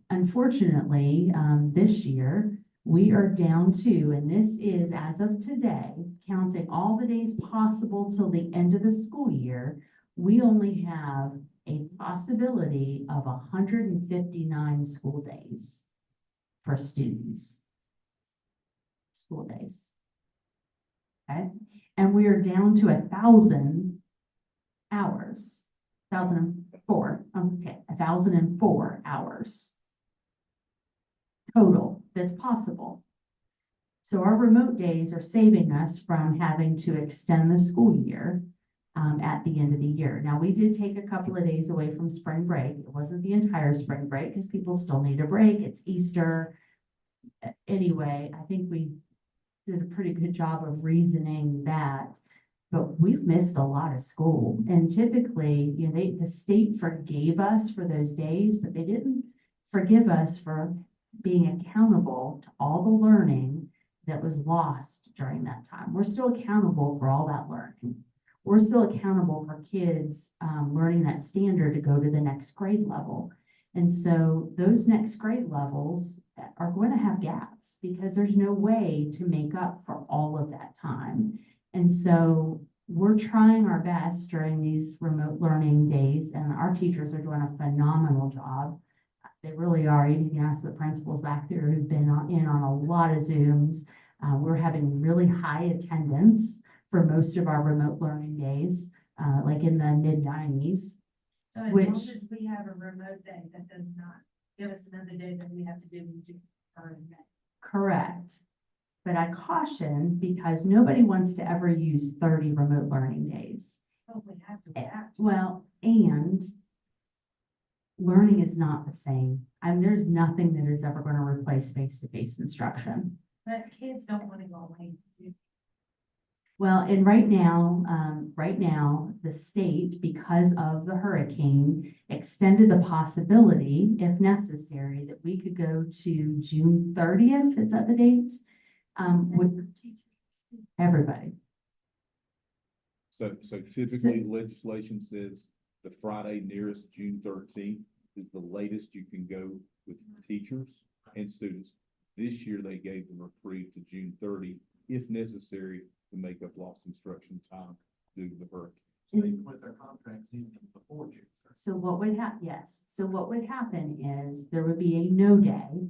Speaker 1: Unfortunately, this year we are down to, and this is as of today, counting all the days possible till the end of the school year, we only have a possibility of 159 school days for students. School days. Okay, and we are down to 1,000 hours, 1,004, okay, 1,004 hours total that's possible. So our remote days are saving us from having to extend the school year at the end of the year. Now, we did take a couple of days away from spring break. It wasn't the entire spring break because people still need a break. It's Easter. Anyway, I think we did a pretty good job of reasoning that, but we've missed a lot of school. And typically, you know, the state forgave us for those days, but they didn't forgive us for being accountable to all the learning that was lost during that time. We're still accountable for all that learning. We're still accountable for kids learning that standard to go to the next grade level. And so those next grade levels are going to have gaps because there's no way to make up for all of that time. And so we're trying our best during these remote learning days, and our teachers are doing a phenomenal job. They really are. You can ask the principals back there who've been in on a lot of Zooms. We're having really high attendance for most of our remote learning days, like in the mid-90s.
Speaker 14: So as long as we have a remote day, that does not give us another day that we have to do in June or in May.
Speaker 1: Correct. But I caution because nobody wants to ever use 30 remote learning days.
Speaker 14: But we have to adapt.
Speaker 1: Well, and learning is not the same. I mean, there's nothing that is ever going to replace face-to-face instruction.
Speaker 14: But kids don't want to go away.
Speaker 1: Well, and right now, the state, because of the hurricane, extended the possibility, if necessary, that we could go to June 30th. Is that the date? With everybody.
Speaker 5: So typically legislation says the Friday nearest June 13th is the latest you can go with teachers and students. This year, they gave them reprieve to June 30, if necessary, to make up lost instruction time due to the hurricane.
Speaker 3: So they put their contracts in before June.
Speaker 1: So what would happen? Yes. So what would happen is there would be a no day.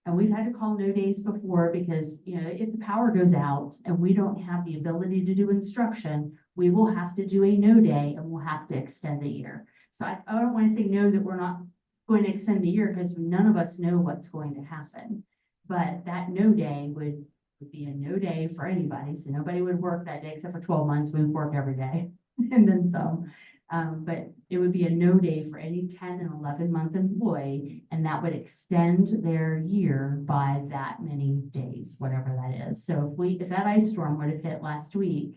Speaker 1: And we've had to call no days before because, you know, if the power goes out and we don't have the ability to do instruction, we will have to do a no day and we'll have to extend the year. So I don't want to say no that we're not going to extend the year because none of us know what's going to happen. But that no day would be a no day for anybody. So nobody would work that day except for 12 months. We would work every day and then some. But it would be a no day for any 10 and 11 month employee, and that would extend their year by that many days, whatever that is. So if that ice storm would have hit last week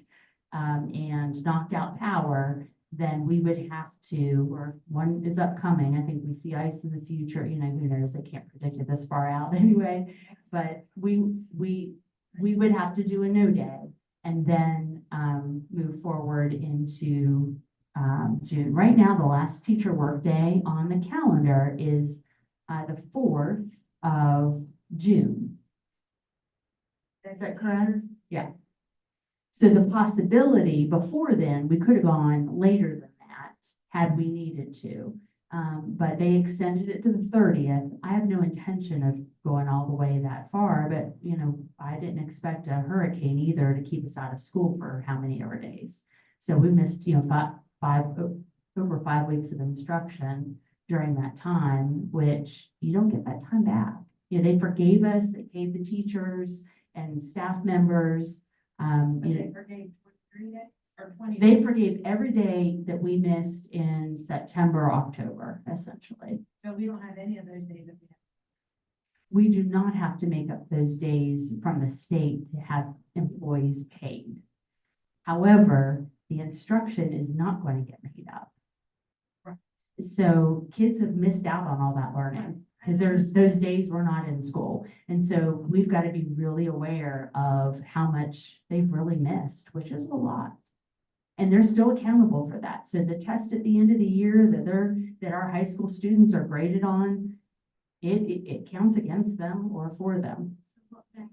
Speaker 1: and knocked out power, then we would have to, or one is upcoming. I think we see ice in the future. You know, who knows? They can't predict it this far out anyway. But we would have to do a no day and then move forward into June. Right now, the last teacher work day on the calendar is the 4th of June. Is that correct? Yeah. So the possibility before then, we could have gone later than that had we needed to. But they extended it to the 30th. I have no intention of going all the way that far, but you know, I didn't expect a hurricane either to keep us out of school for how many ever days. So we missed, you know, over 5 weeks of instruction during that time, which you don't get that time back. You know, they forgave us, they gave the teachers and staff members, you know,
Speaker 14: They forgave 3 days or 20 days?
Speaker 1: they forgave every day that we missed in September, October, essentially.
Speaker 14: So we don't have any of those days if we have.
Speaker 1: We do not have to make up those days from the state to have employees paid. However, the instruction is not going to get made up.
Speaker 14: Right.
Speaker 1: So kids have missed out on all that learning because those days we're not in school. And so we've got to be really aware of how much they've really missed, which is a lot. And they're still accountable for that. So the test at the end of the year that our high school students are graded on, it counts against them or for them.
Speaker 10: So what that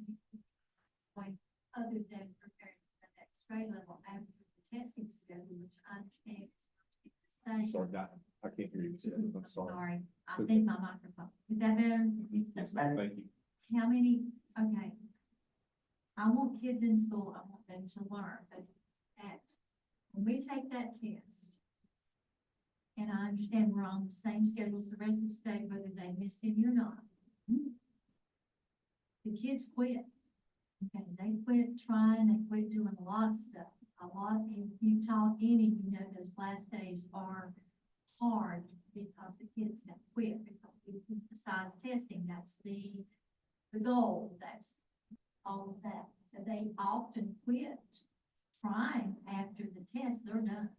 Speaker 10: like other than preparing for the next grade level after the testing schedule, which I understand is the same.
Speaker 5: Sorry, I can't hear you. I'm sorry.
Speaker 10: Sorry, I think my microphone, is that better?
Speaker 5: Yes, ma'am. Thank you.
Speaker 10: How many, okay. I want kids in school, I want them to learn, but when we take that test, and I understand we're on the same schedule as the rest of the state, whether they missed any or not. The kids quit. Okay, they quit trying, they quit doing a lot of stuff. If you taught any, you know, those last days are hard because the kids have quit, because besides testing, that's the goal, that's all of that. So they often quit trying after the test, they're done.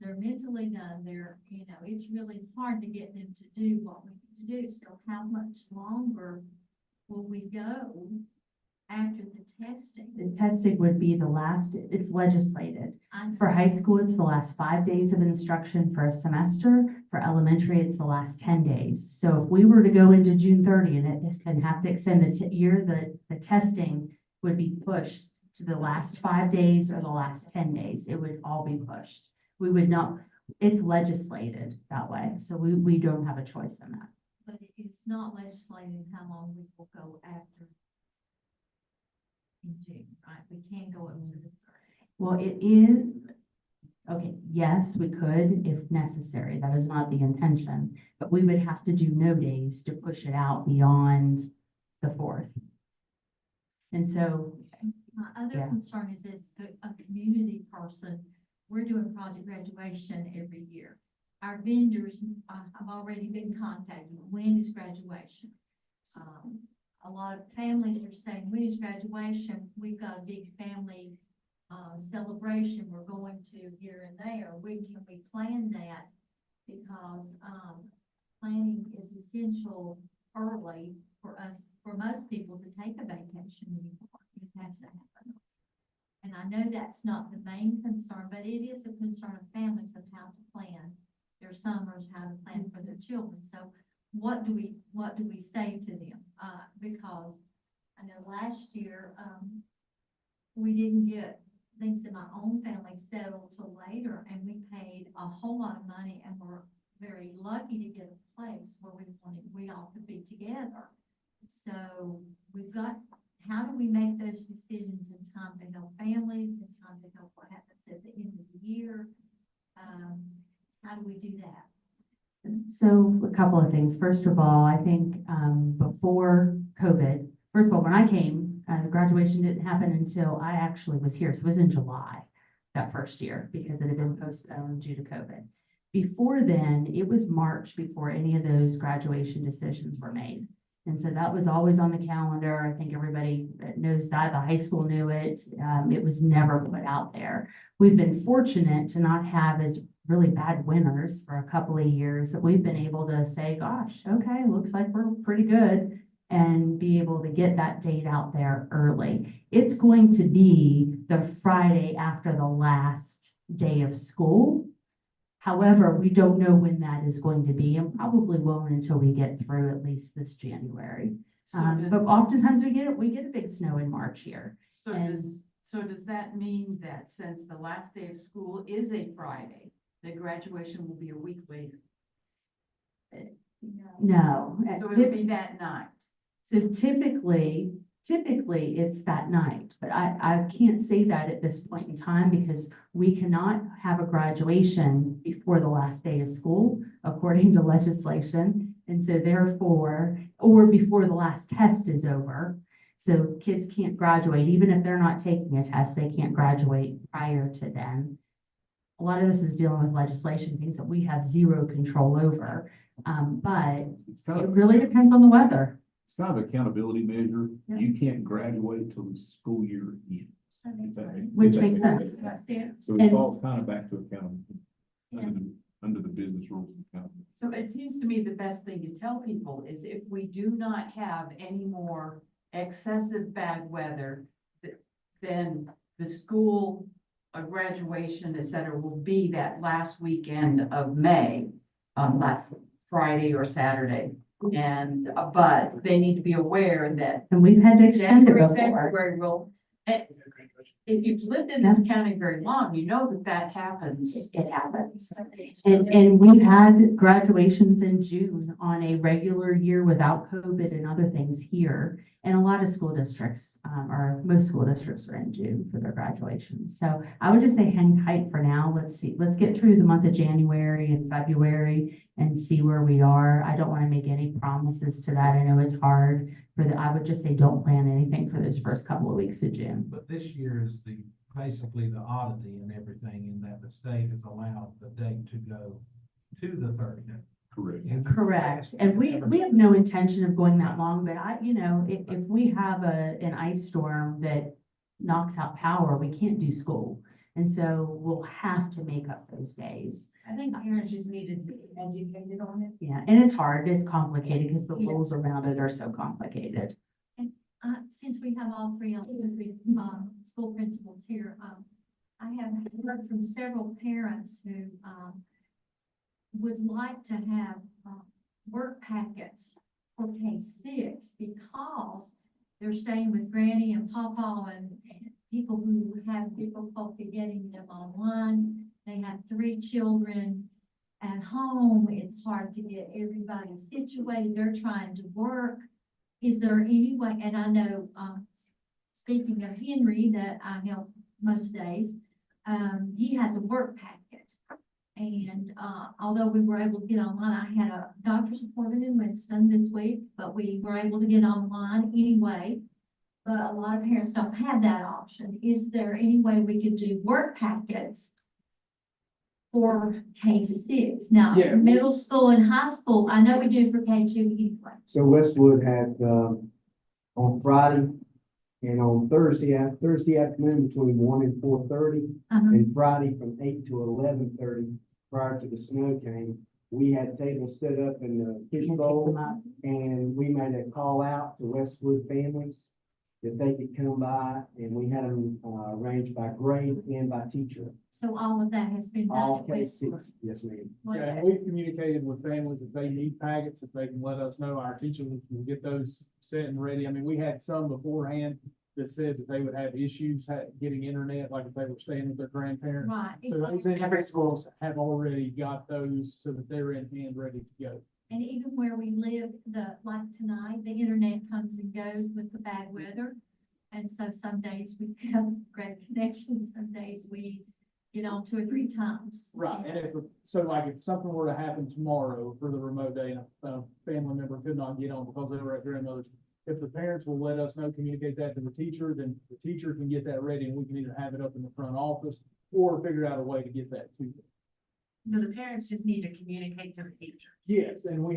Speaker 10: They're mentally done, you know, it's really hard to get them to do what we need to do. So how much longer will we go after the testing?
Speaker 1: The testing would be the last, it's legislated.
Speaker 10: I know.
Speaker 1: For high school, it's the last 5 days of instruction for a semester. For elementary, it's the last 10 days. So if we were to go into June 30th and have to extend the year, the testing would be pushed to the last 5 days or the last 10 days. It would all be pushed. We would not, it's legislated that way. So we don't have a choice in that.
Speaker 10: But it's not legislated how long we will go after in June, right? We can't go up to the 30th.
Speaker 1: Well, it is, okay, yes, we could if necessary. That is not the intention, but we would have to do no days to push it out beyond the 4th. And so,
Speaker 10: My other
Speaker 1: Yeah.
Speaker 10: concern is as a community person, we're doing project graduation every year. Our vendors, I've already been contacted. When is graduation? A lot of families are saying, when is graduation? We've got a big family celebration we're going to here and there. Can we plan that? Because planning is essential early for us, for most people to take a vacation anymore. It has to happen. And I know that's not the main concern, but it is a concern of families of how to plan their summers, how to plan for their children. So what do we say to them? Because I know last year, we didn't get things in my own family settled till later, and we paid a whole lot of money, and we're very lucky to get a place where we all could be together. So how do we make those decisions in time to help families, in time to help what happens at the end of the year? How do we do that?
Speaker 1: So a couple of things. First of all, I think before COVID, first of all, when I came, graduation didn't happen until I actually was here. So it was in July that first year because it had been postponed due to COVID. Before then, it was March before any of those graduation decisions were made. And so that was always on the calendar. I think everybody knows that. The high school knew it. It was never put out there. We've been fortunate to not have as really bad winters for a couple of years that we've been able to say, gosh, okay, looks like we're pretty good, and be able to get that date out there early. It's going to be the Friday after the last day of school. However, we don't know when that is going to be, and probably won't until we get through at least this January. But oftentimes we get a big snow in March here.
Speaker 11: So
Speaker 1: And-
Speaker 11: does that mean that since the last day of school is a Friday, that graduation will be a week later?
Speaker 1: No.
Speaker 11: So it'll be that night?
Speaker 1: So typically it's that night, but I can't say that at this point in time because we cannot have a graduation before the last day of school, according to legislation. And so therefore, or before the last test is over. So kids can't graduate, even if they're not taking a test, they can't graduate prior to then. A lot of this is dealing with legislation, things that we have zero control over. But
Speaker 5: It's kind
Speaker 1: it
Speaker 5: of,
Speaker 1: really depends on the weather.
Speaker 5: it's kind of accountability measure.
Speaker 1: Yeah.
Speaker 5: You can't graduate till the school year ends.
Speaker 6: That makes sense.
Speaker 1: Which
Speaker 5: If that
Speaker 1: makes
Speaker 5: sense.
Speaker 1: sense.
Speaker 6: Yeah.
Speaker 5: So it
Speaker 1: And-
Speaker 5: falls kind of back to accountability, under the business rules of accountability.
Speaker 11: So it seems to me the best thing to tell people is if we do not have any more excessive bad weather, then the school, graduation, et cetera, will be that last weekend of May, last Friday or Saturday. And, but they need to be aware that
Speaker 1: And we've had to extend it
Speaker 11: January,
Speaker 1: before.
Speaker 11: February will, if you've lived in this county very long, you know that that happens.
Speaker 1: It happens. And we've had graduations in June on a regular year without COVID and other things here. And a lot of school districts, or most school districts are in June for their graduation. So I would just say hang tight for now. Let's see, let's get through the month of January and February and see where we are. I don't want to make any promises to that. I know it's hard I would just say don't plan anything for those first couple of weeks of June.
Speaker 3: But this year is basically the oddity and everything in that the state has allowed the date to go to the 30th.
Speaker 5: Correct.
Speaker 1: Correct. And we have no intention of going that long, but if we have an ice storm that knocks out power, we can't do school. And so we'll have to make up those days.
Speaker 14: I think parents just needed to be educated on it.
Speaker 1: Yeah, and it's hard, it's complicated because the
Speaker 14: Yeah.
Speaker 1: rules around it are so complicated.
Speaker 10: Since we have all three school principals here, I have heard from several parents who, would like to have, work packets for K-6 because they're staying with Granny and Pawpaw and people who have difficulty getting them online. They have 3 children at home. It's hard to get everybody situated. They're trying to work. Is there any way, and I know, speaking of Henry that I help most days, he has a work packet. And, although we were able to get online, I had a doctor's appointment in Winston this week, but we were able to get online anyway. But a lot of parents don't have that option. Is there any way we could do work packets for K-6? Now,
Speaker 7: Yeah.
Speaker 10: middle school and high school, I know we do for K-2 anyway.
Speaker 7: So Westwood had, on Friday and on Thursday afternoon between 1 and 4:30, and Friday from 8 to 11:30, prior to the snow came, we had tables set up in the fishbowl, and we made a call out to Westwood families that they could come by, and we had them, arranged by grade and by teacher.
Speaker 10: So all of that has been done
Speaker 7: All
Speaker 10: at Westwood.
Speaker 7: K-6, yes, ma'am.
Speaker 6: Yeah, and we've communicated with families if they need packets, if they can let us know, our teachers can get those set and ready. I mean, we had some beforehand that said that they would have issues getting internet, like if they were staying with their grandparents.
Speaker 10: Right.
Speaker 6: So those individual schools have already got those so that they're in hand, ready to go.
Speaker 10: And even where we live, like tonight, the internet comes and goes with the bad weather. And so some days we have great connections, some days we get on 2 or 3 times.
Speaker 6: Right, and if something were to happen tomorrow for the remote day and a family member could not get on because they were at grandmother's, if the parents will let us know, communicate that to the teacher, then the teacher can get that ready and we can either have it up in the front office or figure out a way to get that to them.
Speaker 14: So the parents just need to communicate to the teacher.
Speaker 6: Yes, and we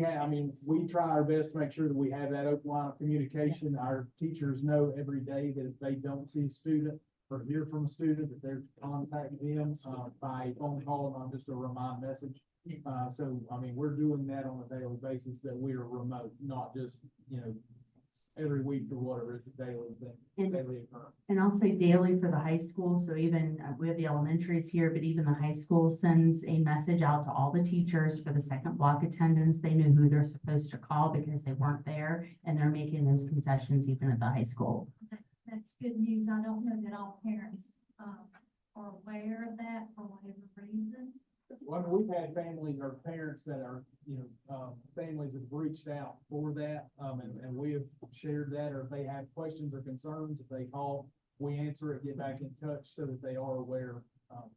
Speaker 6: try our best to make sure that we have that open line of communication. Our teachers know every day that if they don't see a student or hear from a student, that they're contacting them, by phone call and on just a remind message. We're doing that on a daily basis, that we are remote, not just, every week or whatever, it's a daily thing, daily occurrence.
Speaker 1: And I'll say daily for the high school. So even we have the elementaries here, but even the high school sends a message out to all the teachers for the second block attendance. They know who they're supposed to call because they weren't there, and they're making those concessions even at the high school.
Speaker 10: That's good news. I don't know that all parents, are aware of that for whatever reason.
Speaker 7: Well, I mean, we've had families or parents that are, families have reached out for that, and we have shared that, or if they have questions or concerns, if they call, we answer it, get back in touch so that they are aware.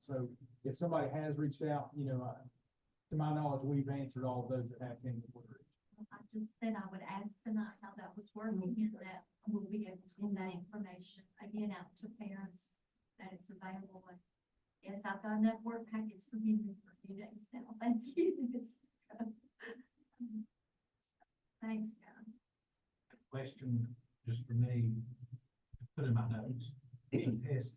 Speaker 7: So if somebody has reached out, to my knowledge, we've answered all of those that have came before.
Speaker 10: I just said I would ask tonight how that was working and that we'll be able to get that information again out to parents, that it's available. And yes, I've got enough work packets for you for a few days now. Thank you. Thanks, guys.
Speaker 3: Question just for me, put in my notes, the test,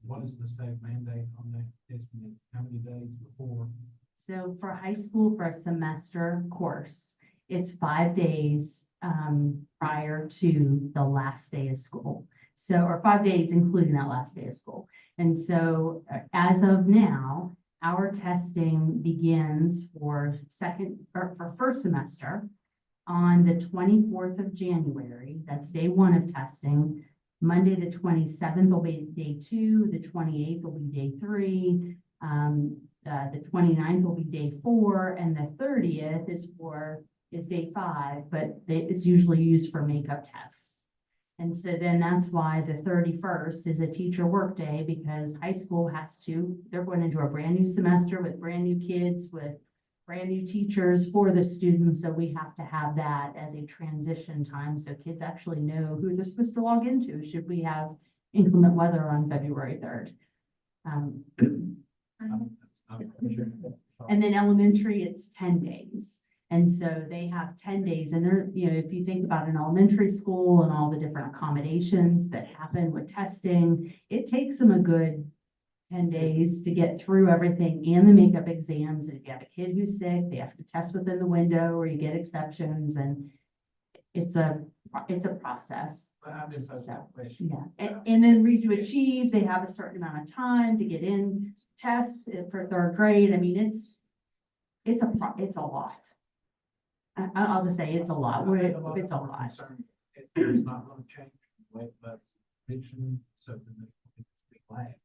Speaker 3: what is the state mandate on that testing? How many days before?
Speaker 1: So for high school, for a semester course, it's 5 days prior to the last day of school. So, or 5 days, including that last day of school. And so as of now, our testing begins for first semester on the 24th of January. That's day 1 of testing. Monday, the 27th will be day 2, the 28th will be day 3, the 29th will be day 4, and the 30th is day 5, but it's usually used for makeup tests. And so then that's why the 31st is a teacher work day, because high school they're going into a brand new semester with brand new kids, with brand new teachers for the students. So we have to have that as a transition time, so kids actually know who they're supposed to log into should we have inclement weather on February 3rd. And then elementary, it's 10 days. And so they have 10 days, and they're, if you think about an elementary school and all the different accommodations that happen with testing, it takes them a good 10 days to get through everything and the makeup exams. And if you have a kid who's sick, they have to test within the window, or you get exceptions, and it's a process. Yeah, and then Read to Achieve, they have a certain amount of time to get in tests for 3rd grade. I mean, it's a lot. I'll just say it's a lot. It's a lot.
Speaker 3: It's not going to change, but mention something that it's flag.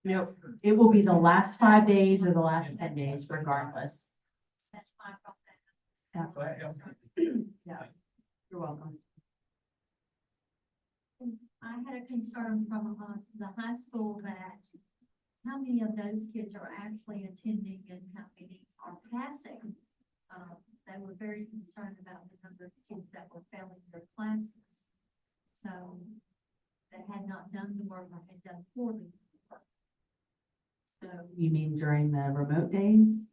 Speaker 1: Nope, it will be the last 5 days or the last 10 days regardless.
Speaker 10: That's why I brought that up.
Speaker 1: Yeah, you're welcome.
Speaker 10: I had a concern from the high school that how many of those kids are actually attending and how many are passing. They were very concerned about the number of kids that were failing their classes. So that had not done the work or had done poorly. So
Speaker 1: You mean during the remote days?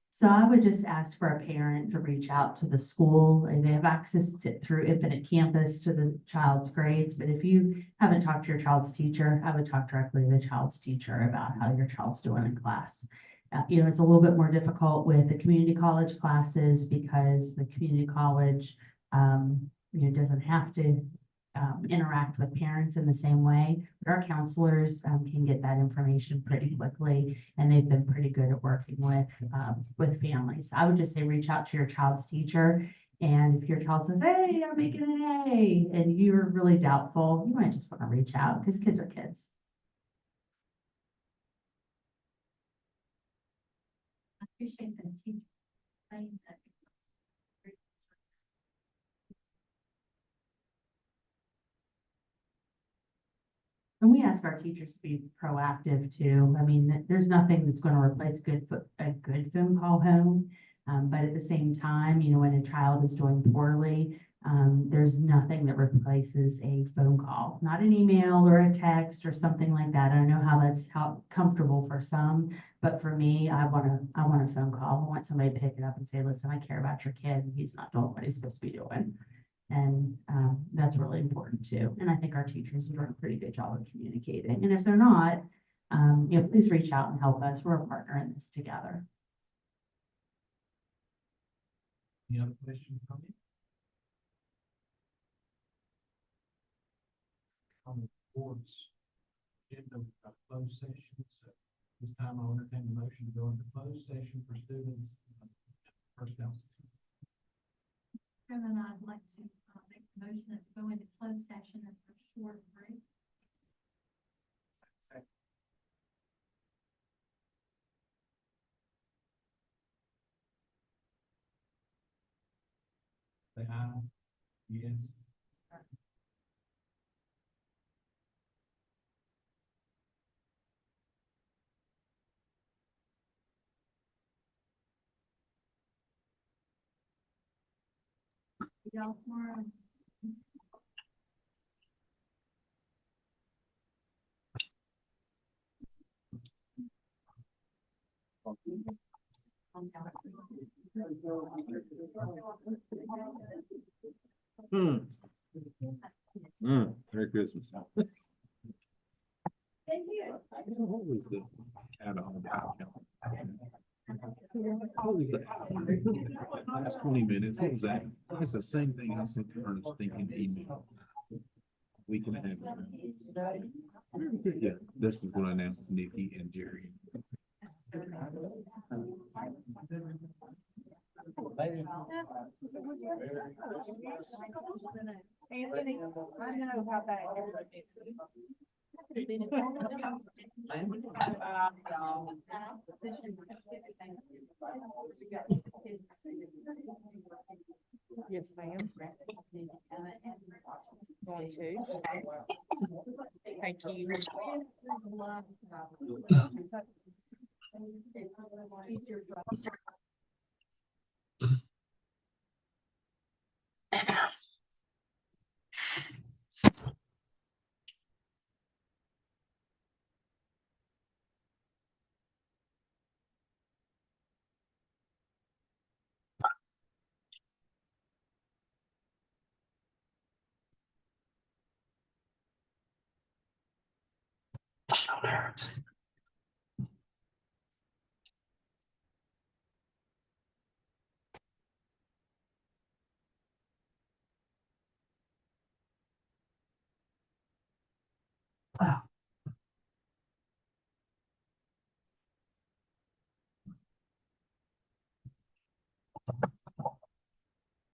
Speaker 1: So I would just ask for a parent to reach out to the school, and they have access to through Infinite Campus to the child's grades. But if you haven't talked to your child's teacher, I would talk directly to the child's teacher about how your child's doing in class. It's a little bit more difficult with the community college classes because the community college, doesn't have to interact with parents in the same way. But our counselors can get that information pretty quickly, and they've been pretty good at working with families. I would just say reach out to your child's teacher, and if your child says, "Hey, I'm making an A," and you're really doubtful, you might just want to reach out because kids are kids.
Speaker 10: I appreciate the teacher saying that.
Speaker 1: And we ask our teachers to be proactive too. I mean, there's nothing that's going to replace a good phone call home. But at the same time, when a child is doing poorly, there's nothing that replaces a phone call, not an email or a text or something like that. I don't know how comfortable for some, but for me, I want a phone call. I want somebody to pick it up and say, "Listen, I care about your kid, and he's not doing what he's supposed to be doing." And that's really important too. And I think our teachers are doing a pretty good job of communicating. And if they're not, please reach out and help us. We're a partner in this together.
Speaker 3: Any other questions from you? On the board's agenda, we've got closed session, so this time I'll entertain the motion to go into closed session for students. Personnel.
Speaker 10: Chairman, I'd like to make a motion that we go into closed session and for
Speaker 14: Short break.
Speaker 3: Say aye. Yes.
Speaker 14: Y'all tomorrow.
Speaker 5: Merry Christmas.
Speaker 14: Thank you.
Speaker 5: What was the add-on about count? What was that? Last 20 minutes, what was that? It's the same thing I sent to Ernest thinking email. Week and a half ago. Yeah, this was what I announced to Nikki and Jerry.
Speaker 2: Anthony, I know how bad it Yes, ma'am. Going to. Thank you.